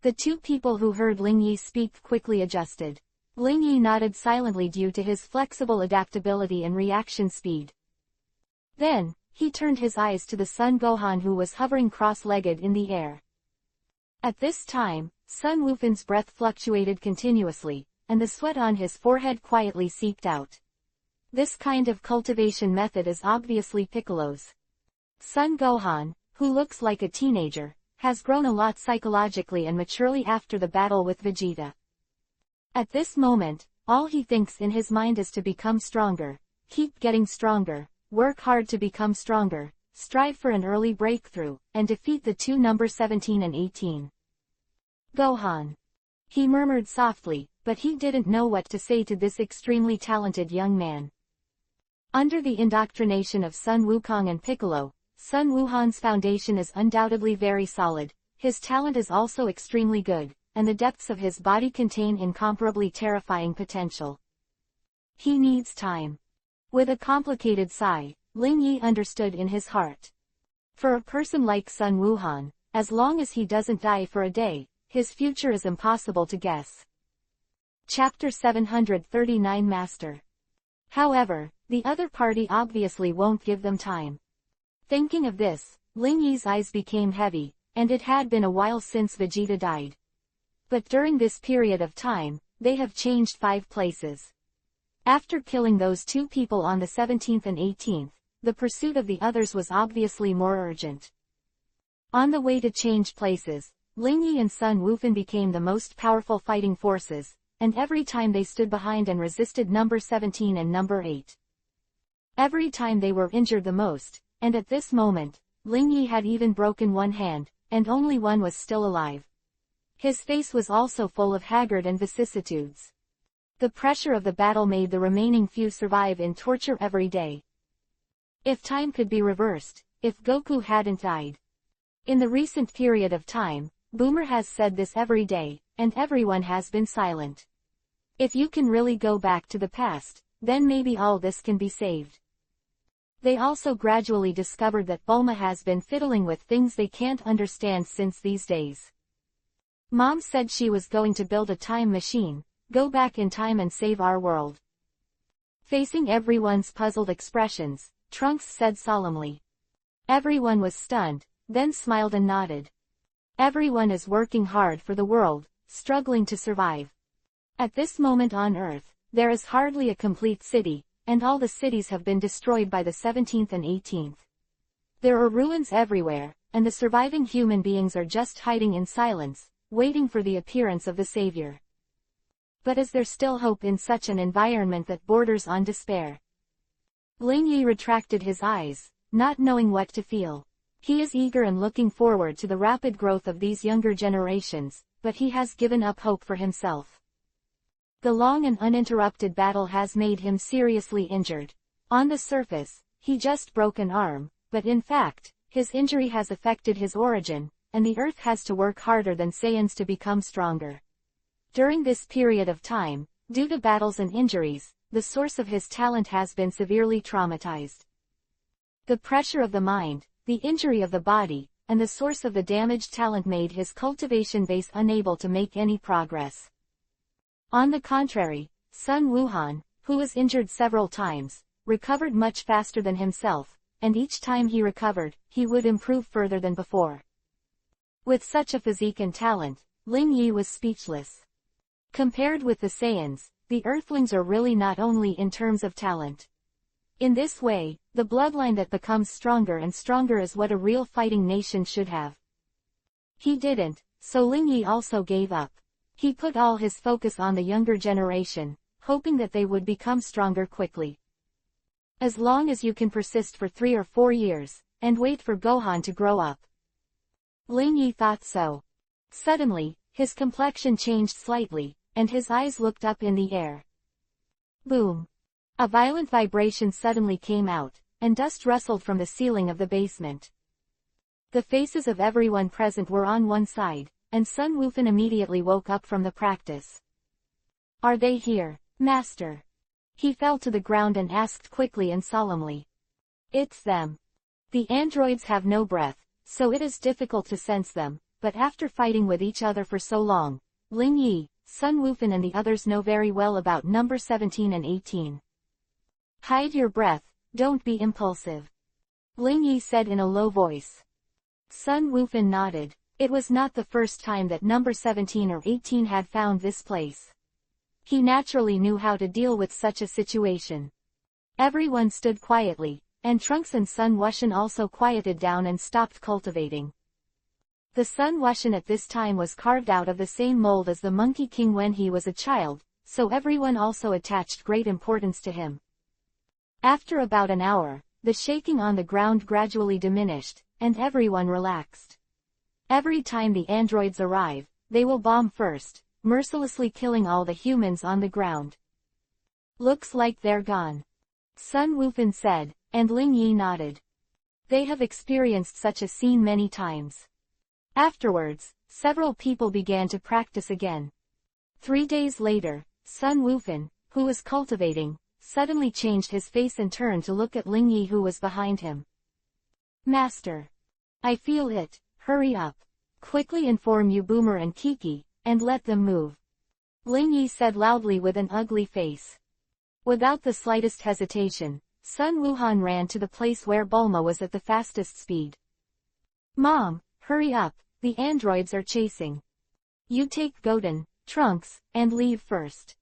The two people who heard Ling Yi speak quickly adjusted. Ling Yi nodded silently due to his flexible adaptability and reaction speed. Then, he turned his eyes to the Sun Gohan who was hovering cross-legged in the air. At this time, Sun Wufan's breath fluctuated continuously, and the sweat on his forehead quietly seeped out. This kind of cultivation method is obviously Piccolo's. Sun Gohan, who looks like a teenager, has grown a lot psychologically and maturely after the battle with Vegeta. At this moment, all he thinks in his mind is to become stronger, keep getting stronger, work hard to become stronger, strive for an early breakthrough, and defeat the two number 17 and 18. Gohan. He murmured softly, but he didn't know what to say to this extremely talented young man. Under the indoctrination of Sun Wukong and Piccolo, Sun Wuhan's foundation is undoubtedly very solid, his talent is also extremely good, and the depths of his body contain incomparably terrifying potential. He needs time. With a complicated sigh, Ling Yi understood in his heart. For a person like Sun Wuhan, as long as he doesn't die for a day, his future is impossible to guess. Chapter 739 Master. However, the other party obviously won't give them time. Thinking of this, Ling Yi's eyes became heavy, and it had been a while since Vegeta died. But during this period of time, they have changed 5 places. After killing those two people on the 17th and 18th, the pursuit of the others was obviously more urgent. On the way to change places, Ling Yi and Sun Wufan became the most powerful fighting forces, and every time they stood behind and resisted number 17 and number 8. Every time they were injured the most, and at this moment, Ling Yi had even broken one hand, and only one was still alive. His face was also full of haggard and vicissitudes. The pressure of the battle made the remaining few survive in torture every day. If time could be reversed, if Goku hadn't died. In the recent period of time, Boomer has said this every day, and everyone has been silent. If you can really go back to the past, then maybe all this can be saved. They also gradually discovered that Bulma has been fiddling with things they can't understand since these days. Mom said she was going to build a time machine, go back in time and save our world. Facing everyone's puzzled expressions, Trunks said solemnly. Everyone was stunned, then smiled and nodded. Everyone is working hard for the world, struggling to survive. At this moment on Earth, there is hardly a complete city, and all the cities have been destroyed by the 17th and 18th. There are ruins everywhere, and the surviving human beings are just hiding in silence, waiting for the appearance of the savior. But is there still hope in such an environment that borders on despair? Ling Yi retracted his eyes, not knowing what to feel. He is eager and looking forward to the rapid growth of these younger generations, but he has given up hope for himself. The long and uninterrupted battle has made him seriously injured. On the surface, he just broke an arm, but in fact, his injury has affected his origin, and the Earth has to work harder than Saiyans to become stronger. During this period of time, due to battles and injuries, the source of his talent has been severely traumatized. The pressure of the mind, the injury of the body, and the source of the damaged talent made his cultivation base unable to make any progress. On the contrary, Sun Wuhan, who was injured several times, recovered much faster than himself, and each time he recovered, he would improve further than before. With such a physique and talent, Ling Yi was speechless. Compared with the Saiyans, the Earthlings are really not only in terms of talent. In this way, the bloodline that becomes stronger and stronger is what a real fighting nation should have. He didn't, so Ling Yi also gave up. He put all his focus on the younger generation, hoping that they would become stronger quickly. As long as you can persist for 3 or 4 years, and wait for Gohan to grow up. Ling Yi thought so. Suddenly, his complexion changed slightly, and his eyes looked up in the air. Boom! A violent vibration suddenly came out, and dust rustled from the ceiling of the basement. The faces of everyone present were on one side, and Sun Wufan immediately woke up from the practice. Are they here, Master? He fell to the ground and asked quickly and solemnly. It's them. The androids have no breath, so it is difficult to sense them, but after fighting with each other for so long, Ling Yi, Sun Wufan and the others know very well about number 17 and 18. Hide your breath, don't be impulsive. Ling Yi said in a low voice. Sun Wufan nodded. It was not the first time that number 17 or 18 had found this place. He naturally knew how to deal with such a situation. Everyone stood quietly, and Trunks and Sun Wuxian also quieted down and stopped cultivating. The Sun Wuxian at this time was carved out of the same mold as the Monkey King when he was a child, so everyone also attached great importance to him. After about an hour, the shaking on the ground gradually diminished, and everyone relaxed. Every time the androids arrive, they will bomb first, mercilessly killing all the humans on the ground. Looks like they're gone. Sun Wufan said, and Ling Yi nodded. They have experienced such a scene many times. Afterwards, several people began to practice again. 3 days later, Sun Wufan, who was cultivating, suddenly changed his face and turned to look at Ling Yi who was behind him. Master! I feel it, hurry up. Quickly inform Yu Boomer and Kiki, and let them move. Ling Yi said loudly with an ugly face. Without the slightest hesitation, Sun Wuhan ran to the place where Bulma was at the fastest speed. Mom, hurry up, the androids are chasing. You take Goten, Trunks, and leave first.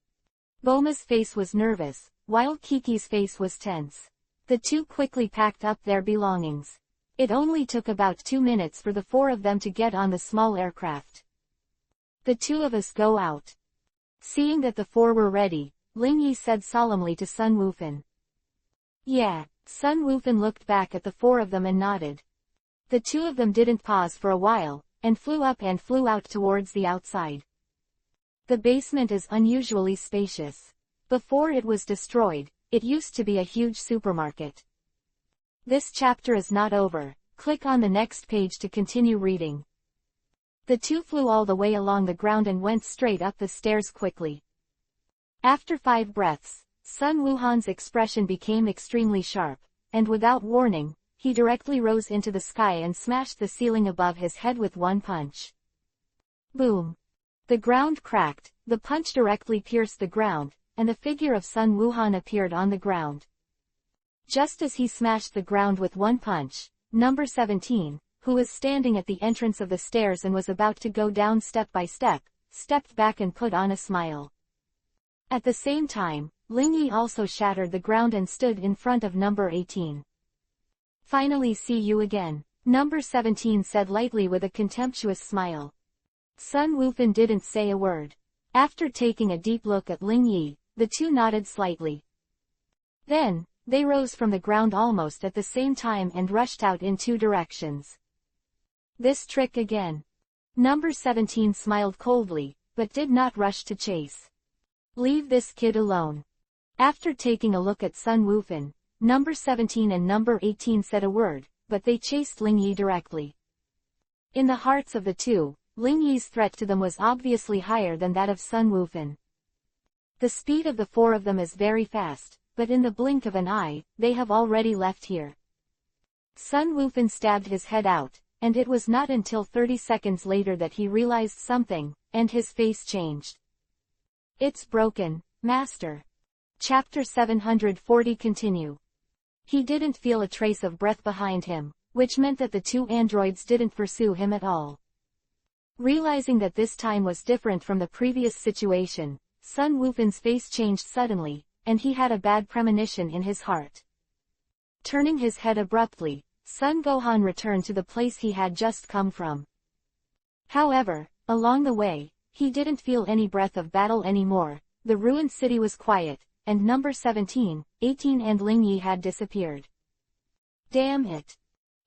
Bulma's face was nervous, while Kiki's face was tense. The two quickly packed up their belongings. It only took about 2 minutes for the 4 of them to get on the small aircraft. The 2 of us go out. Seeing that the 4 were ready, Ling Yi said solemnly to Sun Wufan. Yeah, Sun Wufan looked back at the 4 of them and nodded. The 2 of them didn't pause for a while, and flew up and flew out towards the outside. The basement is unusually spacious. Before it was destroyed, it used to be a huge supermarket. This chapter is not over. Click on the next page to continue reading. The 2 flew all the way along the ground and went straight up the stairs quickly. After 5 breaths, Sun Wuhan's expression became extremely sharp, and without warning, he directly rose into the sky and smashed the ceiling above his head with one punch. Boom! The ground cracked, the punch directly pierced the ground, and the figure of Sun Wuhan appeared on the ground. Just as he smashed the ground with one punch, number 17, who was standing at the entrance of the stairs and was about to go down step by step, stepped back and put on a smile. At the same time, Ling Yi also shattered the ground and stood in front of number 18. "Finally see you again," number 17 said lightly with a contemptuous smile. Sun Wufan didn't say a word. After taking a deep look at Ling Yi, the two nodded slightly. Then, they rose from the ground almost at the same time and rushed out in two directions. "This trick again." Number 17 smiled coldly, but did not rush to chase. "Leave this kid alone." After taking a look at Sun Wufan, number 17 and number 18 said a word, but they chased Ling Yi directly. In the hearts of the two, Ling Yi's threat to them was obviously higher than that of Sun Wufan. The speed of the four of them is very fast, but in the blink of an eye, they have already left here. Sun Wufan stabbed his head out, and it was not until 30 seconds later that he realized something, and his face changed. "It's broken, Master." Chapter 740 continue. He didn't feel a trace of breath behind him, which meant that the two androids didn't pursue him at all. Realizing that this time was different from the previous situation, Sun Wufan's face changed suddenly, and he had a bad premonition in his heart. Turning his head abruptly, Sun Gohan returned to the place he had just come from. However, along the way, he didn't feel any breath of battle anymore. The ruined city was quiet, and number 17, 18 and Ling Yi had disappeared. Damn it.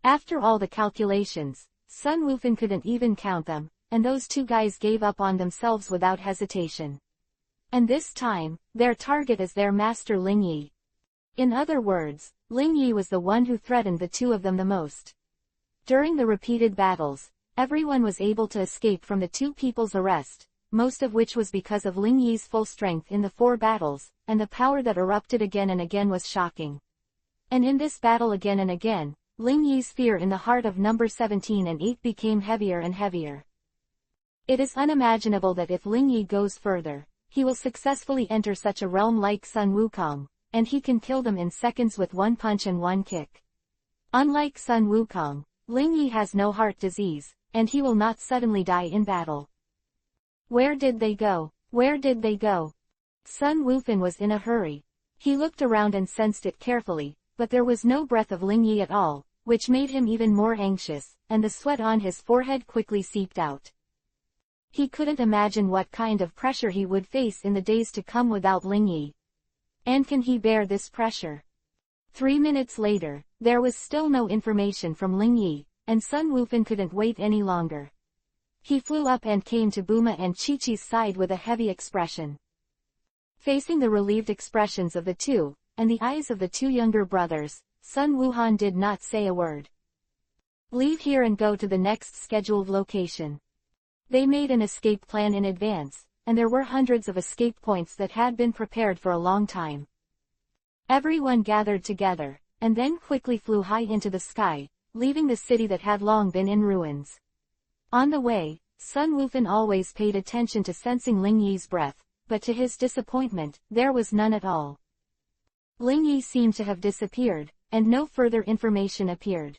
After all the calculations, Sun Wufan couldn't even count them, and those two guys gave up on themselves without hesitation. And this time, their target is their master Ling Yi. In other words, Ling Yi was the one who threatened the two of them the most. During the repeated battles, everyone was able to escape from the two people's arrest, most of which was because of Ling Yi's full strength in the 4 battles, and the power that erupted again and again was shocking. And in this battle again and again, Ling Yi's fear in the heart of number 17 and 8 became heavier and heavier. It is unimaginable that if Ling Yi goes further, he will successfully enter such a realm like Sun Wukong, and he can kill them in seconds with one punch and one kick. Unlike Sun Wukong, Ling Yi has no heart disease, and he will not suddenly die in battle. Where did they go? Where did they go? Sun Wufan was in a hurry. He looked around and sensed it carefully, but there was no breath of Ling Yi at all, which made him even more anxious, and the sweat on his forehead quickly seeped out. He couldn't imagine what kind of pressure he would face in the days to come without Ling Yi. And can he bear this pressure? 3 minutes later, there was still no information from Ling Yi, and Sun Wufan couldn't wait any longer. He flew up and came to Buma and Chi-Chi's side with a heavy expression. Facing the relieved expressions of the two, and the eyes of the two younger brothers, Sun Wuhan did not say a word. Leave here and go to the next scheduled location. They made an escape plan in advance, and there were hundreds of escape points that had been prepared for a long time. Everyone gathered together, and then quickly flew high into the sky, leaving the city that had long been in ruins. On the way, Sun Wufan always paid attention to sensing Ling Yi's breath, but to his disappointment, there was none at all. Ling Yi seemed to have disappeared, and no further information appeared.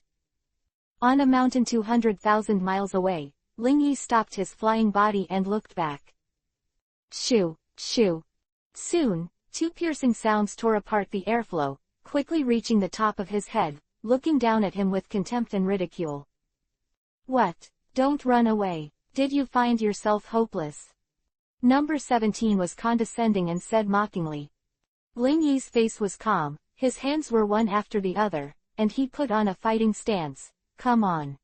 On a mountain 200,000 miles away, Ling Yi stopped his flying body and looked back. Shoo, shoo. Soon, 2 piercing sounds tore apart the airflow, quickly reaching the top of his head, looking down at him with contempt and ridicule. What? Don't run away. Did you find yourself hopeless? Number 17 was condescending and said mockingly. Ling Yi's face was calm, his hands were one after the other, and he put on a fighting stance. Come on.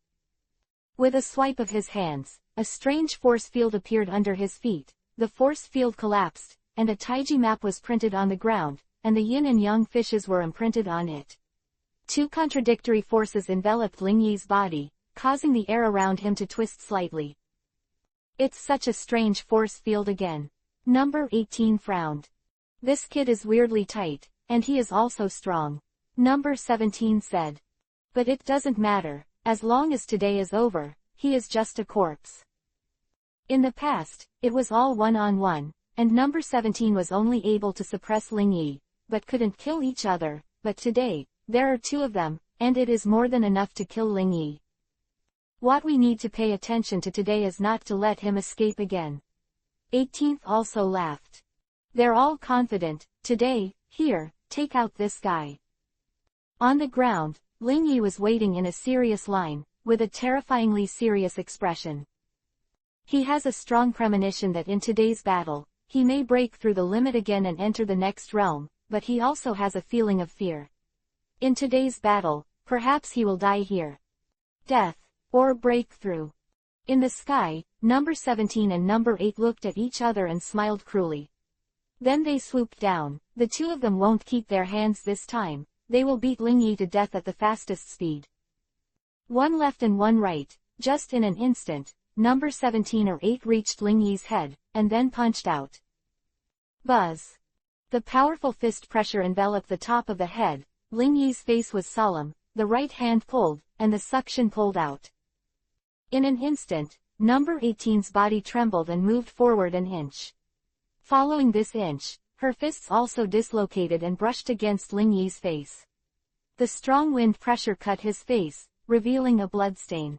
With a swipe of his hands, a strange force field appeared under his feet, the force field collapsed, and a Taiji map was printed on the ground, and the yin and yang fishes were imprinted on it. 2 contradictory forces enveloped Ling Yi's body, causing the air around him to twist slightly. It's such a strange force field again. Number 18 frowned. This kid is weirdly tight, and he is also strong. Number 17 said. But it doesn't matter, as long as today is over, he is just a corpse. In the past, it was all one-on-one, and number 17 was only able to suppress Ling Yi, but couldn't kill each other. But today, there are two of them, and it is more than enough to kill Ling Yi. What we need to pay attention to today is not to let him escape again. 18th also laughed. They're all confident. Today, here, take out this guy. On the ground, Ling Yi was waiting in a serious line, with a terrifyingly serious expression. He has a strong premonition that in today's battle, he may break through the limit again and enter the next realm, but he also has a feeling of fear. In today's battle, perhaps he will die here. Death, or breakthrough. In the sky, number 17 and number 8 looked at each other and smiled cruelly. Then they swooped down. The two of them won't keep their hands this time. They will beat Ling Yi to death at the fastest speed. One left and one right. Just in an instant, number 17 or 8 reached Ling Yi's head, and then punched out. Buzz. The powerful fist pressure enveloped the top of the head. Ling Yi's face was solemn, the right hand pulled, and the suction pulled out. In an instant, number 18's body trembled and moved forward an inch. Following this inch, her fists also dislocated and brushed against Ling Yi's face. The strong wind pressure cut his face, revealing a bloodstain.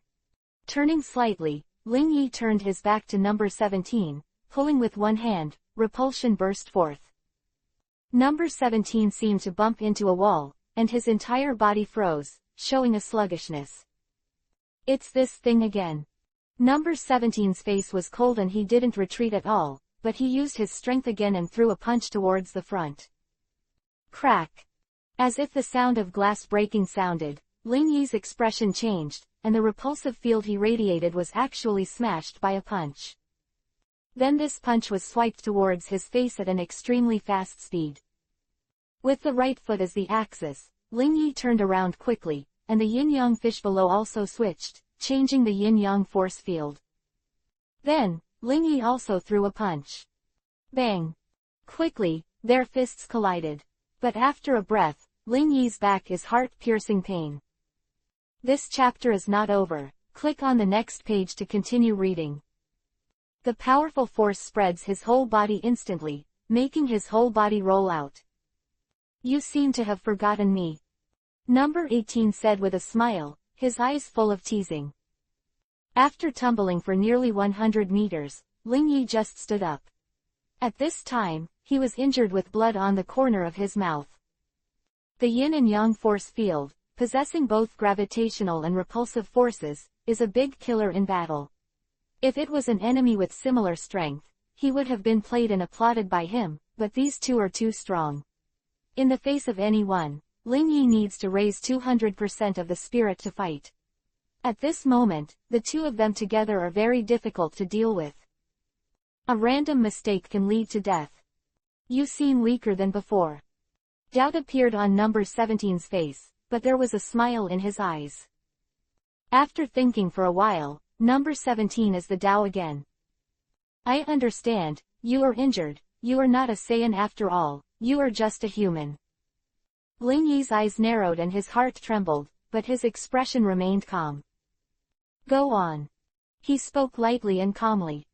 Turning slightly, Ling Yi turned his back to number 17, pulling with one hand. Repulsion burst forth. Number 17 seemed to bump into a wall, and his entire body froze, showing a sluggishness. It's this thing again. Number 17's face was cold and he didn't retreat at all, but he used his strength again and threw a punch towards the front. Crack. As if the sound of glass breaking sounded, Ling Yi's expression changed, and the repulsive field he radiated was actually smashed by a punch. Then this punch was swiped towards his face at an extremely fast speed. With the right foot as the axis, Ling Yi turned around quickly, and the yin-yang fish below also switched, changing the yin-yang force field. Then, Ling Yi also threw a punch. Bang! Quickly, their fists collided. But after a breath, Ling Yi's back is heart-piercing pain. This chapter is not over. Click on the next page to continue reading. The powerful force spreads his whole body instantly, making his whole body roll out. You seem to have forgotten me. Number 18 said with a smile, his eyes full of teasing. After tumbling for nearly 100 meters, Ling Yi just stood up. At this time, he was injured with blood on the corner of his mouth. The yin and yang force field, possessing both gravitational and repulsive forces, is a big killer in battle. If it was an enemy with similar strength, he would have been played and applauded by him, but these two are too strong. In the face of anyone, Ling Yi needs to raise 200% of the spirit to fight. At this moment, the two of them together are very difficult to deal with. A random mistake can lead to death. You seem weaker than before. Doubt appeared on number 17's face, but there was a smile in his eyes. After thinking for a while, number 17 is the Tao again. I understand, you are injured, you are not a Saiyan after all, you are just a human. Ling Yi's eyes narrowed and his heart trembled, but his expression remained calm. Go on. He spoke lightly and calmly.